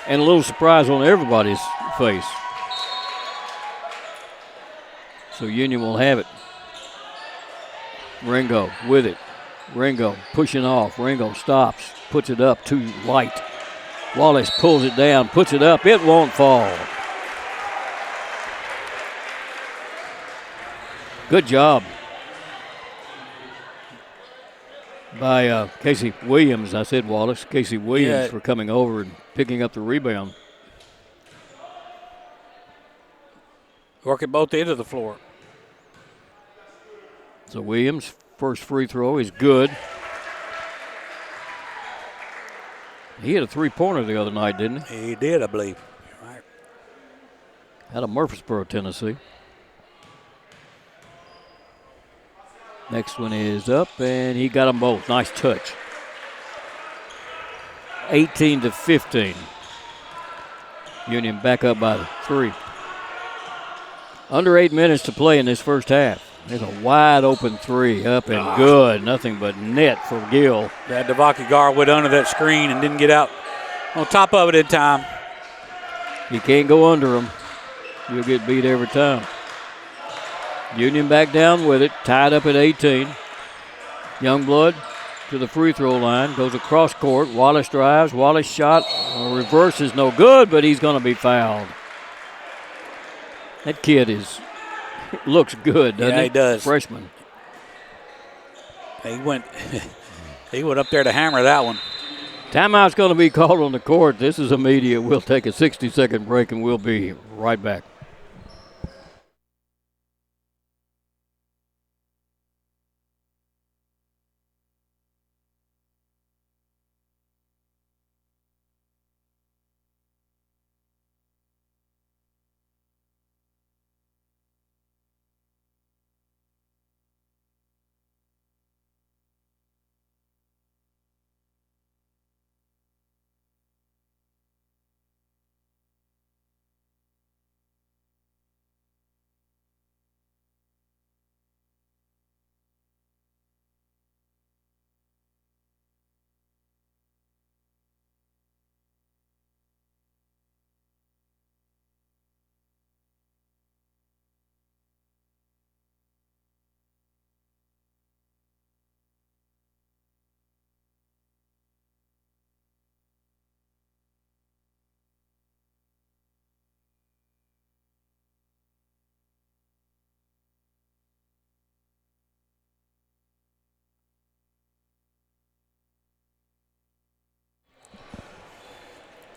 And a little surprise on everybody's face. So Union will have it. Ringo with it. Ringo pushing off. Ringo stops, puts it up too light. Wallace pulls it down, puts it up. It won't fall. Good job by Casey Williams. I said Wallace. Casey Williams for coming over and picking up the rebound. Working both ends of the floor. So Williams, first free throw is good. He hit a three-pointer the other night, didn't he? He did, I believe. Right. Out of Murfreesboro, Tennessee. Next one is up, and he got them both. Nice touch. 18-15. Union back up by 3. Under 8 minutes to play in this first half. There's a wide open 3 up and good. Nothing but net for Gill. Yeah, Devaki Gar went under that screen and didn't get out on top of it in time. You can't go under him. You'll get beat every time. Union back down with it, tied up at 18. Youngblood to the free throw line, goes across court. Wallace drives. Wallace shot. Reverse is no good, but he's going to be fouled. That kid looks good, doesn't he? Yeah, he does. Freshman. He went up there to hammer that one. Timeout's going to be called on the court. This is immediate. We'll take a 60-second break, and we'll be right back.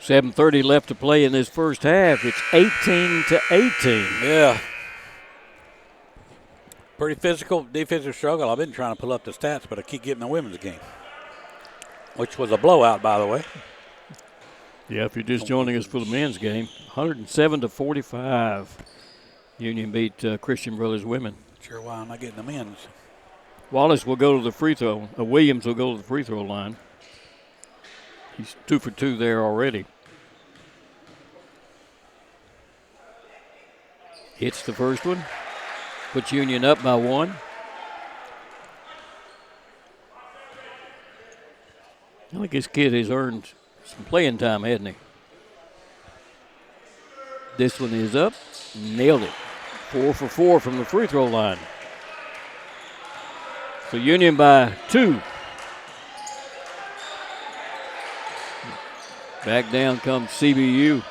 .7:30 left to play in this first half. It's 18-18. Yeah. Pretty physical defensive struggle. I've been trying to pull up the stats, but I keep getting the women's game, which was a blowout, by the way. Yeah, if you're just joining us for the men's game, 107-45. Union beat Christian Brothers women. Sure why I'm not getting the men's. Wallace will go to the free throw. Williams will go to the free throw line. He's 2 for 2 there already. Hits the first one. Puts Union up by 1. I think this kid has earned some playing time, hasn't he? This one is up. Nailed it. 4 for 4 from the free throw line. So Union by 2. Back down comes CBU.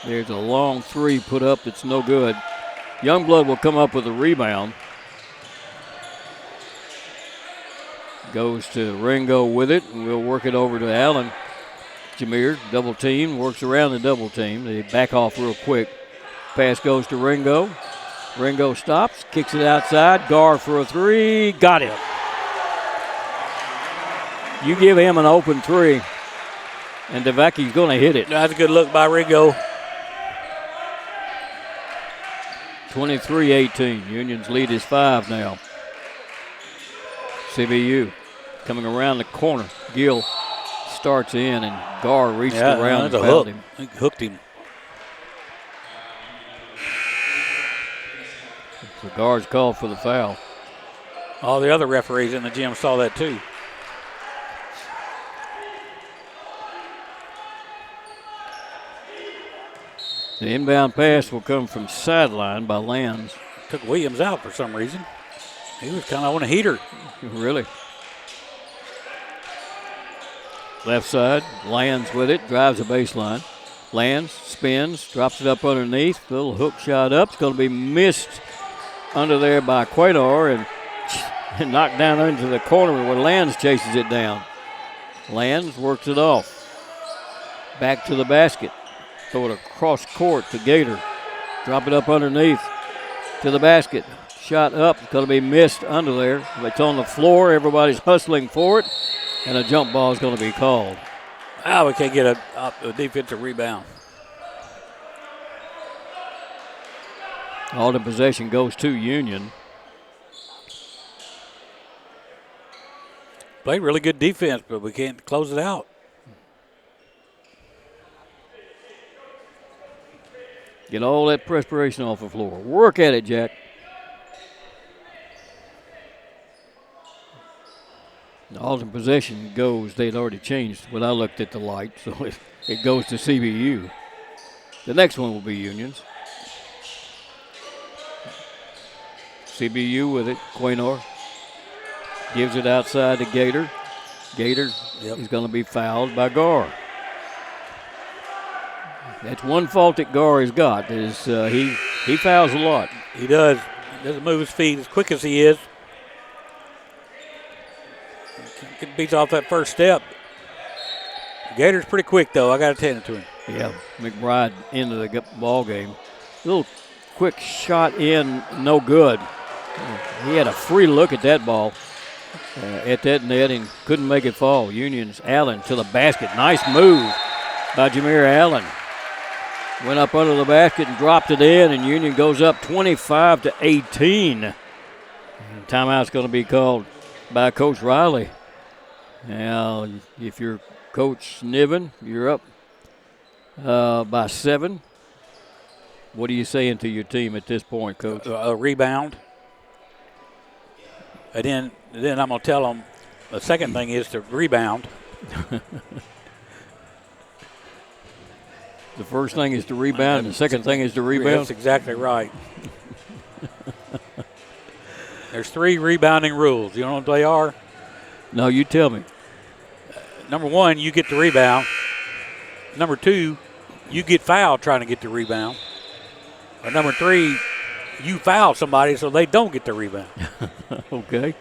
There's a long 3 put up that's no good. Youngblood will come up with a rebound. Goes to Ringo with it, and we'll work it over to Allen. Jameer, double team, works around the double team. They back off real quick. Pass goes to Ringo. Ringo stops, kicks it outside. Gar for a three. Got it. You give him an open three, and DeVecchi's going to hit it. That's a good look by Ringo. 23-18. Union's lead is 5 now. CBU coming around the corner. Gill starts in, and Gar reached around and fouled him. He hooked him. So Gar's called for the foul. All the other referees in the gym saw that too. The inbound pass will come from sideline by Lands. Took Williams out for some reason. He was kind of on a heater. Really? Left side, Lands with it, drives the baseline. Lands, spins, drops it up underneath. Little hook shot up. It's going to be missed under there by Quaynor and knocked down into the corner where Lands chases it down. Lands works it off. Back to the basket. Throw it across court to Gator. Drop it up underneath to the basket. Shot up. It's going to be missed under there. It's on the floor. Everybody's hustling for it. And a jump ball is going to be called. We can't get a defensive rebound. All the possession goes to Union. Played really good defense, but we can't close it out. Get all that perspiration off the floor. Work at it, Jack. All the possession goes, they'd already changed when I looked at the light, so it goes to CBU. The next one will be Union's. CBU with it, Quaynor. Gives it outside to Gator. Gator is going to be fouled by Gar. That's one fault that Gar has got, is he fouls a lot. He does. He doesn't move his feet as quick as he is. He beats off that first step. Gator's pretty quick, though. I got to tend it to him. Yeah, McBride into the ball game. Little quick shot in, no good. He had a free look at that ball, at that net, and couldn't make it fall. Union's Allen to the basket. Nice move by Jameer Allen. Went up under the basket and dropped it in, and Union goes up 25-18. Timeout's going to be called by Coach Riley. Now, if you're Coach Niven, you're up by 7. What are you saying to your team at this point, Coach? A rebound. And then I'm going to tell them the second thing is to rebound. The first thing is to rebound, and the second thing is to rebound? That's exactly right. There's 3 rebounding rules. You know what they are? No, you tell me. Number 1, you get the rebound. Number 2, you get fouled trying to get the rebound. Or number 3, you foul somebody so they don't get the rebound. Okay.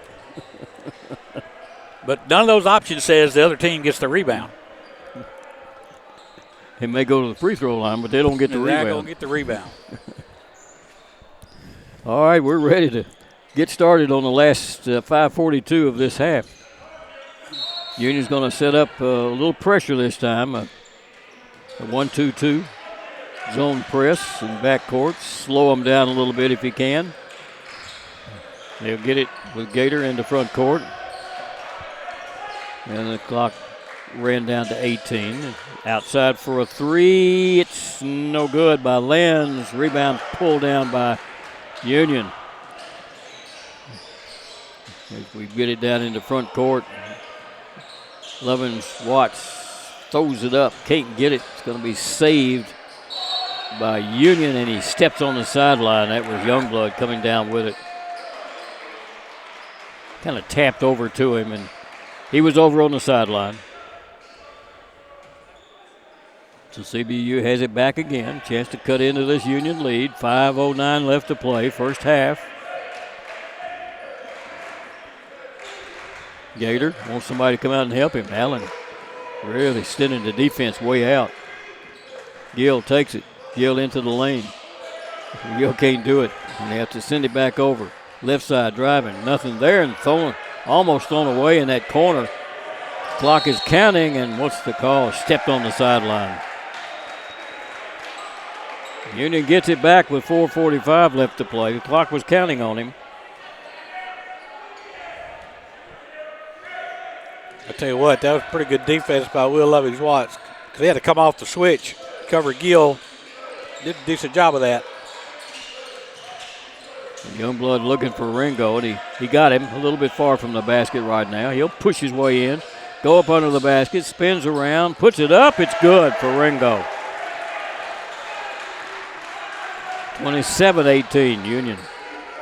But none of those options says the other team gets the rebound. They may go to the free throw line, but they don't get the rebound. They're going to get the rebound. All right, we're ready to get started on the last 5:42 of this half. Union's going to set up a little pressure this time. A 1-2-2 zone press in backcourt. Slow them down a little bit if you can. They'll get it with Gator into front court. And the clock ran down to 18. Outside for a 3. It's no good by Lenz. Rebound pulled down by Union. As we get it down into front court, Lovins Watts throws it up. Can't get it. It's going to be saved by Union, and he steps on the sideline. That was Youngblood coming down with it. Kind of tapped over to him, and he was over on the sideline. So CBU has it back again. Chance to cut into this Union lead. 5:09 left to play, first half. Gator wants somebody to come out and help him. Allen really sending the defense way out. Gill takes it. Gill into the lane. You can't do it. And they have to send it back over. Left side driving, nothing there, and almost thrown away in that corner. Clock is counting, and what's the call? Stepped on the sideline. Union gets it back with 4:45 left to play. The clock was counting on him. I tell you what, that was pretty good defense by Will Lovings-Watts because he had to come off the switch, cover Gill. Did a decent job of that. Youngblood looking for Ringo, and he got him a little bit far from the basket right now. He'll push his way in, go up under the basket, spins around, puts it up. It's good for Ringo. 27-18, Union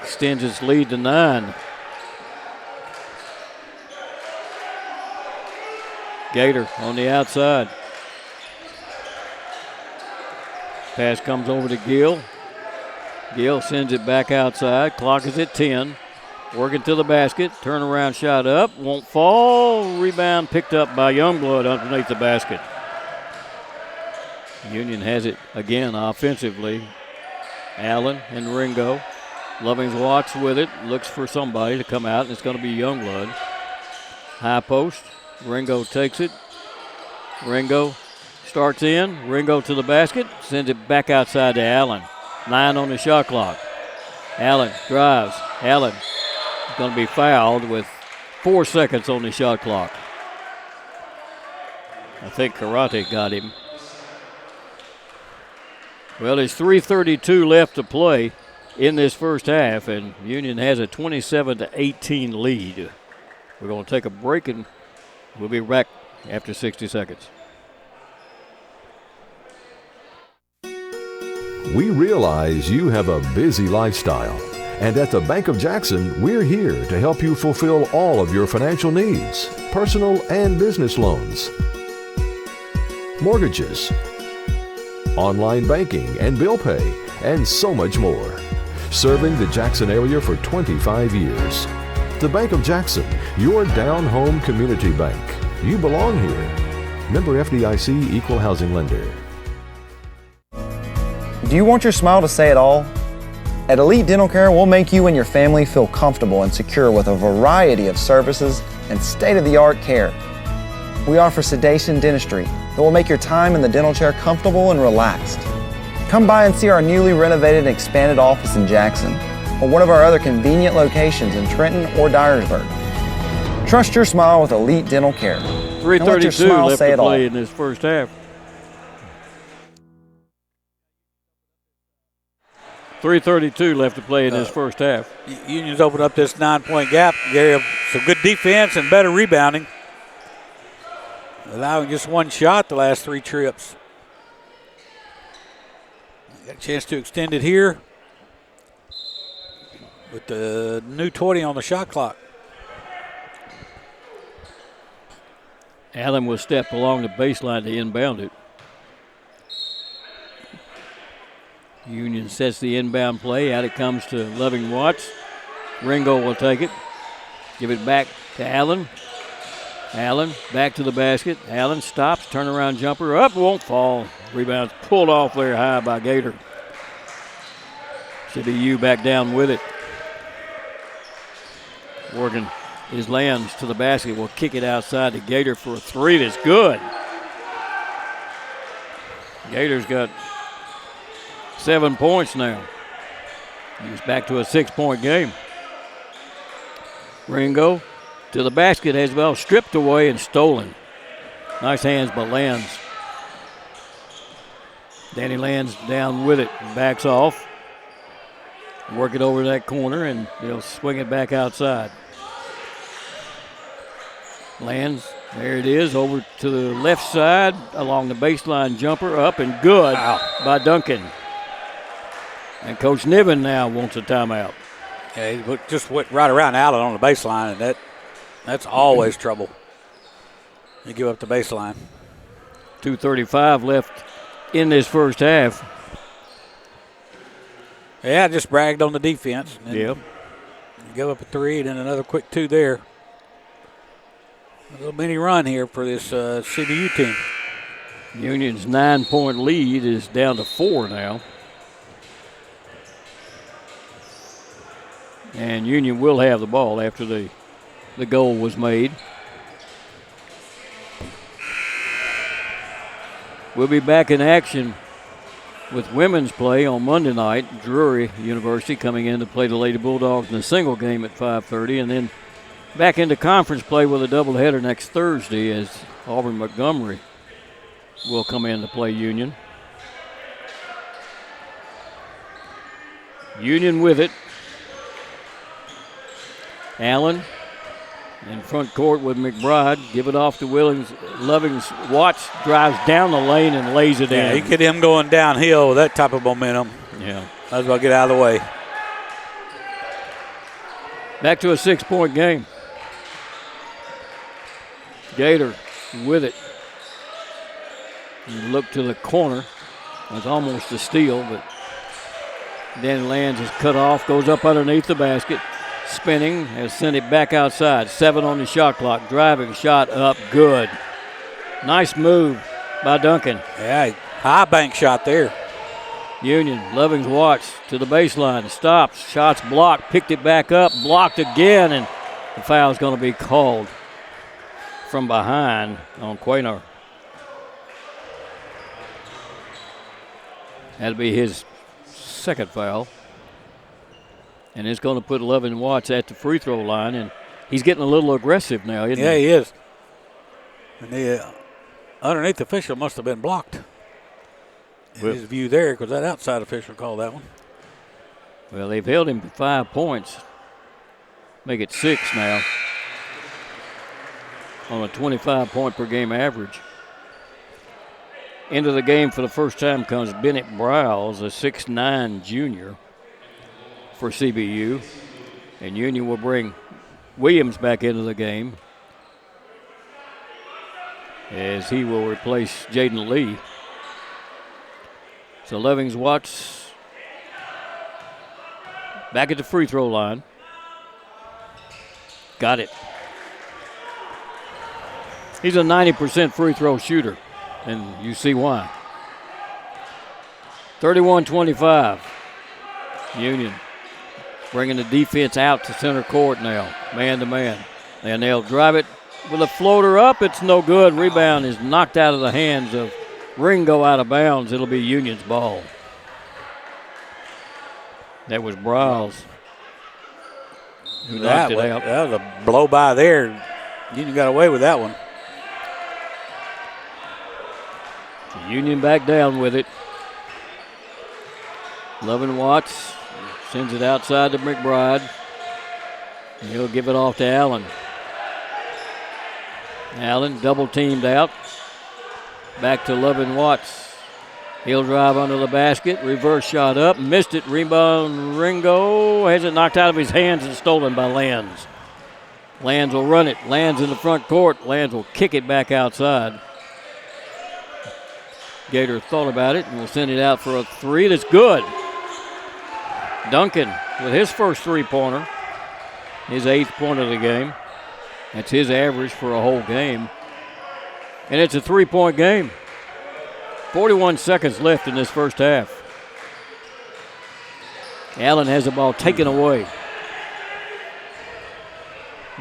extends its lead to 9. Gator on the outside. Pass comes over to Gill. Gill sends it back outside. Clock is at 10. Working to the basket. Turnaround shot up. Won't fall. Rebound picked up by Youngblood underneath the basket. Union has it again offensively. Allen and Ringo. Lovings-Watts with it. Looks for somebody to come out, and it's going to be Youngblood. High post. Ringo takes it. Ringo starts in. Ringo to the basket. Sends it back outside to Allen. 9 on the shot clock. Allen drives. Allen is going to be fouled with 4 seconds on the shot clock. I think Karate got him. Well, there's 3:32 left to play in this first half, and Union has a 27-18 lead. We're going to take a break, and we'll be back after 60 seconds. We realize you have a busy lifestyle, and at the Bank of Jackson, we're here to help you fulfill all of your financial needs, personal and business loans, mortgages, online banking and bill pay, and so much more. Serving the Jackson area for 25 years. The Bank of Jackson, your down-home community bank. You belong here. Member FDIC Equal Housing Lender. Do you want your smile to say it all? At Elite Dental Care, we'll make you and your family feel comfortable and secure with a variety of services and state-of-the-art care. We offer sedation dentistry that will make your time in the dental chair comfortable and relaxed. Come by and see our newly renovated and expanded office in Jackson or one of our other convenient locations in Trenton or Dyersburg. Trust your smile with Elite Dental Care. 3:32 left to play in this first half. 3:32 left to play in this first half. Union's opened up this 9-point gap. They have some good defense and better rebounding. Allowing just one shot the last 3 trips. Got a chance to extend it here with the new 20 on the shot clock. Allen will step along the baseline to inbound it. Union sets the inbound play. Out it comes to Loving-Watts. Ringo will take it. Give it back to Allen. Allen back to the basket. Allen stops. Turnaround jumper up. Won't fall. Rebounds pulled off there high by Gator. CBU back down with it. Working his lands to the basket. Will kick it outside to Gator for a 3 that's good. Gator's got 7 points now. He's back to a 6-point game. Ringo to the basket as well, stripped away and stolen. Nice hands by Lands. Danny Lands down with it, backs off. Work it over that corner and they'll swing it back outside. Lands, there it is, over to the left side along the baseline jumper, up and good by Duncan. And Coach Niven now wants a timeout. Yeah, he just went right around Allen on the baseline, and that's always trouble. You give up the baseline. 2:35 left in this first half. Yeah, I just bragged on the defense. Yep. Give up a 3 and then another quick 2 there. A little mini run here for this CBU team. Union's 9-point lead is down to 4 now. And Union will have the ball after the goal was made. We'll be back in action with women's play on Monday night. Drury University coming in to play the Lady Bulldogs in a single game at 5:30, and then back into conference play with a doubleheader next Thursday as Auburn Montgomery will come in to play Union. Union with it. Allen in front court with McBride. Give it off to Willings. Lovings. Watts drives down the lane and lays it in. You get him going downhill with that type of momentum. Yeah. Might as well get out of the way. Back to a 6-point game. Gator with it. You look to the corner. It's almost a steal, but then Lands is cut off, goes up underneath the basket. Spinning, has sent it back outside. 7 on the shot clock. Driving shot up, good. Nice move by Duncan. Yeah, high bank shot there. Union, Lovings Watts to the baseline. Stops, shots blocked, picked it back up, blocked again, and the foul's going to be called from behind on Quaynor. That'll be his second foul. And it's going to put Loving Watts at the free throw line, and he's getting a little aggressive now, isn't he? Yeah, he is. And the underneath official must have been blocked. In his view there, because that outside official called that one. Well, they've held him for 5 points. Make it 6 now on a 25-point per game average. Into the game for the first time comes Bennett Browse, a 6'9 junior for CBU. And Union will bring Williams back into the game as he will replace Jaden Lee. So Lovings Watts back at the free throw line. Got it. He's a 90% free throw shooter, and you see why. 31-25. Union bringing the defense out to center court now, man to man. And they'll drive it with a floater up. It's no good. Rebound is knocked out of the hands of Ringo, out of bounds. It'll be Union's ball. That was Browse who knocked it out. That was a blow by there. Union got away with that one. Union back down with it. Loving Watts sends it outside to McBride. And he'll give it off to Allen. Allen double teamed out. Back to Loving Watts. He'll drive under the basket. Reverse shot up. Missed it. Rebound Ringo. Has it knocked out of his hands and stolen by Lands. Lands will run it. Lands in the front court. Lands will kick it back outside. Gator thought about it and will send it out for a three. That's good. Duncan with his first three-pointer. His 8th point of the game. That's his average for a whole game. And it's a 3-point game. 41 seconds left in this first half. Allen has the ball taken away.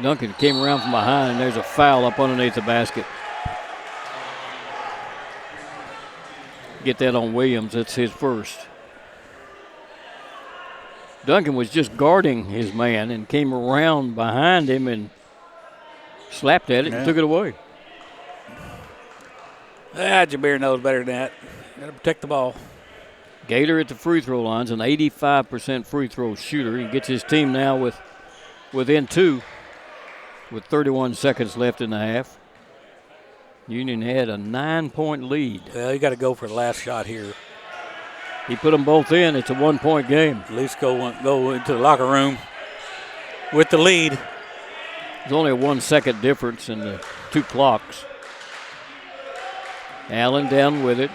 Duncan came around from behind, and there's a foul up underneath the basket. Get that on Williams. That's his first. Duncan was just guarding his man and came around behind him and slapped at it and took it away. Jabir knows better than that. Got to protect the ball. Gator at the free throw line's an 85% free throw shooter. He gets his team now within 2 with 31 seconds left in the half. Union had a 9-point lead. Well, you got to go for the last shot here. He put them both in. It's a 1-point game. At least go into the locker room with the lead. There's only a 1 second difference in the 2 clocks. Allen down with it.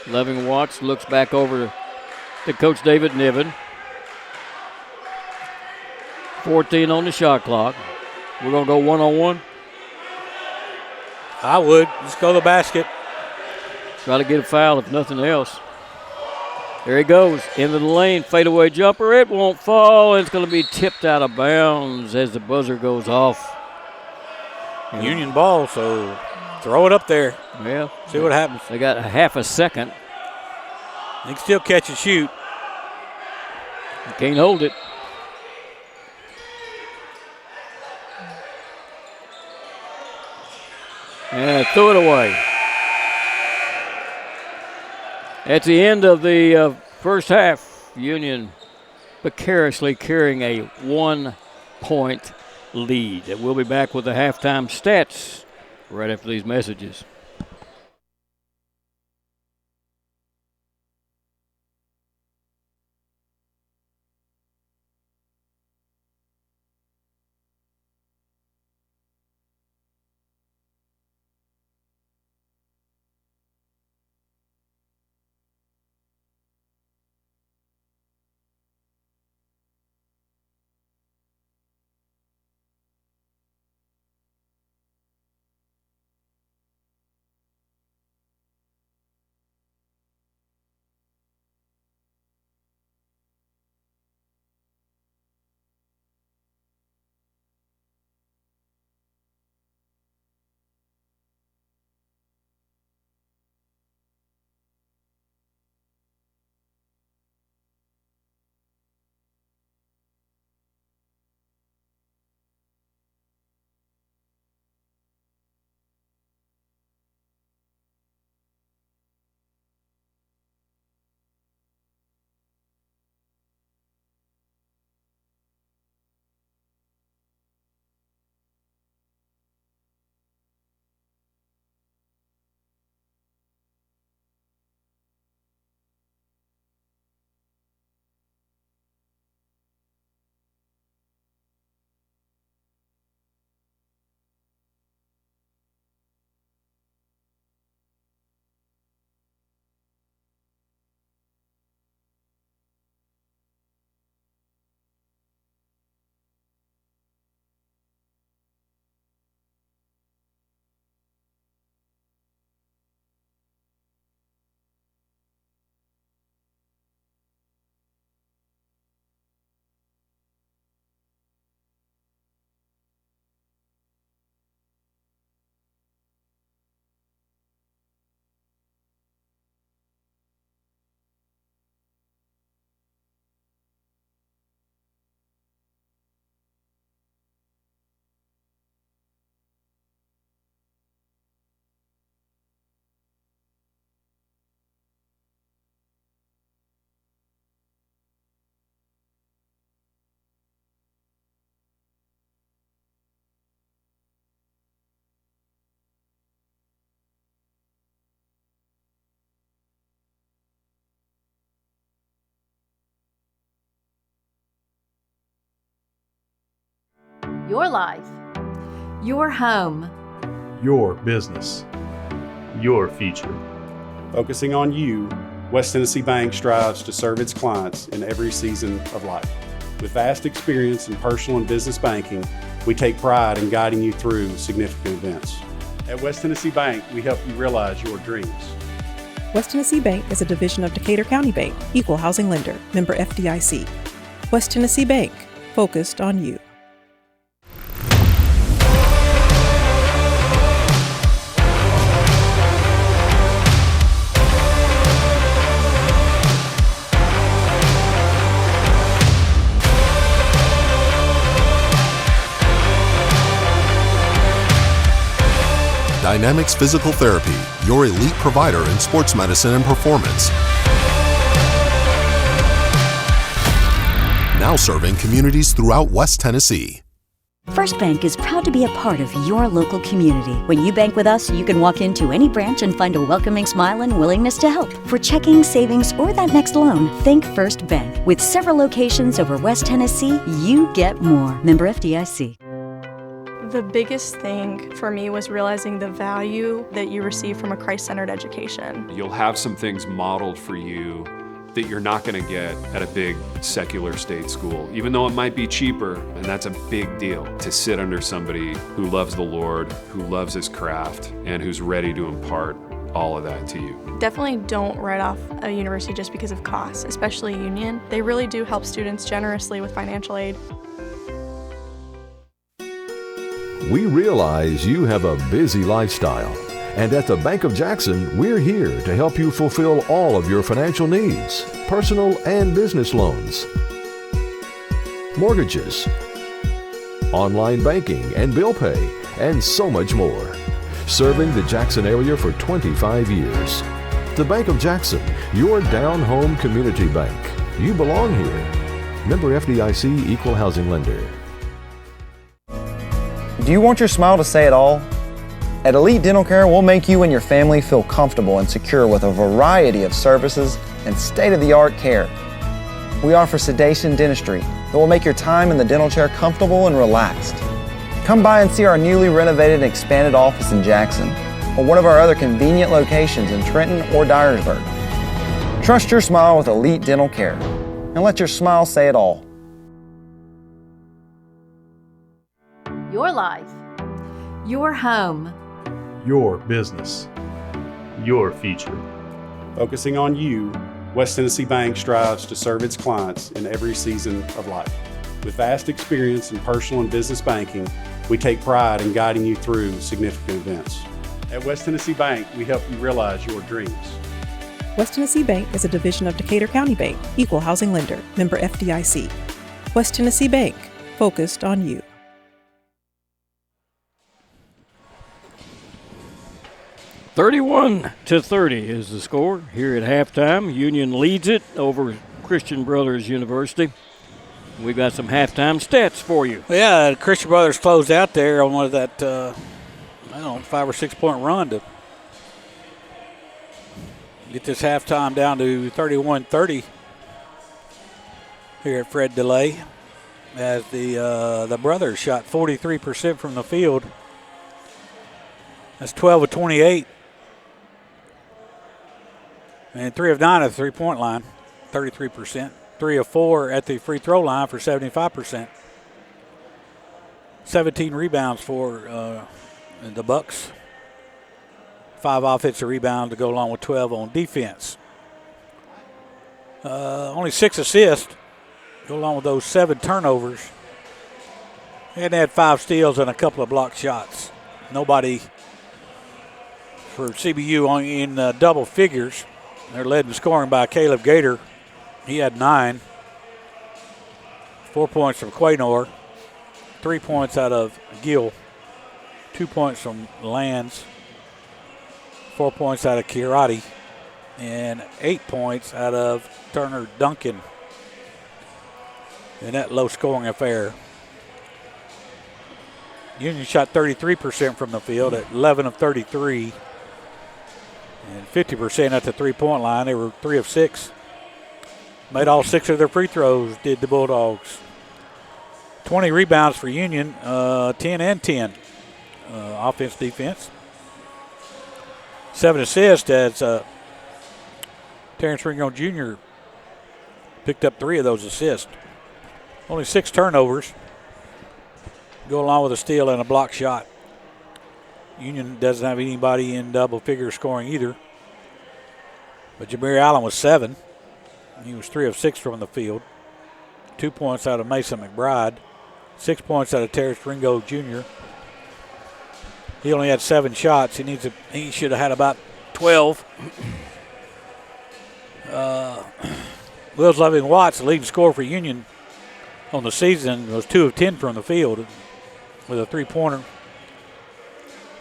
Loving Watts looks back over to Coach David Niven. 14 on the shot clock. We're going to go one-on-one. I would. Just go to the basket. Try to get a foul if nothing else. There he goes into the lane, fadeaway jumper. It won't fall. It's going to be tipped out of bounds as the buzzer goes off. Union ball, so throw it up there. Yeah. See what happens. They got a half a second. They can still catch and shoot. You can't hold it. And threw it away. At the end of the first half, Union precariously carrying a 1-point lead. We'll be back with the halftime stats right after these messages. Your life. Your home. Your business. Your future. Focusing on you, West Tennessee Bank strives to serve its clients in every season of life. With vast experience in personal and business banking, we take pride in guiding you through significant events. At West Tennessee Bank, we help you realize your dreams. West Tennessee Bank is a division of Decatur County Bank, equal housing lender, member FDIC. West Tennessee Bank, focused on you. Dynamics Physical Therapy, your elite provider in sports medicine and performance. Now serving communities throughout West Tennessee. First Bank is proud to be a part of your local community. When you bank with us, you can walk into any branch and find a welcoming smile and willingness to help. For checking, savings, or that next loan, think First Bank. With several locations over West Tennessee, you get more. Member FDIC. The biggest thing for me was realizing the value that you receive from a Christ-centered education. You'll have some things modeled for you that you're not going to get at a big secular state school, even though it might be cheaper, and that's a big deal to sit under somebody who loves the Lord, who loves his craft, and who's ready to impart all of that to you. Definitely don't write off a university just because of costs, especially Union. They really do help students generously with financial aid. We realize you have a busy lifestyle, and at the Bank of Jackson, we're here to help you fulfill all of your financial needs, personal and business loans, mortgages, online banking and bill pay, and so much more. Serving the Jackson area for 25 years. The Bank of Jackson, your down-home community bank. You belong here. Member FDIC, Equal Housing Lender. Do you want your smile to say it all? At Elite Dental Care, we'll make you and your family feel comfortable and secure with a variety of services and state-of-the-art care. We offer sedation dentistry that will make your time in the dental chair comfortable and relaxed. Come by and see our newly renovated and expanded office in Jackson or one of our other convenient locations in Trenton or Dyersburg. Trust your smile with Elite Dental Care and let your smile say it all. Your life. Your home. Your business. Your future. Focusing on you, West Tennessee Bank strives to serve its clients in every season of life. With vast experience in personal and business banking, we take pride in guiding you through significant events. At West Tennessee Bank, we help you realize your dreams. West Tennessee Bank is a division of Decatur County Bank, Equal Housing Lender, member FDIC. West Tennessee Bank, focused on you. (31-30) is the score here at halftime. Union leads it over Christian Brothers University. We've got some halftime stats for you. Yeah, Christian Brothers closed out there on one of that, 5 or 6 point run to get this halftime down to 31-30 here at Fred DeLay, as the Brothers shot 43% from the field. That's 12 of 28. And 3 of 9 at the three-point line, 33%. 3 of 4 at the free throw line for 75%. 17 rebounds for the Bucks. 5 offensive rebounds to go along with 12 on defense. Only 6 assists go along with those 7 turnovers. And they had 5 steals and a couple of blocked shots. Nobody for CBU in double figures. They're led in scoring by Caleb Gator. He had 9. 4 points from Quaynor. 3 points out of Gill. 2 points from Lands. 4 points out of Kirati. And 8 points out of Turner Duncan in that low-scoring affair. Union shot 33% from the field at 11 of 33. And 50% at the three-point line. They were 3 of 6. Made all 6 of their free throws, did the Bulldogs. 20 rebounds for Union, 10 and 10. Offense, defense. 7 assists as Terrence Ringo Jr. picked up 3 of those assists. Only 6 turnovers. Go along with a steal and a block shot. Union doesn't have anybody in double figure scoring either. But Jameer Allen was 7. He was 3 of 6 from the field. 2 points out of Mason McBride. 6 points out of Terrence Ringo Jr. He only had 7 shots. He should have had about 12. Wills Loving Watts, the leading scorer for Union on the season, was 2 of 10 from the field with a 3-pointer.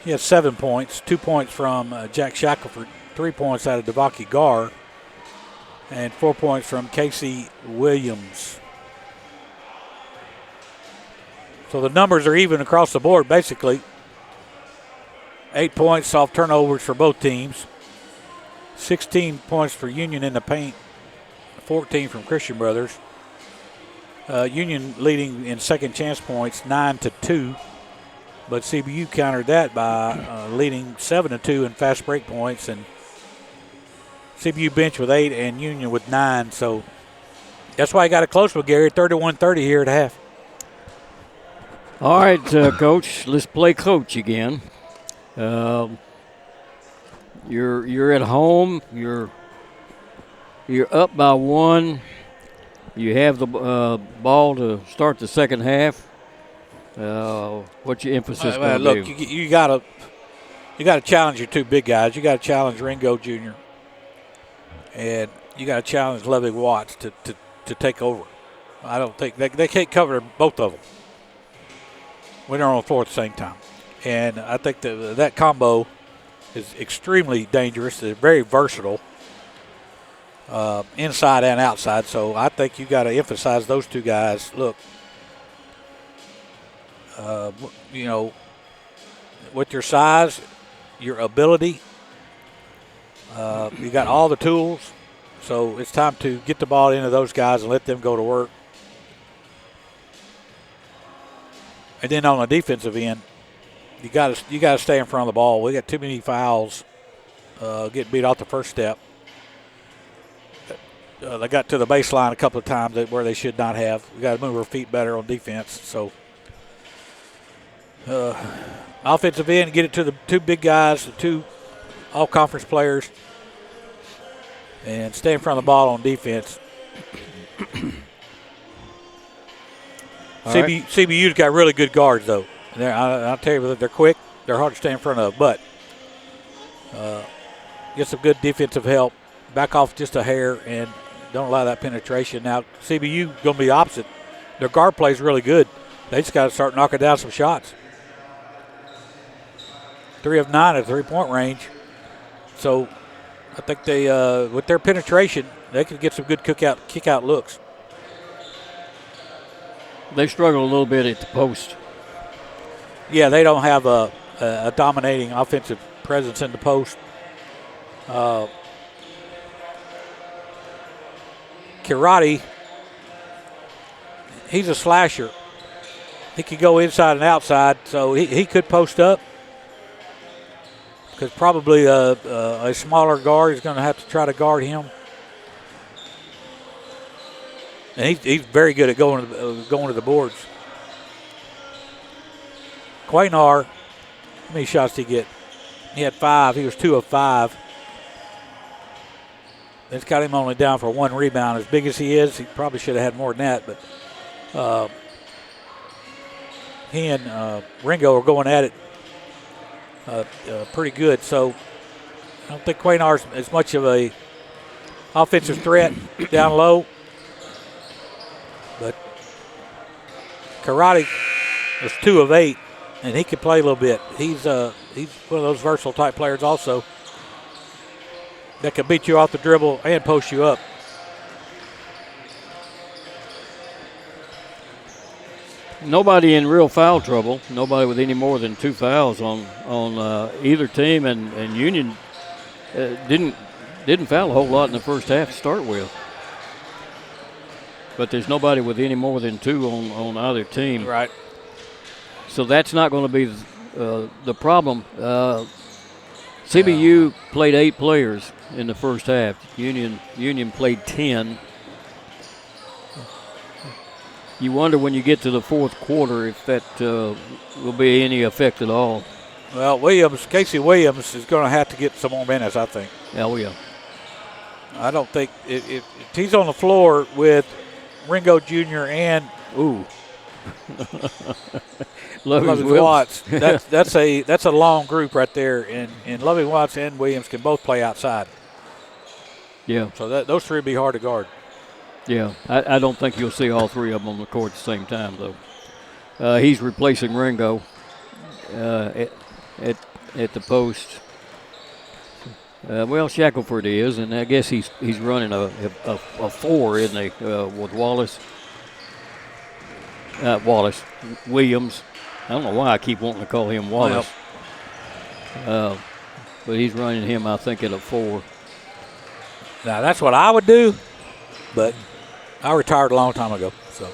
He had 7 points, 2 points from Jack Shackelford, 3 points out of Devaki Gar, and 4 points from Casey Williams. So the numbers are even across the board, basically. 8 points off turnovers for both teams. 16 points for Union in the paint, 14 from Christian Brothers. Union leading in second chance points 9-2, but CBU countered that by leading 7-2 in fast break points, and CBU bench with 8 and Union with 9. So that's why I got it close with Gary, 31-30 here at half. All right, Coach, let's play coach again. You're at home. You're up by 1. You have the ball to start the second half. What's your emphasis going to be? Look, you got to challenge your 2 big guys. You got to challenge Ringo Jr. and you got to challenge Loving Watts to take over. I don't think they can't cover both of them when they're on the floor at the same time. And I think that combo is extremely dangerous. They're very versatile, inside and outside. So I think you got to emphasize those 2 guys. Look, with your size, your ability, you got all the tools. So it's time to get the ball into those guys and let them go to work. And then on the defensive end, you got to stay in front of the ball. We got too many fouls, getting beat off the first step. They got to the baseline a couple of times where they should not have. We got to move our feet better on defense. So offensive end, get it to the 2 big guys, the 2 all-conference players, and stay in front of the ball on defense. CBU's got really good guards, though. I'll tell you, they're quick. They're hard to stay in front of. But get some good defensive help. Back off just a hair and don't allow that penetration. Now, CBU going to be opposite. Their guard play is really good. They just got to start knocking down some shots. 3 of 9 at 3-point range. So I think they, with their penetration, they could get some good kick-out looks. They struggle a little bit at the post. Yeah, they don't have a dominating offensive presence in the post. Kirati, he's a slasher. He could go inside and outside, so he could post up. Because probably a smaller guard is going to have to try to guard him. And he's very good at going to the boards. Quaynar, how many shots did he get? He had 5. He was 2 of 5. It's got him only down for 1 rebound. As big as he is, he probably should have had more than that. But he and Ringo are going at it pretty good. So I don't think Quaynar's as much of a offensive threat down low. But Karate was 2 of 8, and he can play a little bit. He's one of those versatile type players also that can beat you off the dribble and post you up. Nobody in real foul trouble. Nobody with any more than 2 fouls on either team, and Union didn't foul a whole lot in the first half to start with. But there's nobody with any more than 2 on either team. Right. So that's not going to be the problem. CBU played 8 players in the first half. Union played 10. You wonder when you get to the fourth quarter if that will be any effect at all. Well, Casey Williams is going to have to get some more minutes, I think. Oh, yeah. I don't think if he's on the floor with Ringo Jr. and Loving Watts, that's a long group right there, and Loving Watts and Williams can both play outside. Yeah. So those 3 would be hard to guard. Yeah, I don't think you'll see all 3 of them on the court at the same time, though. He's replacing Ringo at the post. Well, Shackelford is, and I guess he's running a 4, isn't he, with Williams. I don't know why I keep wanting to call him Wallace. But he's running him, I think, at a 4. Now, that's what I would do, but I retired a long time ago, so.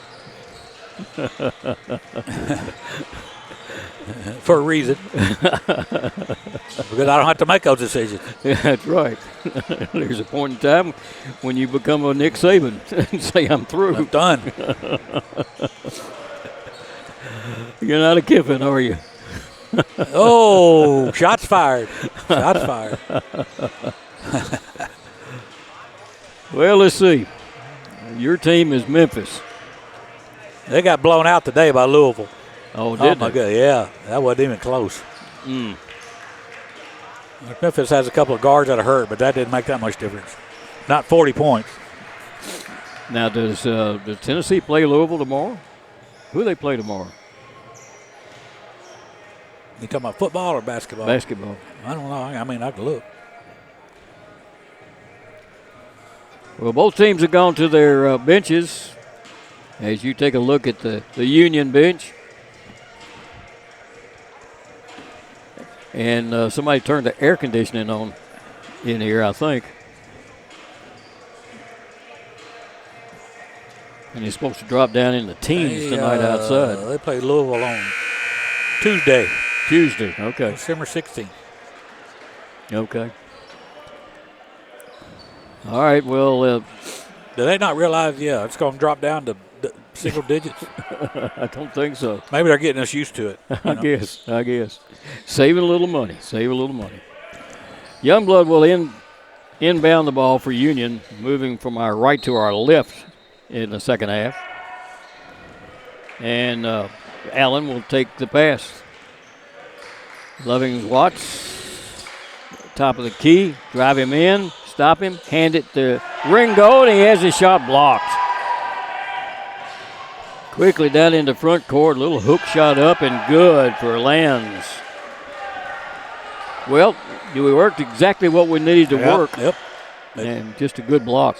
For a reason. Because I don't have to make those decisions. Yeah, that's right. There's a point in time when you become a Nick Saban and say, I'm through. I'm done. You're not a Kiffin, are you? Oh, shots fired. Shots fired. Well, let's see. Your team is Memphis. They got blown out today by Louisville. Oh, did my they? God, yeah. That wasn't even close. Memphis has a couple of guards that are hurt, but that didn't make that much difference. Not 40 points. Now, does Tennessee play Louisville tomorrow? Who do they play tomorrow? You talking about football or basketball? Basketball. I don't know. I mean, I can look. Well, both teams have gone to their benches. As you take a look at the Union bench. And somebody turned the air conditioning on in here, I think. And he's supposed to drop down in the teens tonight outside. They play Louisville on Tuesday. Tuesday, okay. December 16th. Okay. All right, well. Do they not realize, it's going to drop down to single digits? I don't think so. Maybe they're getting us used to it. I guess. Saving a little money. Youngblood will inbound the ball for Union, moving from our right to our left in the second half. And Allen will take the pass. Lovings Watts, top of the key, drive him in, stop him, hand it to Ringo, and he has his shot blocked. Quickly down into front court, little hook shot up and good for Lands. Well, we worked exactly what we needed to work. Yep. And just a good block.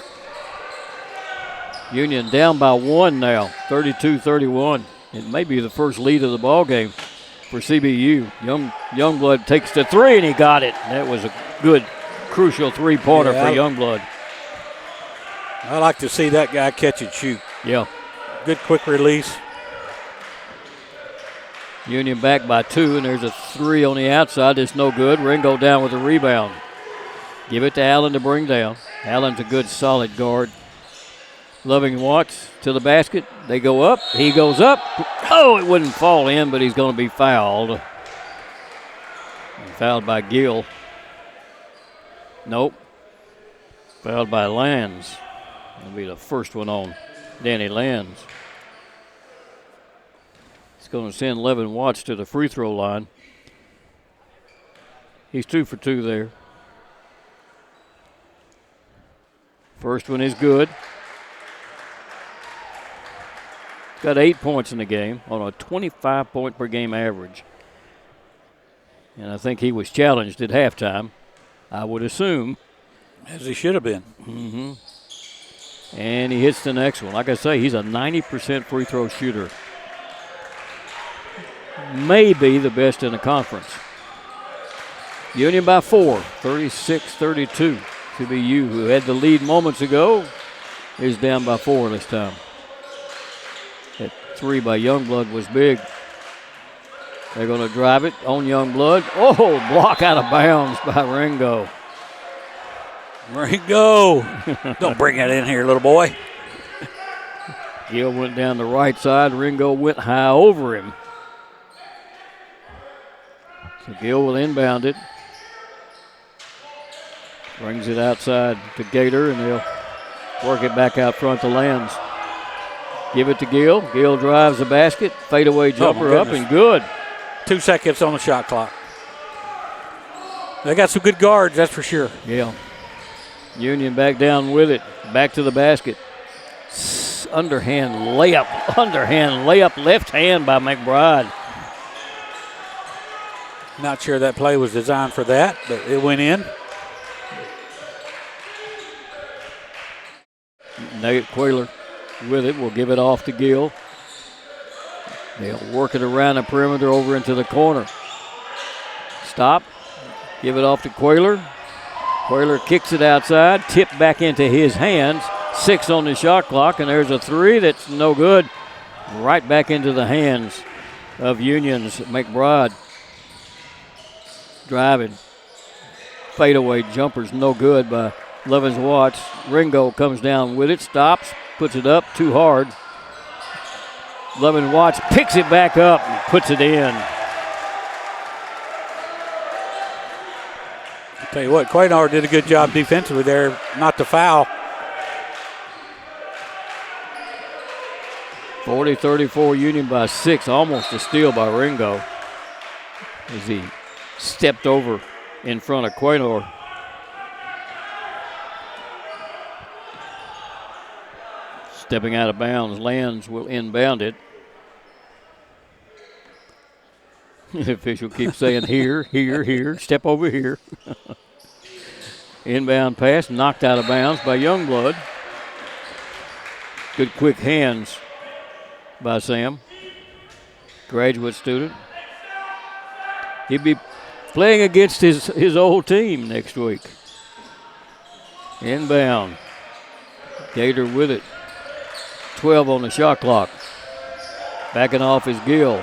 Union down by 1 now, 32-31. It may be the first lead of the ball game for CBU. Youngblood takes the three, and he got it. That was a good, crucial three-pointer for Youngblood. I like to see that guy catch and shoot. Yeah. Good quick release. Union back by 2, and there's a three on the outside. It's no good. Ringo down with the rebound. Give it to Allen to bring down. Allen's a good, solid guard. Loving Watts to the basket. They go up. He goes up. Oh, it wouldn't fall in, but he's going to be fouled. And fouled by Gill. Nope. Fouled by Lands. That'll be the first one on Danny Lands. It's going to send Levin Watts to the free throw line. He's 2 for 2 there. First one is good. Got 8 points in the game on a 25-point per game average. And I think he was challenged at halftime, I would assume. As he should have been. Mm-hmm. And he hits the next one. Like I say, he's a 90% free throw shooter. Maybe the best in the conference. Union by 4, 36-32. CBU, who had the lead moments ago, is down by 4 this time. That three by Youngblood was big. They're going to drive it on Youngblood. Oh, block out of bounds by Ringo. Ringo. Don't bring that in here, little boy. Gill went down the right side. Ringo went high over him. So Gill will inbound it. Brings it outside to Gator, and they'll work it back out front to Lands. Give it to Gill. Gill drives the basket. Fadeaway jumper up and good. 2 seconds on the shot clock. They got some good guards, that's for sure. Yeah. Union back down with it. Back to the basket. Underhand layup, left hand by McBride. Not sure that play was designed for that, but it went in. Nate Quayler with it. We'll give it off to Gill. They'll work it around the perimeter over into the corner. Stop. Give it off to Quayler. Quayler kicks it outside. Tipped back into his hands. 6 on the shot clock, and there's a three that's no good. Right back into the hands of Union's McBride. Driving. Fadeaway jumper's no good by Levins Watts. Ringo comes down with it, stops, puts it up too hard. Levin Watts picks it back up and puts it in. I'll tell you what, Quaynor did a good job defensively there, not to foul. 40-34 Union by 6, almost a steal by Ringo as he stepped over in front of Quaynor. Stepping out of bounds, Lands will inbound it. The official keeps saying here, here, here, step over here. Inbound pass knocked out of bounds by Youngblood. Good quick hands by Sam, graduate student. He'll be playing against his old team next week. Inbound. Gator with it. 12 on the shot clock. Backing off is Gill.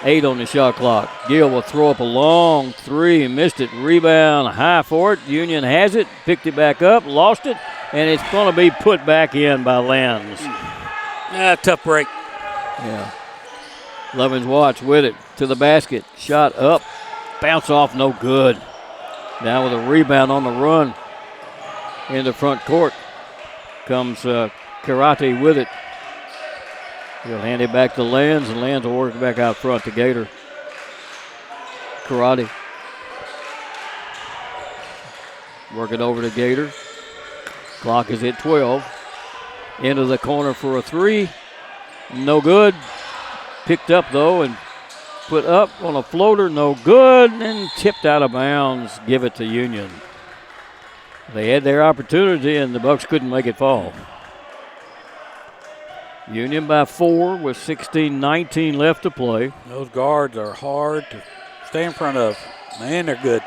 8 on the shot clock. Gill will throw up a long three. Missed it. Rebound high for it. Union has it. Picked it back up. Lost it. And it's going to be put back in by Lands. Tough break. Yeah. Lovins Watts with it to the basket. Shot up. Bounce off. No good. Now with a rebound on the run in the front court comes Karate with it. He'll hand it back to Lands, and Lands will work it back out front to Gator. Karate. Work it over to Gator. Clock is at 12. Into the corner for a three. No good. Picked up, though, and put up on a floater. No good. And tipped out of bounds. Give it to Union. They had their opportunity, and the Bucks couldn't make it fall. Union by 4 with 16-19 left to play. Those guards are hard to stay in front of. Man, they're good.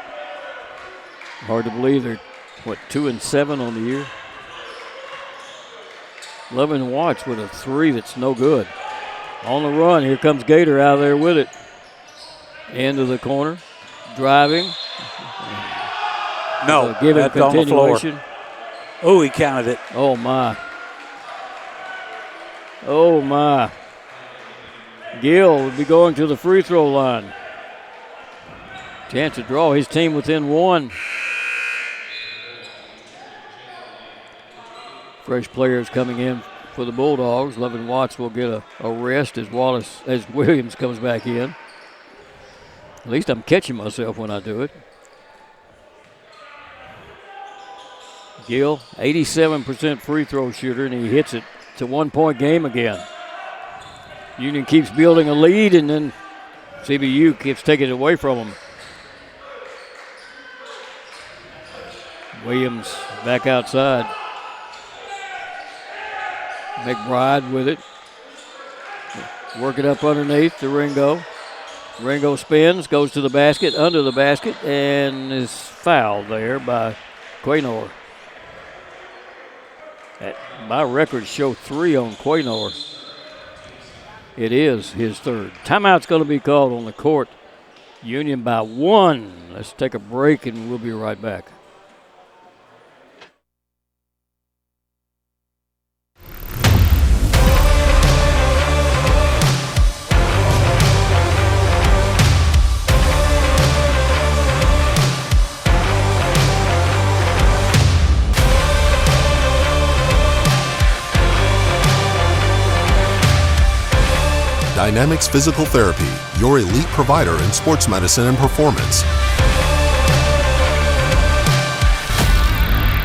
Hard to believe they're, 2-7 on the year? Lovin Watts with a three that's no good. On the run, here comes Gator out there with it. Into the corner, driving. No, giving that's on the floor. Oh, he counted it. Oh, my. Oh, my. Gill would be going to the free throw line. Chance to draw his team within one. Fresh players coming in for the Bulldogs. Lovin Watts will get a rest as Williams comes back in. At least I'm catching myself when I do it. Gill, 87% free throw shooter, and he hits it. It's a 1-point game again. Union keeps building a lead, and then CBU keeps taking it away from them. Williams back outside. McBride with it. Work it up underneath to Ringo. Ringo spins, goes to the basket, under the basket, and is fouled there by Quaynor. My records show 3 on Quaynor. It is his third. Timeout's going to be called on the court. Union by 1. Let's take a break and we'll be right back. Dynamics Physical Therapy, your elite provider in sports medicine and performance.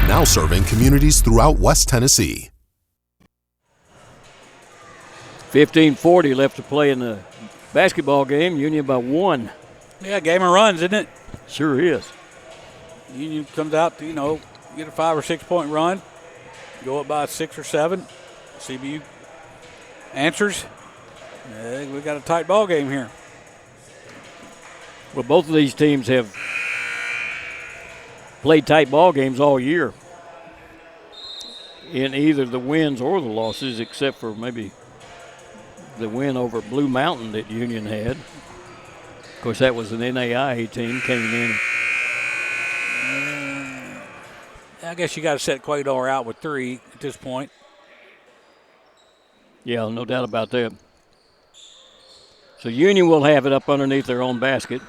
Now serving communities throughout West Tennessee. 15:40 left to play in the basketball game. Union by 1. Yeah, game of runs, isn't it? Sure is. Union comes out to, get a 5 or 6 point run, go up by 6 or 7. CBU answers. We got a tight ball game here. Well, both of these teams have played tight ball games all year in either the wins or the losses, except for maybe the win over Blue Mountain that Union had. Of course, that was an NAIA team came in. I guess you got to set Quaynor out with 3 at this point. Yeah, no doubt about that. So Union will have it up underneath their own basket.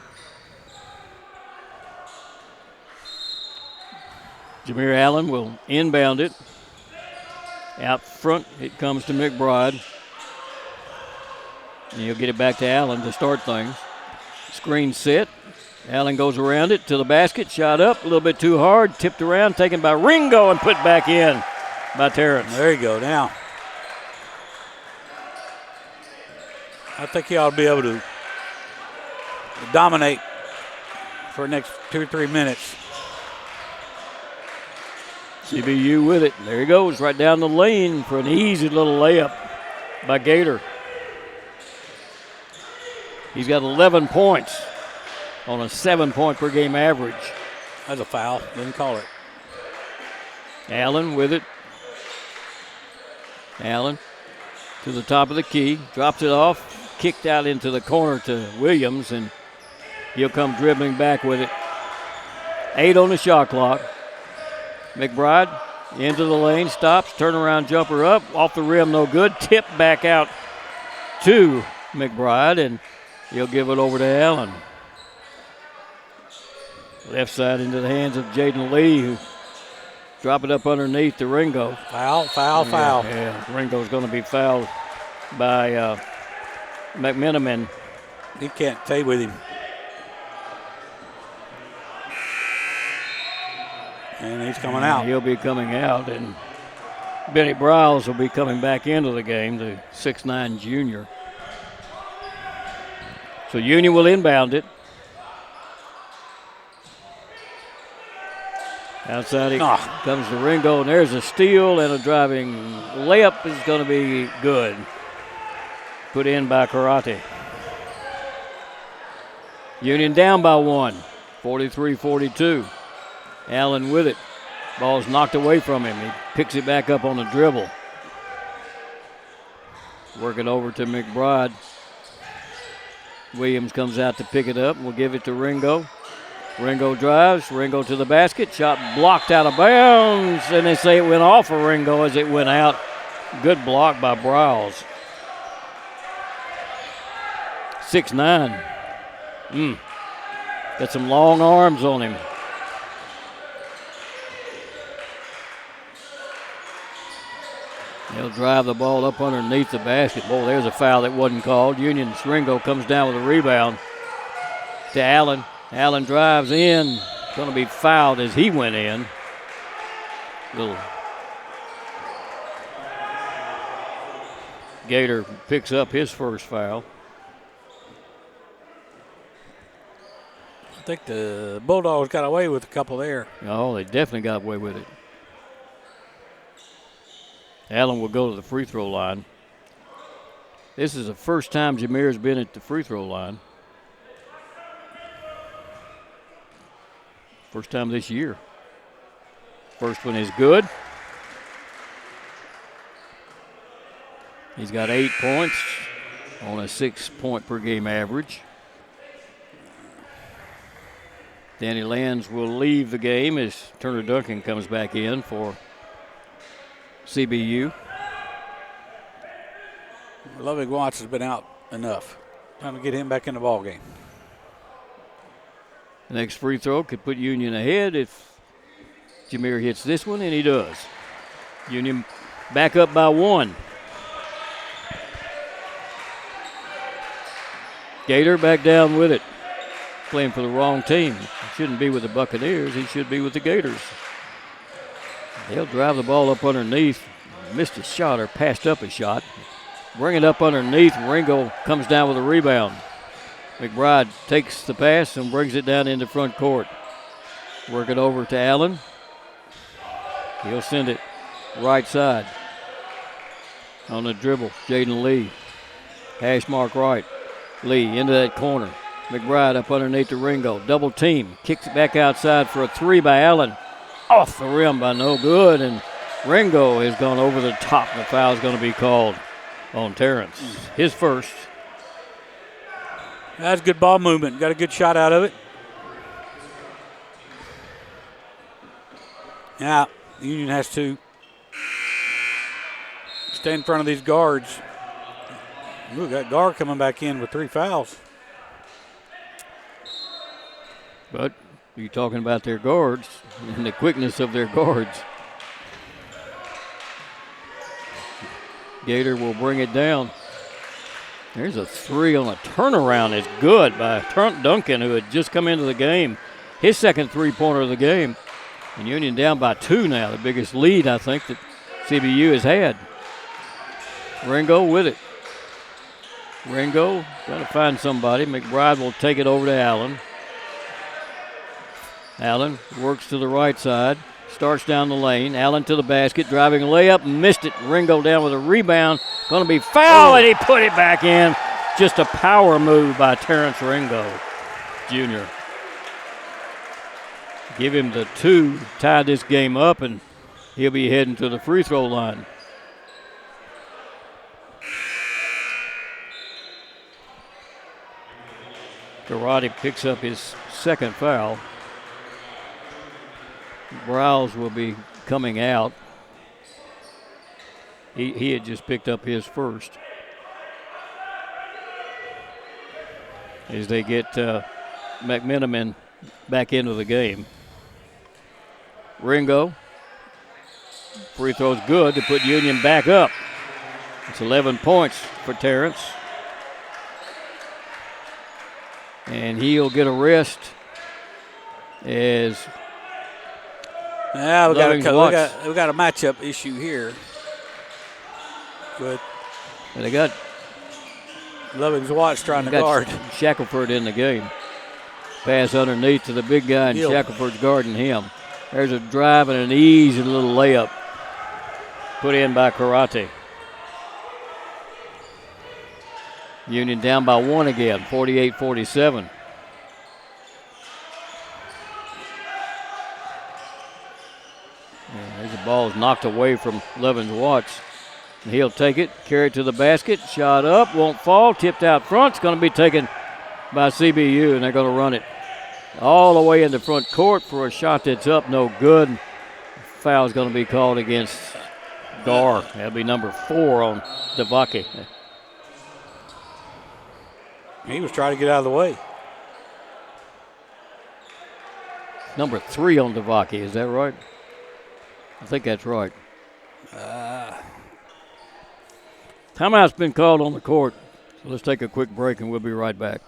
Jameer Allen will inbound it. Out front, it comes to McBride. And he'll get it back to Allen to start things. Screen set. Allen goes around it to the basket. Shot up, a little bit too hard. Tipped around, taken by Ringo and put back in by Terrence. There you go. Now, I think he ought to be able to dominate for the next 2 or 3 minutes. CBU with it. There he goes, right down the lane for an easy little layup by Gator. He's got 11 points on a 7-point per game average. That's a foul. Didn't call it. Allen with it. Allen to the top of the key. Drops it off. Kicked out into the corner to Williams, and he'll come dribbling back with it. 8 on the shot clock. McBride into the lane. Stops. Turnaround jumper up. Off the rim, no good. Tip back out to McBride, and he'll give it over to Allen. Left side into the hands of Jaden Lee, who drop it up underneath to Ringo. Foul. Yeah, Ringo's going to be fouled by McMenamin. He can't stay with him. And he's coming out. He'll be coming out, and Benny Browse will be coming back into the game, the 6'9" junior. So Union will inbound it. Outside it comes to Ringo, and there's a steal, and a driving layup is going to be good. Put in by Karate. Union down by 1, 43-42. Allen with it. Ball's knocked away from him. He picks it back up on the dribble. Work it over to McBride. Williams comes out to pick it up. We'll give it to Ringo. Ringo drives. Ringo to the basket. Shot blocked out of bounds. And they say it went off of Ringo as it went out. Good block by Browse. 6'9". Got some long arms on him. He'll drive the ball up underneath the basket. Boy, there's a foul that wasn't called. Union's Ringo comes down with a rebound to Allen. Allen drives in. Going to be fouled as he went in. Gator picks up his first foul. I think the Bulldogs got away with a couple there. Oh, they definitely got away with it. Allen will go to the free throw line. This is the first time Jameer's been at the free throw line. First time this year. First one is good. He's got 8 points on a 6-point per game average. Danny Lands will leave the game as Turner Duncan comes back in for CBU. Ludwig Watts has been out enough. Time to get him back in the ball game. The next free throw could put Union ahead if Jameer hits this one, and he does. Union back up by 1. Gator back down with it. Playing for the wrong team. He shouldn't be with the Buccaneers. He should be with the Gators. They'll drive the ball up underneath. Missed a shot or passed up a shot. Bring it up underneath. Ringo comes down with a rebound. McBride takes the pass and brings it down into front court. Work it over to Allen. He'll send it right side. On the dribble, Jaden Lee. Hash mark right. Lee into that corner. McBride up underneath the Ringo. Double team. Kicks it back outside for a 3 by Allen. Off the rim by no good. And Ringo has gone over the top. The foul is going to be called on Terrence. His first. That's good ball movement. Got a good shot out of it. Now, Union has to stay in front of these guards. Ooh, got guard coming back in with 3 fouls. But You're talking about their guards and the quickness of their guards. Gator will bring it down. There's a 3 on a turnaround. It's good by Duncan, who had just come into the game. His second three-pointer of the game. And Union down by 2 now, the biggest lead, I think, that CBU has had. Ringo with it. Ringo got to find somebody. McBride will take it over to Allen. Allen works to the right side. Starts down the lane. Allen to the basket. Driving layup. Missed it. Ringo down with a rebound. Going to be fouled, and he put it back in. Just a power move by Terrence Ringo, Jr. Give him the 2. Tie this game up, and he'll be heading to the free throw line. Karate picks up his second foul. Browse will be coming out. He had just picked up his first. As they get McMenamin back into the game. Ringo. Free throw's good to put Union back up. It's 11 points for Terrence. And he'll get a rest as we got a matchup issue here. Good. And they got Lovings Watts trying to guard. Shackelford in the game. Pass underneath to the big guy, and Shackelford's guarding him. There's a drive and an easy little layup put in by Karate. Union down by 1 again, 48-47. There's the ball is knocked away from Lovins Watts. And he'll take it, carry it to the basket, shot up, won't fall, tipped out front. It's going to be taken by CBU, and they're going to run it all the way in the front court for a shot that's up, no good. Foul's going to be called against Gar. That'll be number 4 on Devaki. He was trying to get out of the way. Number 3 on Devaki, is that right? I think that's right. Timeout's been called on the court. So let's take a quick break and we'll be right back.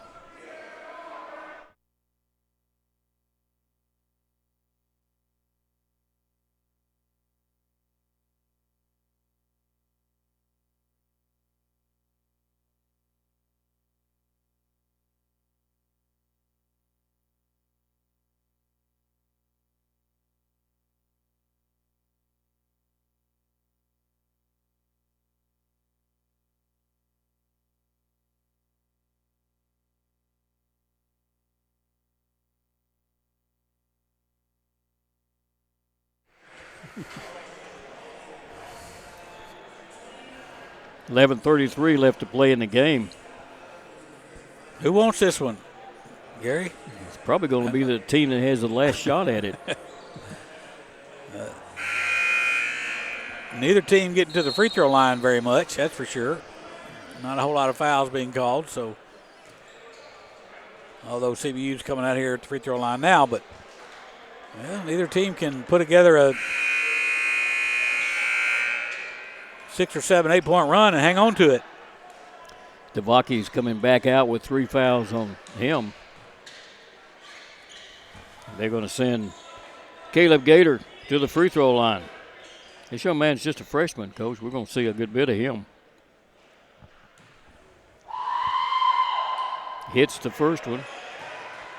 .33 left to play in the game. Who wants this one, Gary? It's probably going to be the team that has the last shot at it. Neither team getting to the free throw line very much, that's for sure. Not a whole lot of fouls being called, so although CBU's coming out here at the free throw line now, but neither team can put together a 6 or 7, 8 point run and hang on to it. Devaki's coming back out with 3 fouls on him. They're going to send Caleb Gator to the free throw line. This young man's just a freshman, Coach. We're going to see a good bit of him. Hits the first one.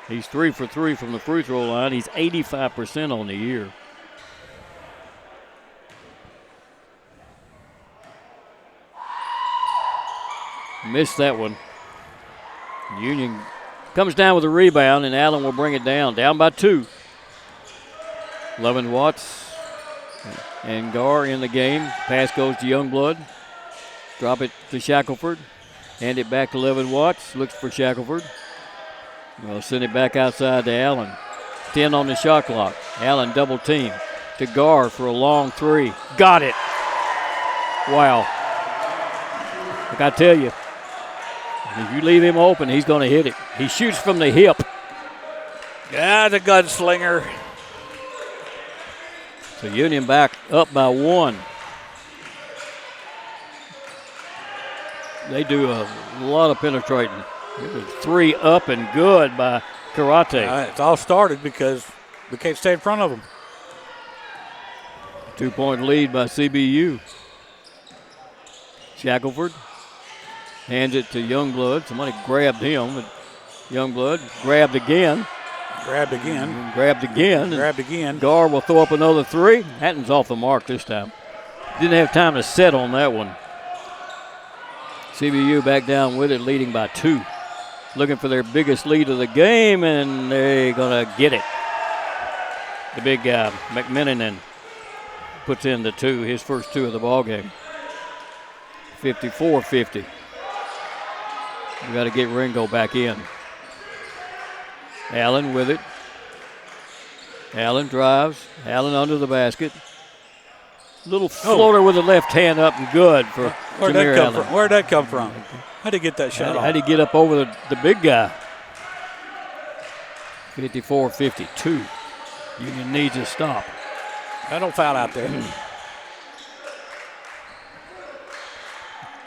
He's 3 for 3 from the free throw line. He's 85% on the year. Missed that one. Union comes down with a rebound, and Allen will bring it down. Down by 2. Lovin Watts and Gar in the game. Pass goes to Youngblood. Drop it to Shackelford. Hand it back to Lovin Watts. Looks for Shackelford. We'll send it back outside to Allen. 10 on the shot clock. Allen double team to Gar for a long 3. Got it. Wow. Like I tell you, if you leave him open, he's going to hit it. He shoots from the hip. Yeah, the gunslinger. So Union back up by 1. They do a lot of penetrating. It was 3 up and good by Karate. It's all started because we can't stay in front of them. 2-point lead by CBU. Shackelford hands it to Youngblood. Somebody grabbed him. But Youngblood grabbed again. Grabbed again. Grabbed again. Grabbed again. Gar will throw up another 3. Hatton's off the mark this time. Didn't have time to set on that one. CBU back down with it, leading by 2. Looking for their biggest lead of the game, and they're going to get it. The big guy, McMenamin, puts in the 2, his first 2 of the ball game. 54-50. We got to get Ringo back in. Allen with it. Allen drives. Allen under the basket. Little floater with the left hand up and good for Jameer Allen. Where'd that come from? How'd he get that shot off? How'd he get up over the big guy? 54-52. Union needs a stop. I don't foul out there.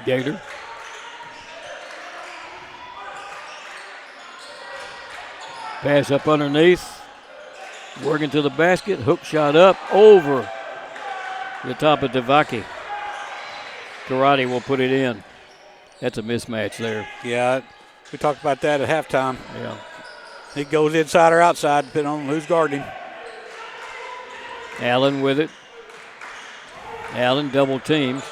Gator. Pass up underneath. Working to the basket. Hook shot up over the top of Devaki. Karate will put it in. That's a mismatch there. Yeah, we talked about that at halftime. Yeah. It goes inside or outside, depending on who's guarding him. Allen with it. Allen double teams.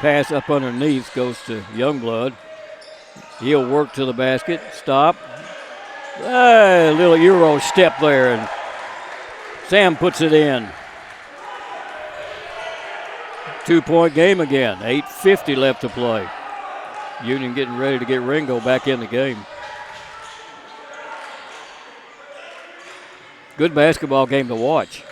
Pass up underneath goes to Youngblood. He'll work to the basket. Stop. A little Euro step there, and Sam puts it in. 2-point game again. 8:50 left to play. Union getting ready to get Ringo back in the game. Good basketball game to watch.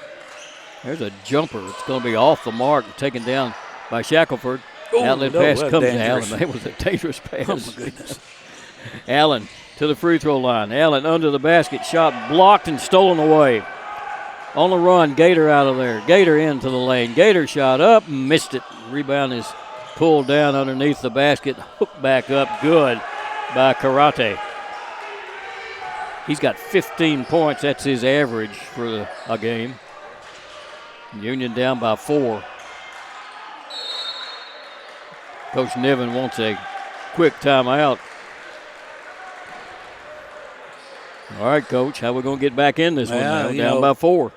There's a jumper. It's going to be off the mark, taken down by Shackelford. Outlet pass comes to Allen. That was a dangerous pass. Oh, my goodness. Allen to the free throw line. Allen under the basket. Shot blocked and stolen away. On the run, Gator out of there. Gator into the lane. Gator shot up, missed it. Rebound is pulled down underneath the basket. Hooked back up, good by Karate. He's got 15 points. That's his average for a game. Union down by 4. Coach Niven wants a quick timeout. All right, Coach, how we going to get back in this one now? Down by 4.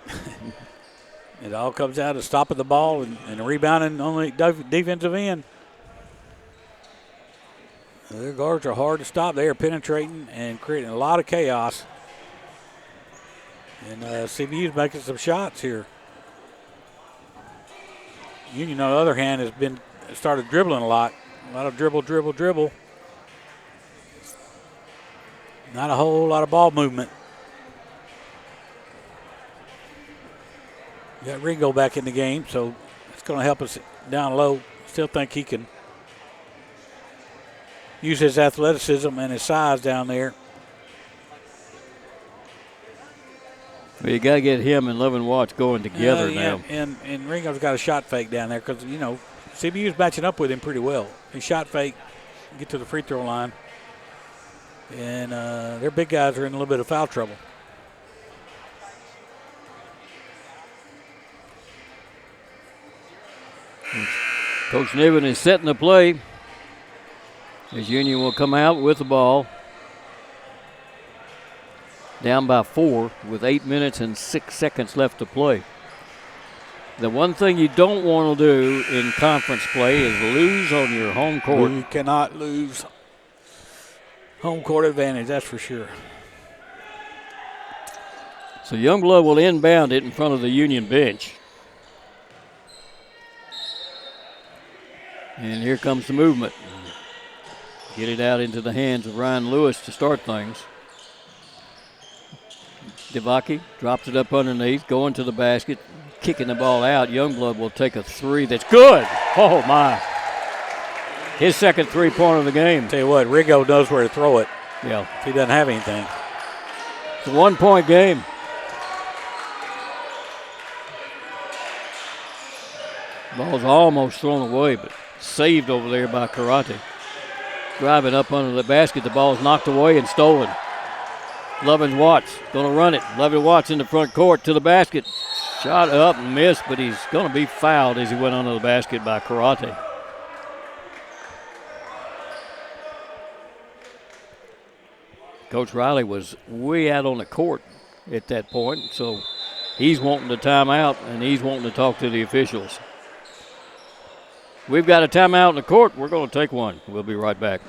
It all comes down to stopping the ball and rebounding on the defensive end. Their guards are hard to stop. They are penetrating and creating a lot of chaos. And CBU's making some shots here. Union, on the other hand, has started dribbling a lot. A lot of dribble. Not a whole lot of ball movement. We got Ringo back in the game, so it's going to help us down low. Still think he can use his athleticism and his size down there. Well, you got to get him and Lovin Watts going together now. And Ringo's got a shot fake down there because, CBU's matching up with him pretty well. He shot fake, get to the free throw line. And their big guys are in a little bit of foul trouble. Coach Niven is setting the play as Union will come out with the ball. Down by 4 with 8 minutes and 6 seconds left to play. The one thing you don't want to do in conference play is lose on your home court. You cannot lose home court advantage, that's for sure. So Youngblood will inbound it in front of the Union bench. And here comes the movement. Get it out into the hands of Ryan Lewis to start things. Devaki drops it up underneath, going to the basket, kicking the ball out. Youngblood will take a 3 that's good. Oh, my. His second 3-pointer of the game. Tell you what, Ringo knows where to throw it. Yeah. If he doesn't have anything. It's a 1-point game. Ball's almost thrown away, but saved over there by Karate. Driving up under the basket, the ball's knocked away and stolen. Lovins Watts going to run it. Lovins Watts in the front court to the basket. Shot up and missed, but he's going to be fouled as he went under the basket by Karate. Coach Riley was way out on the court at that point, so he's wanting the timeout and he's wanting to talk to the officials. We've got a timeout in the court. We're going to take one. We'll be right back.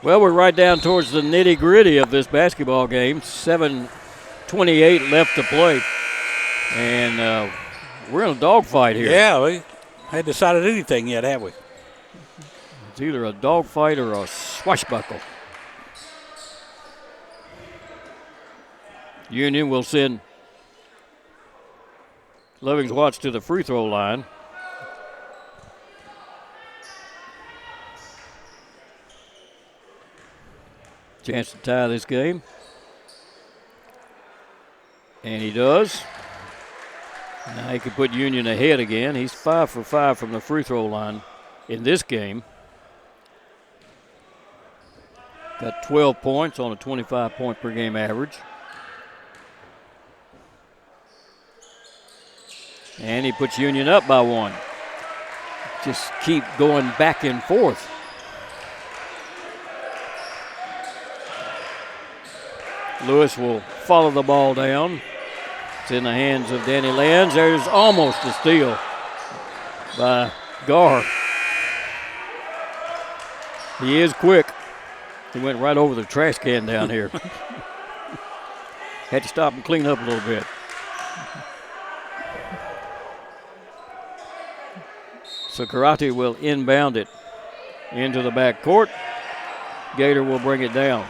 Well, we're right down towards the nitty-gritty of this basketball game. 7:28 left to play. And we're in a dogfight here. Yeah, we hadn't decided anything yet, have we? It's either a dogfight or a swashbuckle. Union will send Lovins Watts to the free throw line. Chance to tie this game. And he does. Now he can put Union ahead again. He's 5 for 5 from the free throw line in this game. Got 12 points on a 25-point per game average. And he puts Union up by 1. Just keep going back and forth. Lewis will follow the ball down. It's in the hands of Danny Lands. There's almost a steal by Gar. He is quick. He went right over the trash can down here. Had to stop and clean up a little bit. So Karate will inbound it into the back court. Gator will bring it down.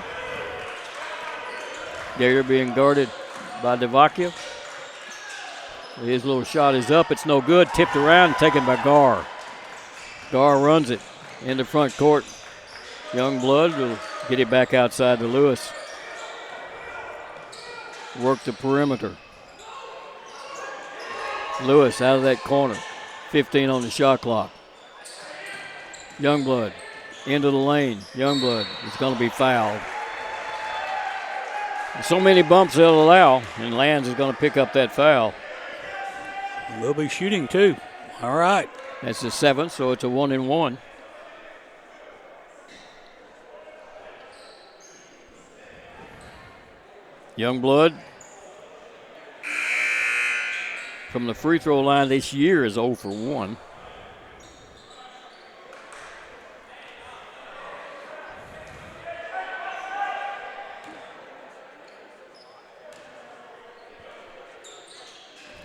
Gator being guarded by Devacchia. His little shot is up. It's no good. Tipped around, taken by Gar. Gar runs it in the front court. Youngblood will get it back outside to Lewis. Work the perimeter. Lewis out of that corner. 15 on the shot clock. Youngblood into the lane. Youngblood is going to be fouled. So many bumps they'll allow, and Lands is going to pick up that foul. We'll be shooting too. All right. That's the 7th, so it's a 1-and-1. Youngblood from the free throw line this year is 0 for 1.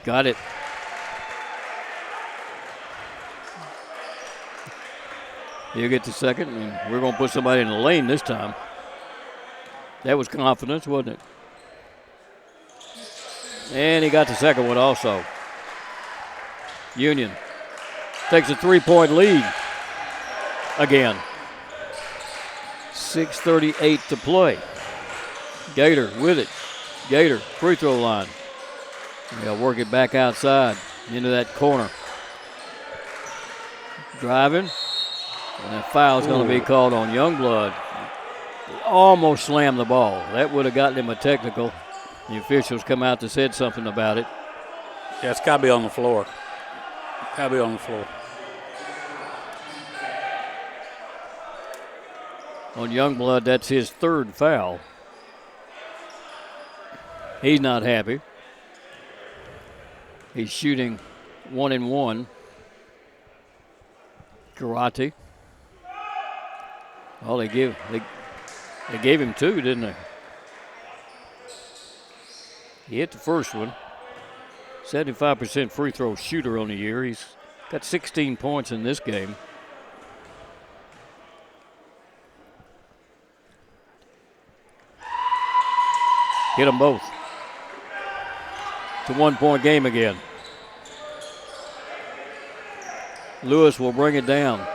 Got it. He'll get the second, and we're going to put somebody in the lane this time. That was confidence, wasn't it? And he got the second one also. Union takes a 3-point lead again. 6:38 to play. Gator with it. Gator, free throw line. They'll work it back outside into that corner. Driving. And that foul's going to be called on Youngblood. He almost slammed the ball. That would have gotten him a technical. The officials come out to said something about it. Yeah, it's got to be on the floor. Got to be on the floor. On Youngblood, that's his third foul. He's not happy. He's shooting 1-1. Karate. Oh, they gave him 2, didn't they? He hit the first one. 75% free throw shooter on the year. He's got 16 points in this game. Hit them both. It's a 1-point game again. Lewis will bring it down.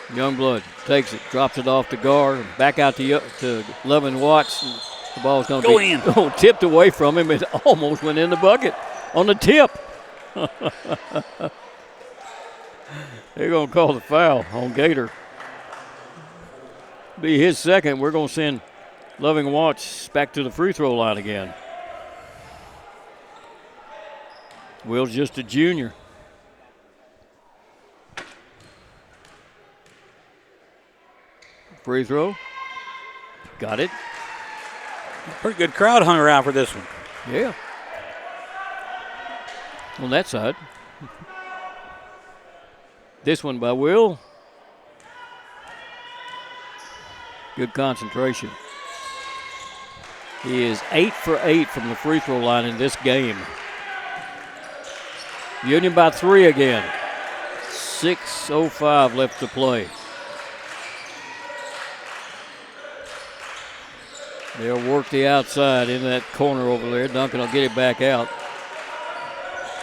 Youngblood takes it, drops it off to Gar, back out to Loving Watts. The ball's going to be tipped away from him. It almost went in the bucket on the tip. They're going to call the foul on Gator. Be his second. We're going to send Loving Watts back to the free throw line again. Will's just a junior. Free throw. Got it. Pretty good crowd hung around for this one. Yeah. On that side. This one by Will. Good concentration. He is 8 for 8 from the free throw line in this game. Union by 3 again. 6:05 left to play. They'll work the outside in that corner over there. Duncan will get it back out.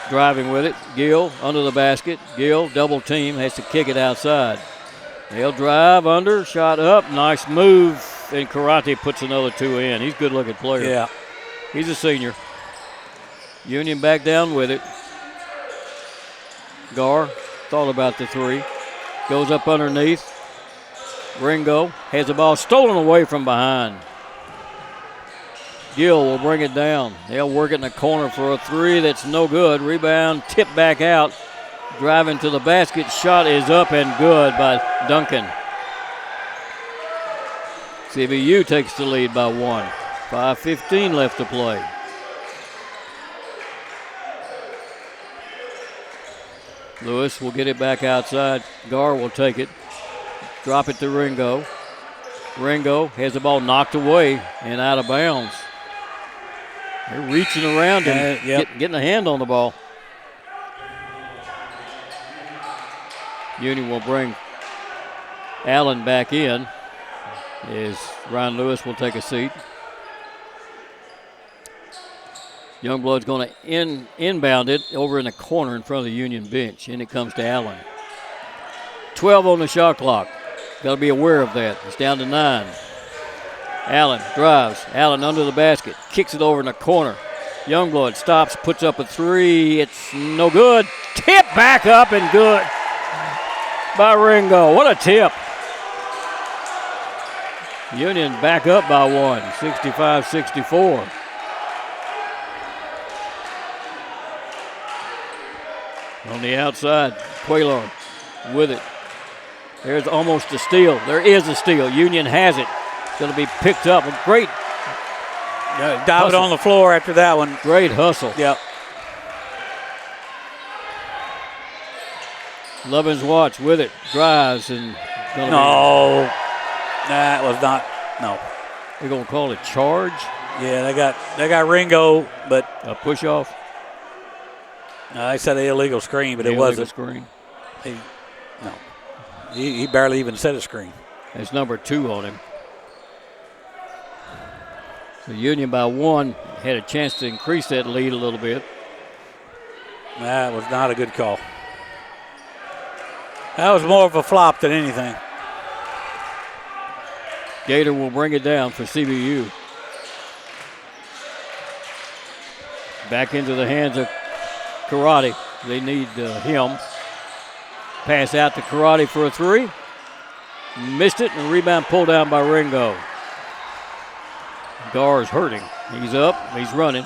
Driving with it. Gill under the basket. Gill double team, has to kick it outside. They'll drive under, shot up, nice move, and Karate puts another 2 in. He's a good-looking player. Yeah. He's a senior. Union back down with it. Gar thought about the 3. Goes up underneath. Ringo has the ball stolen away from behind. Gill will bring it down. They'll work it in the corner for a 3 that's no good. Rebound, tip back out. Driving to the basket. Shot is up and good by Duncan. CBU takes the lead by 1. 5:15 left to play. Lewis will get it back outside. Gar will take it. Drop it to Ringo. Ringo has the ball knocked away and out of bounds. They're reaching around and getting a hand on the ball. Union will bring Allen back in as Ryan Lewis will take a seat. Youngblood's going to inbound it over in the corner in front of the Union bench, and it comes to Allen. 12 on the shot clock. Got to be aware of that. It's down to 9. Allen drives. Allen under the basket. Kicks it over in the corner. Youngblood stops, puts up a 3. It's no good. Tip back up and good by Ringo. What a tip. Union back up by 1, 65-64. On the outside, Quaylor with it. There's almost a steal. There is a steal. Union has it. It's going to be picked up. A great dive it on the floor after that one. Great hustle. Yep. Lovins Watts with it. Drives and no. That was not. No. They're going to call it charge. Yeah, they got Ringo, but a push off. I said an illegal screen, but it wasn't. Screen. He barely even set a screen. That's number 2 on him. So Union by 1 had a chance to increase that lead a little bit. That was not a good call. That was more of a flop than anything. Gator will bring it down for CBU. Back into the hands of Karate. They need him. Pass out to Karate for a three. Missed it, and the rebound pulled down by Ringo. Gar's hurting. He's up. He's running.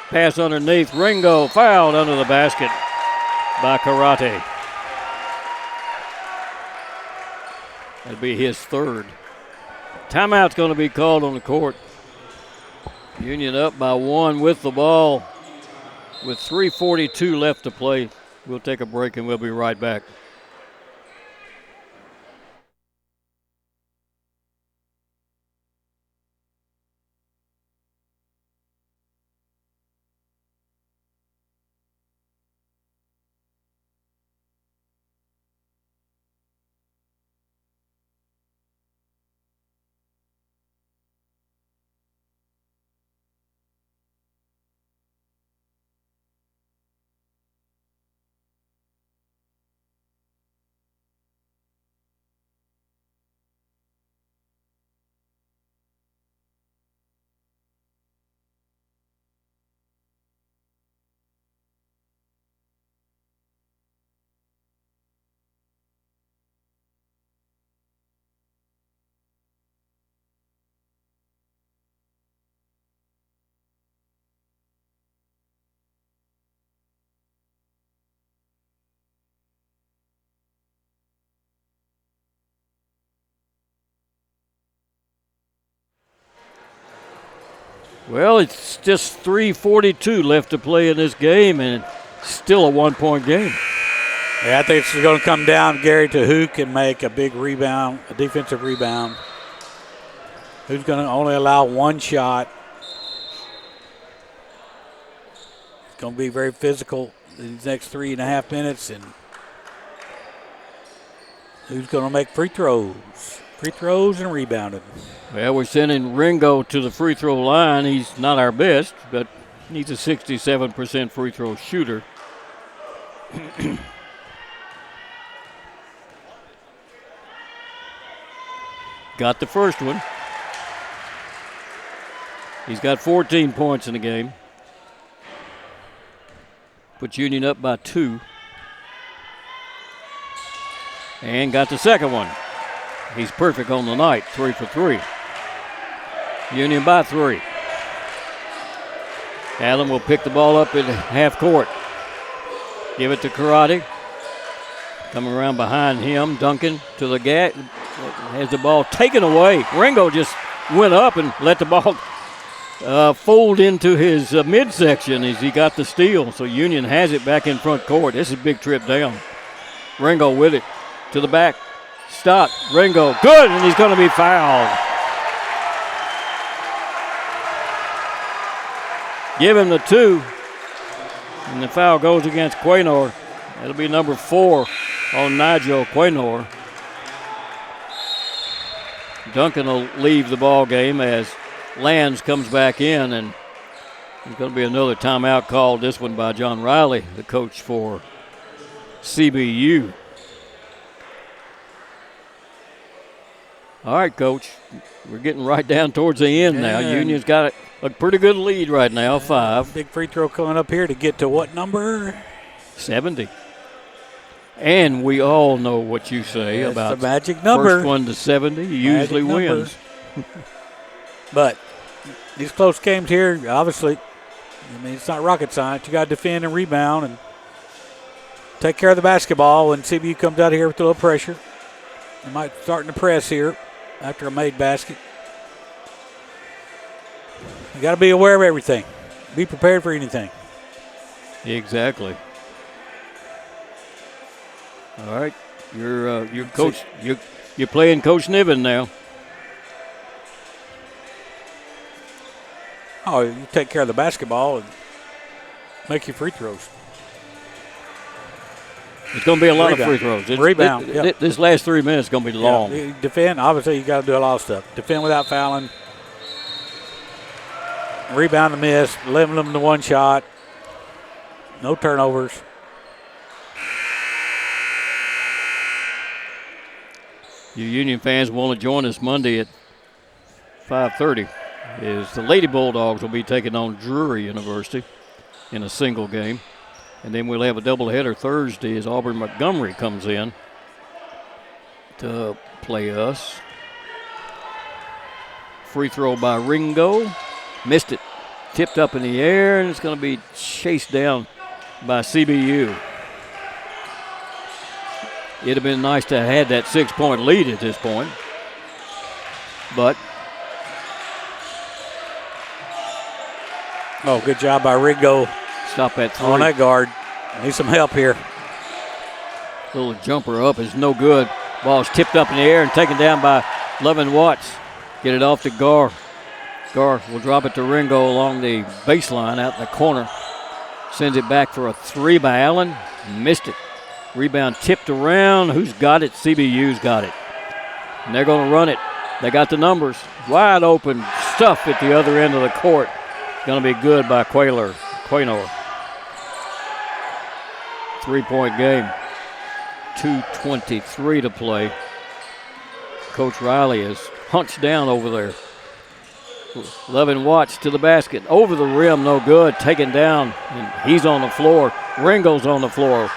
Pass underneath. Ringo fouled under the basket by Karate. That'll be his third. Timeout's going to be called on the court. Union up by 1 with the ball with 3:42 left to play. We'll take a break and we'll be right back. Well, it's just 3:42 left to play in this game, and it's still a 1-point game. Yeah, I think it's going to come down, Gary, to who can make a big rebound, a defensive rebound. Who's going to only allow one shot. It's going to be very physical these next 3.5 minutes, and who's going to make free throws. Free throws and rebounding. Well, we're sending Ringo to the free throw line. He's not our best, but he's a 67% free throw shooter. Got the first one. He's got 14 points in the game. Puts Union up by 2. And got the second one. He's perfect on the night, 3 for 3. Union by 3. Allen will pick the ball up at half court. Give it to Karate. Coming around behind him, Duncan to the gap. Has the ball taken away. Ringo just went up and let the ball fold into his midsection as he got the steal. So Union has it back in front court. This is a big trip down. Ringo with it to the back. Stop. Ringo. Good, and he's going to be fouled. Give him the 2. And the foul goes against Quaynor. That'll be number 4 on Nigel Quaynor. Duncan will leave the ball game as Lands comes back in, and there's going to be another timeout called, this one by John Riley, the coach for CBU. All right, Coach, we're getting right down towards the end now. Union's got a pretty good lead right now, 5. Big free throw coming up here to get to what number? 70. And we all know what you say about the magic number. First one to 70 usually wins. But these close games here, obviously, I mean, it's not rocket science. You got to defend and rebound and take care of the basketball when CBU comes out here with a little pressure. They might start in the press here after a made basket. You got to be aware of everything. Be prepared for anything. Exactly. All right, you're coach. You're playing Coach Niven now. Oh, you take care of the basketball and make your free throws. It's going to be a lot of free throws. Rebound. This last 3 minutes is going to be long. You defend, obviously, you got to do a lot of stuff. Defend without fouling. Rebound and miss. Limit them to one shot. No turnovers. You Union fans want to join us Monday at 5:30. Is the Lady Bulldogs will be taking on Drury University in a single game. And then we'll have a doubleheader Thursday as Auburn Montgomery comes in to play us. Free throw by Ringo. Missed it. Tipped up in the air, and it's going to be chased down by CBU. It'd have been nice to have had that 6-point lead at this point. But good job by Ringo. Stop that three. On that guard. Need some help here. Little jumper up is no good. Ball's tipped up in the air and taken down by Lovin Watts. Get it off to Gar. Gar will drop it to Ringo along the baseline out in the corner. Sends it back for a three by Allen. Missed it. Rebound tipped around. Who's got it? CBU's got it. And they're going to run it. They got the numbers. Wide open stuff at the other end of the court. Going to be good by Quaynor. 3-point game. 2:23 to play. Coach Riley is hunched down over there. Lovin Watts to the basket. Over the rim, no good. Taken down, and he's on the floor. Ringo's on the floor.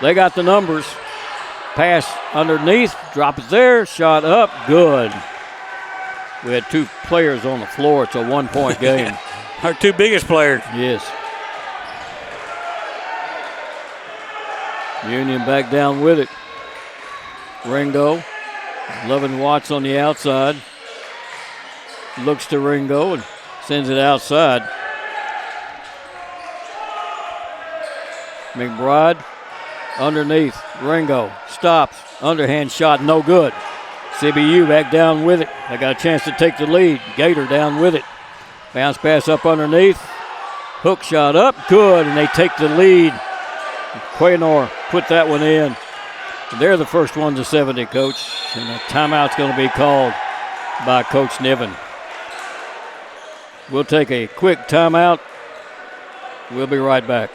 They got the numbers. Pass underneath. Drop it there. Shot up. Good. We had two players on the floor. It's a 1-point game. Our two biggest players. Yes. Union back down with it. Ringo. Lovin Watts on the outside. Looks to Ringo and sends it outside. McBride underneath. Ringo stops. Underhand shot, no good. CBU back down with it. They got a chance to take the lead. Gator down with it. Bounce pass up underneath. Hook shot up, good, and they take the lead. Quaynor put that one in. They're the first one to 70, Coach. And a timeout's going to be called by Coach Niven. We'll take a quick timeout. We'll be right back.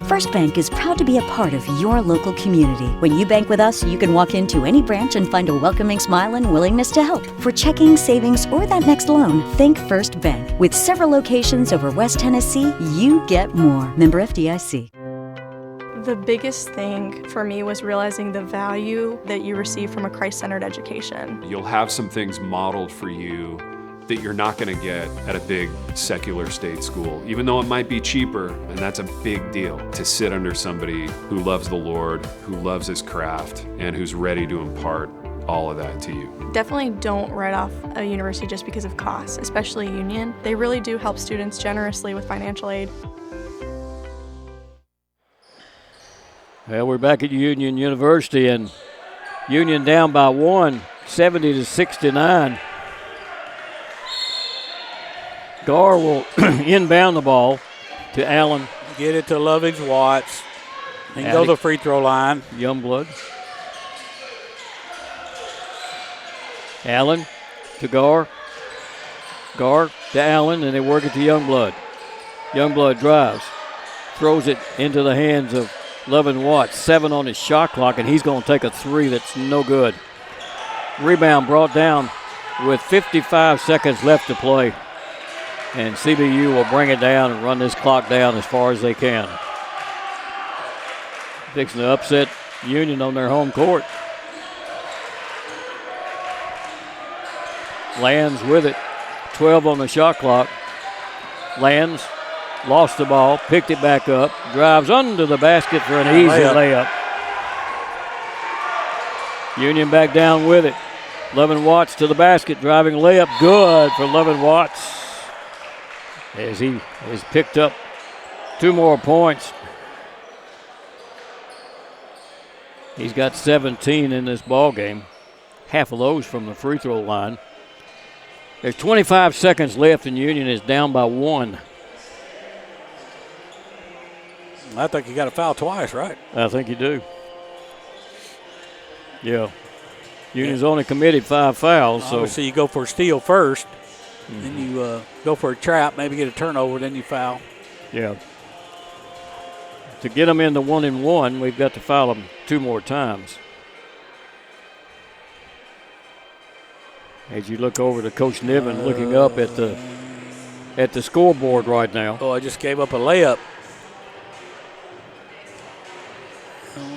First Bank is proud to be a part of your local community. When you bank with us, you can walk into any branch and find a welcoming smile and willingness to help. For checking, savings, or that next loan, think First Bank. With several locations over West Tennessee, you get more. Member FDIC. The biggest thing for me was realizing the value that you receive from a Christ-centered education. You'll have some things modeled for you that you're not going to get at a big secular state school, even though it might be cheaper, and that's a big deal to sit under somebody who loves the Lord, who loves his craft, and who's ready to impart all of that to you. Definitely don't write off a university just because of costs, especially Union. They really do help students generously with financial aid. Well, we're back at Union University, and Union down by 1, 70-69. Gar will inbound the ball to Allen. Get it to Loving Watts. He can go to the free throw line. Youngblood. Allen to Gar. Gar to Allen, and they work it to Youngblood. Youngblood drives. Throws it into the hands of Lovin Watts. 7 on his shot clock, and he's going to take a three that's no good. Rebound brought down with 55 seconds left to play. And CBU will bring it down and run this clock down as far as they can. Fixing to upset Union on their home court. Lands with it. 12 on the shot clock. Lands, lost the ball, picked it back up, drives under the basket for an easy layup. Union back down with it. Lovin Watts to the basket, driving layup, good for Lovin Watts, as he has picked up 2 more points. He's got 17 in this ball game, half of those from the free throw line. There's 25 seconds left, and Union is down by 1. I think you got to foul twice, right? I think you do. Yeah. Union's only committed 5 fouls. Obviously, you go for a steal first. Then you go for a trap, maybe get a turnover, then you foul. Yeah. To get them into 1-and-1, we've got to foul them 2 more times. As you look over to Coach Niven, looking up at the scoreboard right now. Oh, I just gave up a layup.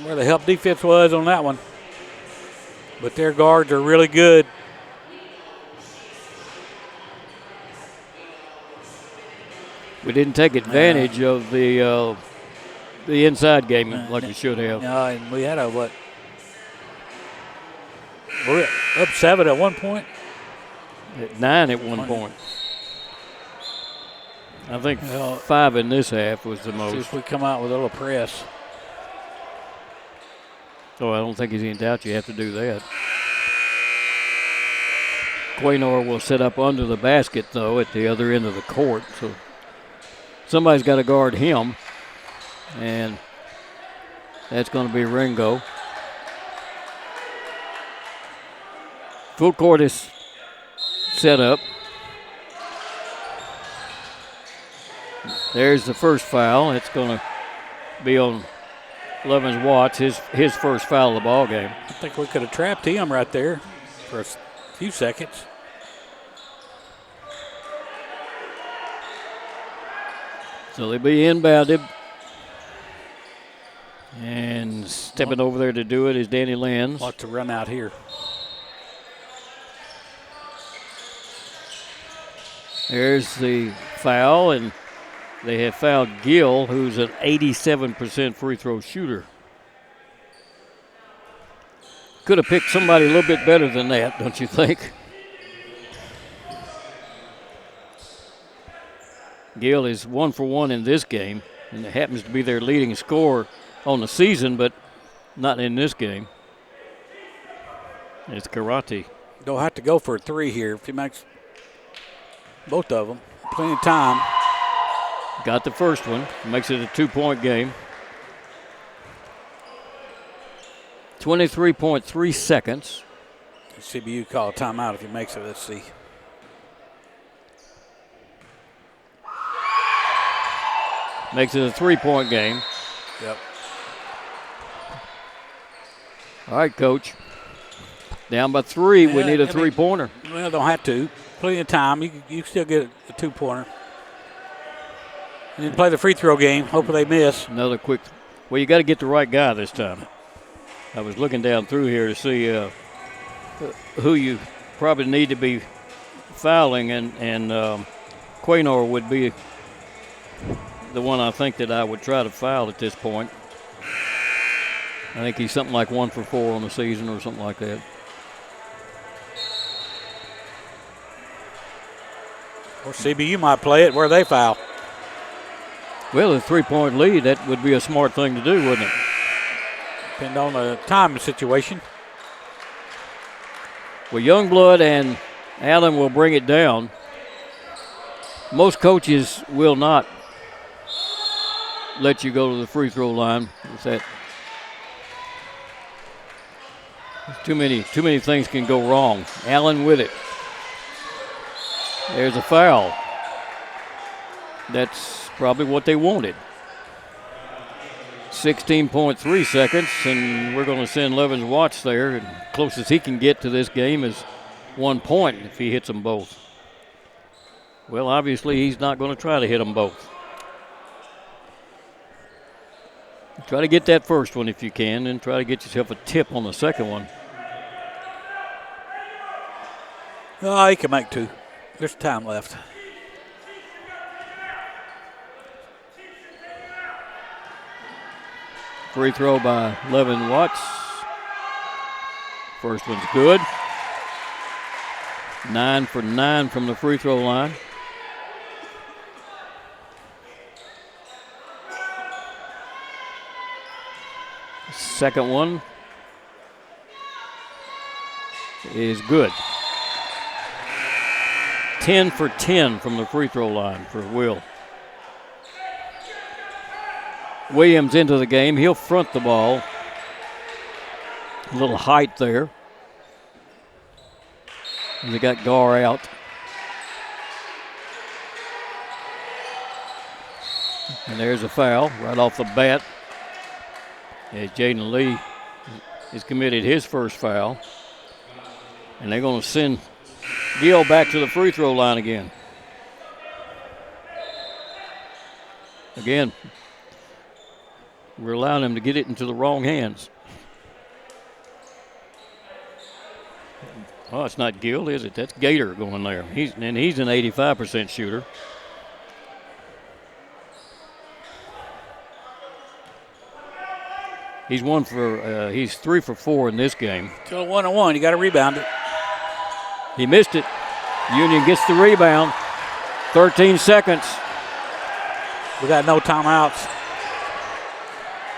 where the help defense was on that one. But their guards are really good. We didn't take advantage of the inside game like we should have. And we had we're up 7 at one point. At 9 at one point. I think 5 in this half was the most. See if we come out with a little press. So I don't think he's in doubt you have to do that. Quaynor will set up under the basket, though, at the other end of the court. So somebody's got to guard him. And that's going to be Ringo. Full court is set up. There's the first foul. It's going to be on Levens Watts, his first foul of the ball game. I think we could have trapped him right there for a few seconds. So they'll be inbounded. And stepping over there to do it is Danny Lenz. Lots to run out here. There's the foul, and they have fouled Gill, who's an 87% free throw shooter. Could have picked somebody a little bit better than that, don't you think? Gill is 1 for 1 in this game, and it happens to be their leading scorer on the season, but not in this game. It's Karate. Don't have to go for a 3 here if he makes both of them. Plenty of time. Got the first one. Makes it a 2-point game. 23.3 seconds. CBU call a timeout if he makes it. Let's see. Makes it a 3-point game. Yep. All right, Coach. Down by 3. We need a 3-pointer. Well, don't have to. Plenty of time. You can still get a 2-pointer. And then play the free throw game. Hopefully they miss. Another quick. Well, you got to get the right guy this time. I was looking down through here to see who you probably need to be fouling, and Quaynor would be the one I think that I would try to foul at this point. I think he's something like 1 for 4 on the season or something like that. Or CBU might play it where they foul. Well, a 3-point lead, that would be a smart thing to do, wouldn't it? Depend on the time situation. Well, Youngblood and Allen will bring it down. Most coaches will not let you go to the free throw line. With that, too many things can go wrong. Allen with it. There's a foul. That's probably what they wanted. 16.3 seconds, and we're going to send Levens Watts there. And closest he can get to this game is 1 point if he hits them both. Well, obviously he's not going to try to hit them both. Try to get that first one if you can, and try to get yourself a tip on the second one. Oh, he can make 2. There's time left. Free throw by Levin Watts. First one's good. 9 for 9 from the free throw line. Second one is good. 10 for 10 from the free throw line for Will. Williams into the game. He'll front the ball. A little height there. They got Gar out. And there's a foul right off the bat. As Jaden Lee has committed his first foul. And they're going to send Gill back to the free throw line again. We're allowing them to get it into the wrong hands. Oh, it's not Gill, is it? That's Gator going there. He's an 85% shooter. He's 3 for 4 in this game. Still 1-1. You got to rebound it. He missed it. Union gets the rebound. 13 seconds. We got no timeouts.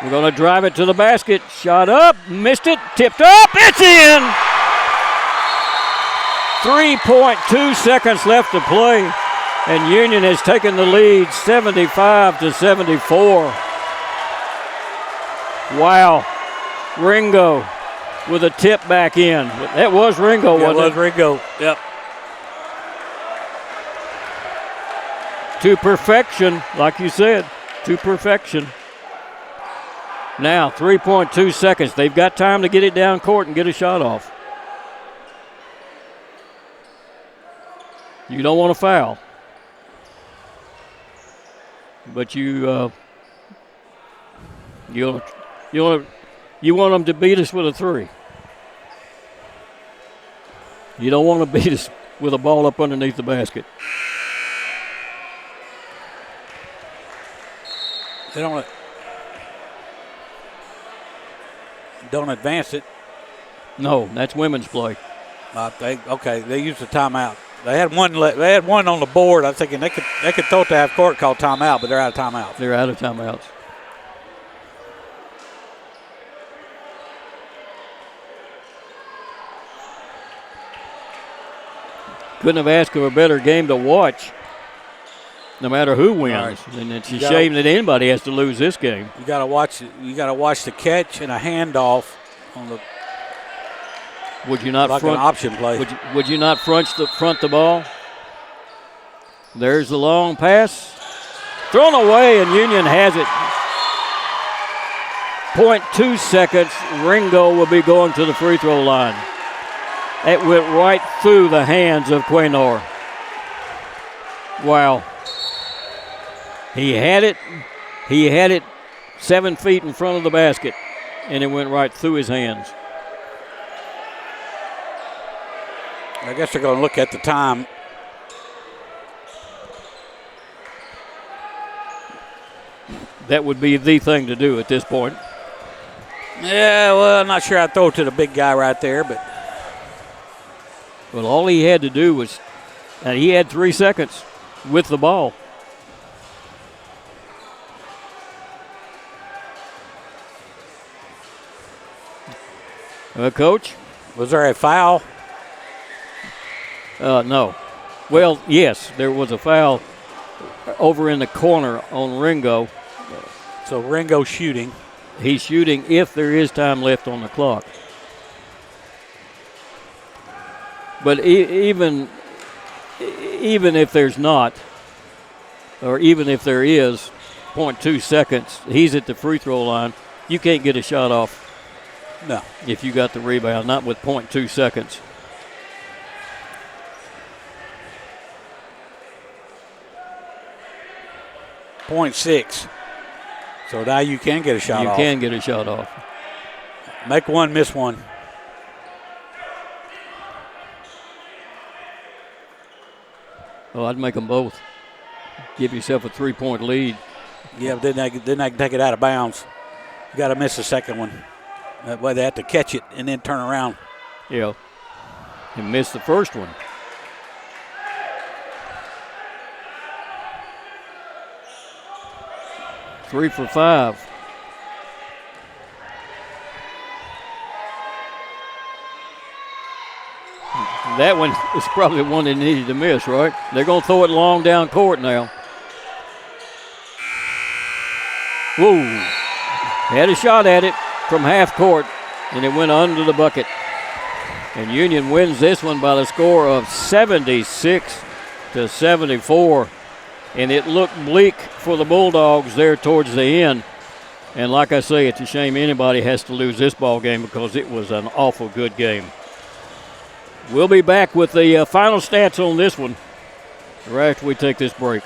We're going to drive it to the basket. Shot up, missed it, tipped up, it's in! 3.2 seconds left to play, and Union has taken the lead 75-74. Wow. Ringo with a tip back in. That was Ringo, wasn't it? It was Ringo, yep. To perfection, like you said, to perfection. Now, 3.2 seconds. They've got time to get it down court and get a shot off. You don't want to foul. But you want them to beat us with a 3. You don't want to beat us with a ball up underneath the basket. They don't advance it. No, that's women's play. They used the timeout. They had one on the board. I'm thinking they could throw it to half court, call timeout, but they're out of timeouts. They're out of timeouts. Couldn't have asked for a better game to watch, no matter who wins. Right. And it's a shame that anybody has to lose this game. You got to watch the catch and a handoff on the. Would you not like an option play? Would you not front the ball? There's the long pass, thrown away, and Union has it. 0.2 seconds. Ringo will be going to the free throw line. It went right through the hands of Quaynor. Wow. He had it 7 feet in front of the basket, and it went right through his hands. I guess they're going to look at the time. That would be the thing to do at this point. Yeah, well, I'm not sure I'd throw it to the big guy right there, but. Well, all he had to do was, and he had 3 seconds with the ball. Coach? Was there a foul? No. Well, yes, there was a foul over in the corner on Ringo. So Ringo shooting. He's shooting if there is time left on the clock. But even if there's not, or even if there is 0.2 seconds, he's at the free throw line. You can't get a shot off. No. If you got the rebound, not with 0.2 seconds. .6. So now you can get a shot off. You can get a shot off. Make one, miss one. Oh, I'd make them both. Give yourself a 3-point lead. Yeah, but then they can take it out of bounds. You got to miss the second one. That way they have to catch it and then turn around. Yeah. And miss the first one. Three for 5. That one is probably the one they needed to miss, right? They're going to throw it long down court now. Whoa. Had a shot at it from half court, and it went under the bucket. And Union wins this one by the score of 76-74. And it looked bleak for the Bulldogs there towards the end. And like I say, it's a shame anybody has to lose this ball game because it was an awful good game. We'll be back with the final stats on this one right after we take this break.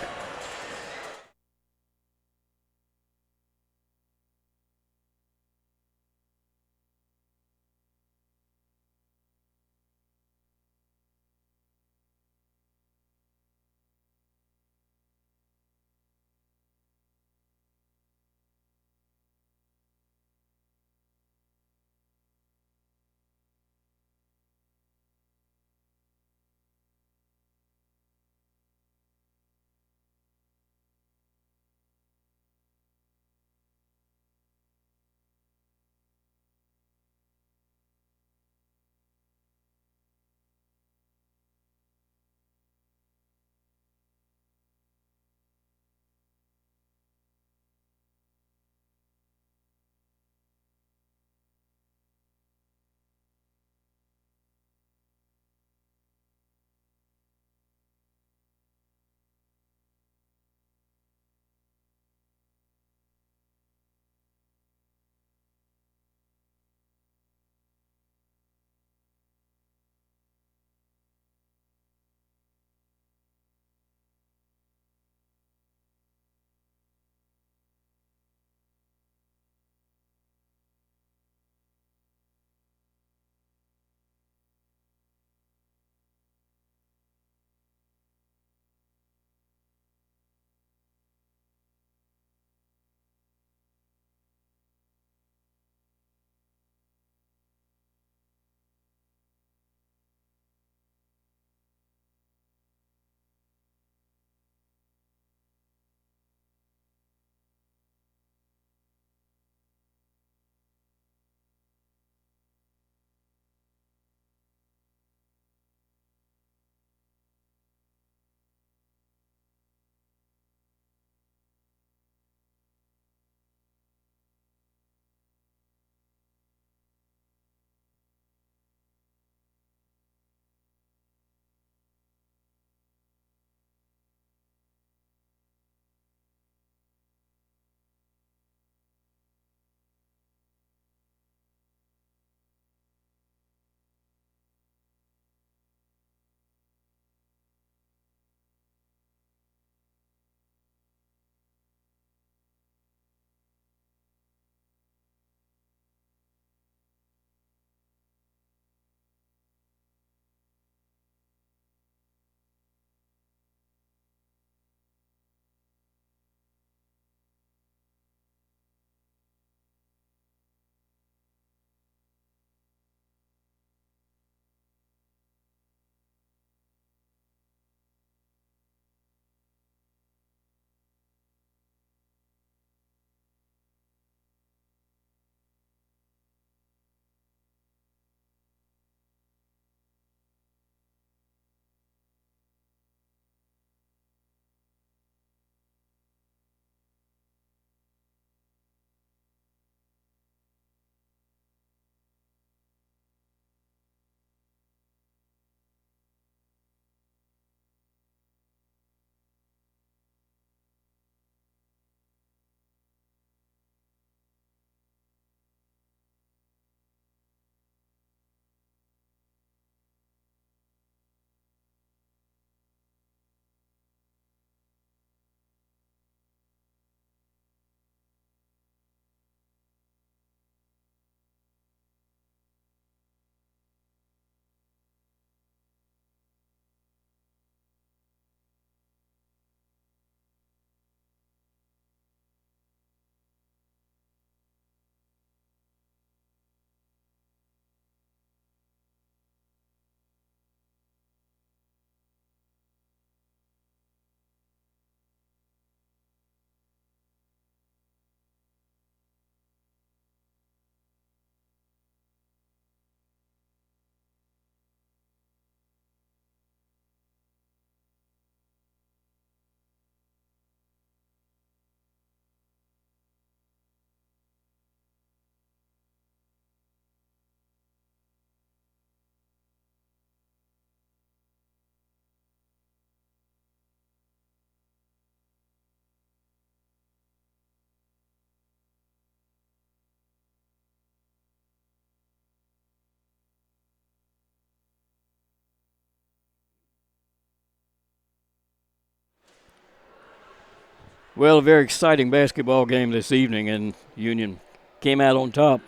Well, a very exciting basketball game this evening, and Union came out on top.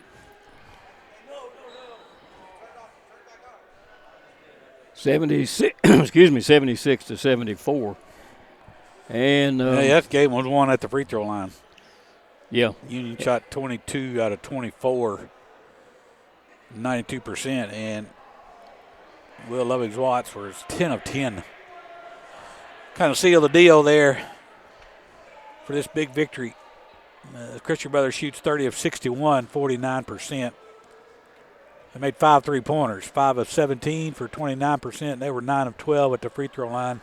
76-74. And that game was won at the free throw line. Yeah. Union shot 22 out of 24, 92%, and Will Loving's Watts was 10 of 10. Kind of seal the deal there for this big victory. Christian Brothers shoots 30 of 61, 49%. They made 5 3-pointers, 5 of 17 for 29%. They were 9 of 12 at the free throw line.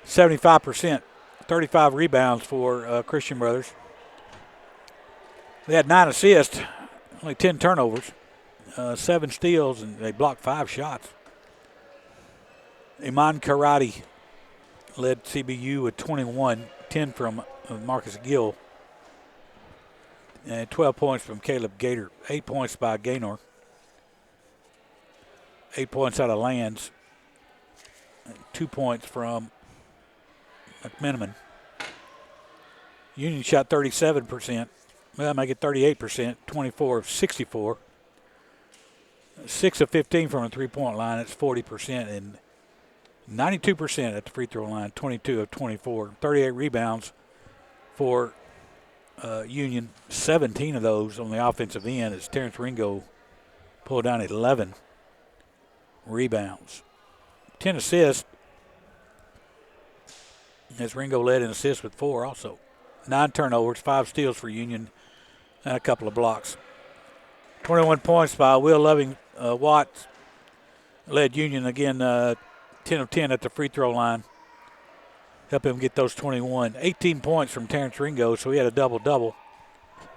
75%, 35 rebounds for Christian Brothers. They had 9 assists, only 10 turnovers, 7 steals, and they blocked 5 shots. Iman Karate led CBU with 21, 10 from Marcus Gill, and 12 points from Caleb Gator, 8 points by Gaynor, 8 points out of Lands, 2 points from McMenamin. Union shot 37%. Well, make it 38%, 24 of 64. 6 of 15 from a three-point line, it's 40%, and 92% at the free throw line, 22 of 24. 38 rebounds for Union, 17 of those on the offensive end as Terrence Ringo pulled down 11 rebounds. 10 assists, as Ringo led in assists with 4 also. 9 turnovers, 5 steals for Union, and a couple of blocks. 21 points by Will Loving. Watts led Union again, 10 of 10 at the free throw line. Help him get those 21. 18 points from Terrence Ringo, so he had a double-double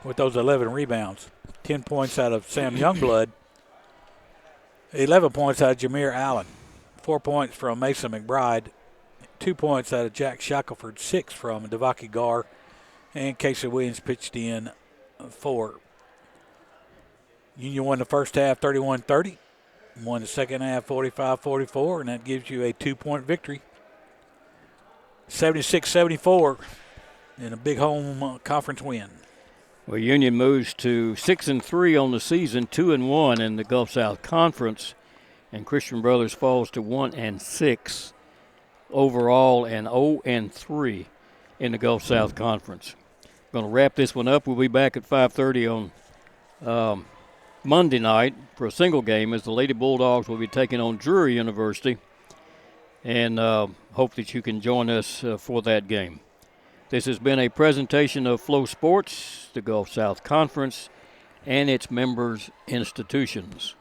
with those 11 rebounds. 10 points out of Sam Youngblood. 11 points out of Jameer Allen. 4 points from Mason McBride. 2 points out of Jack Shackelford. 6 from Devaki Gar. And Casey Williams pitched in 4. Union won the first half 31-30. Won the second half 45-44, and that gives you a 2-point victory. 76-74 in a big home conference win. Well, Union moves to 6-3 on the season, 2-1 in the Gulf South Conference, and Christian Brothers falls to 1-6 overall and 0-3 in the Gulf South Conference. Going to wrap this one up. We'll be back at 5:30 on Monday night for a single game as the Lady Bulldogs will be taking on Drury University, and hope that you can join us for that game. This has been a presentation of Flow Sports, the Gulf South Conference, and its members institutions.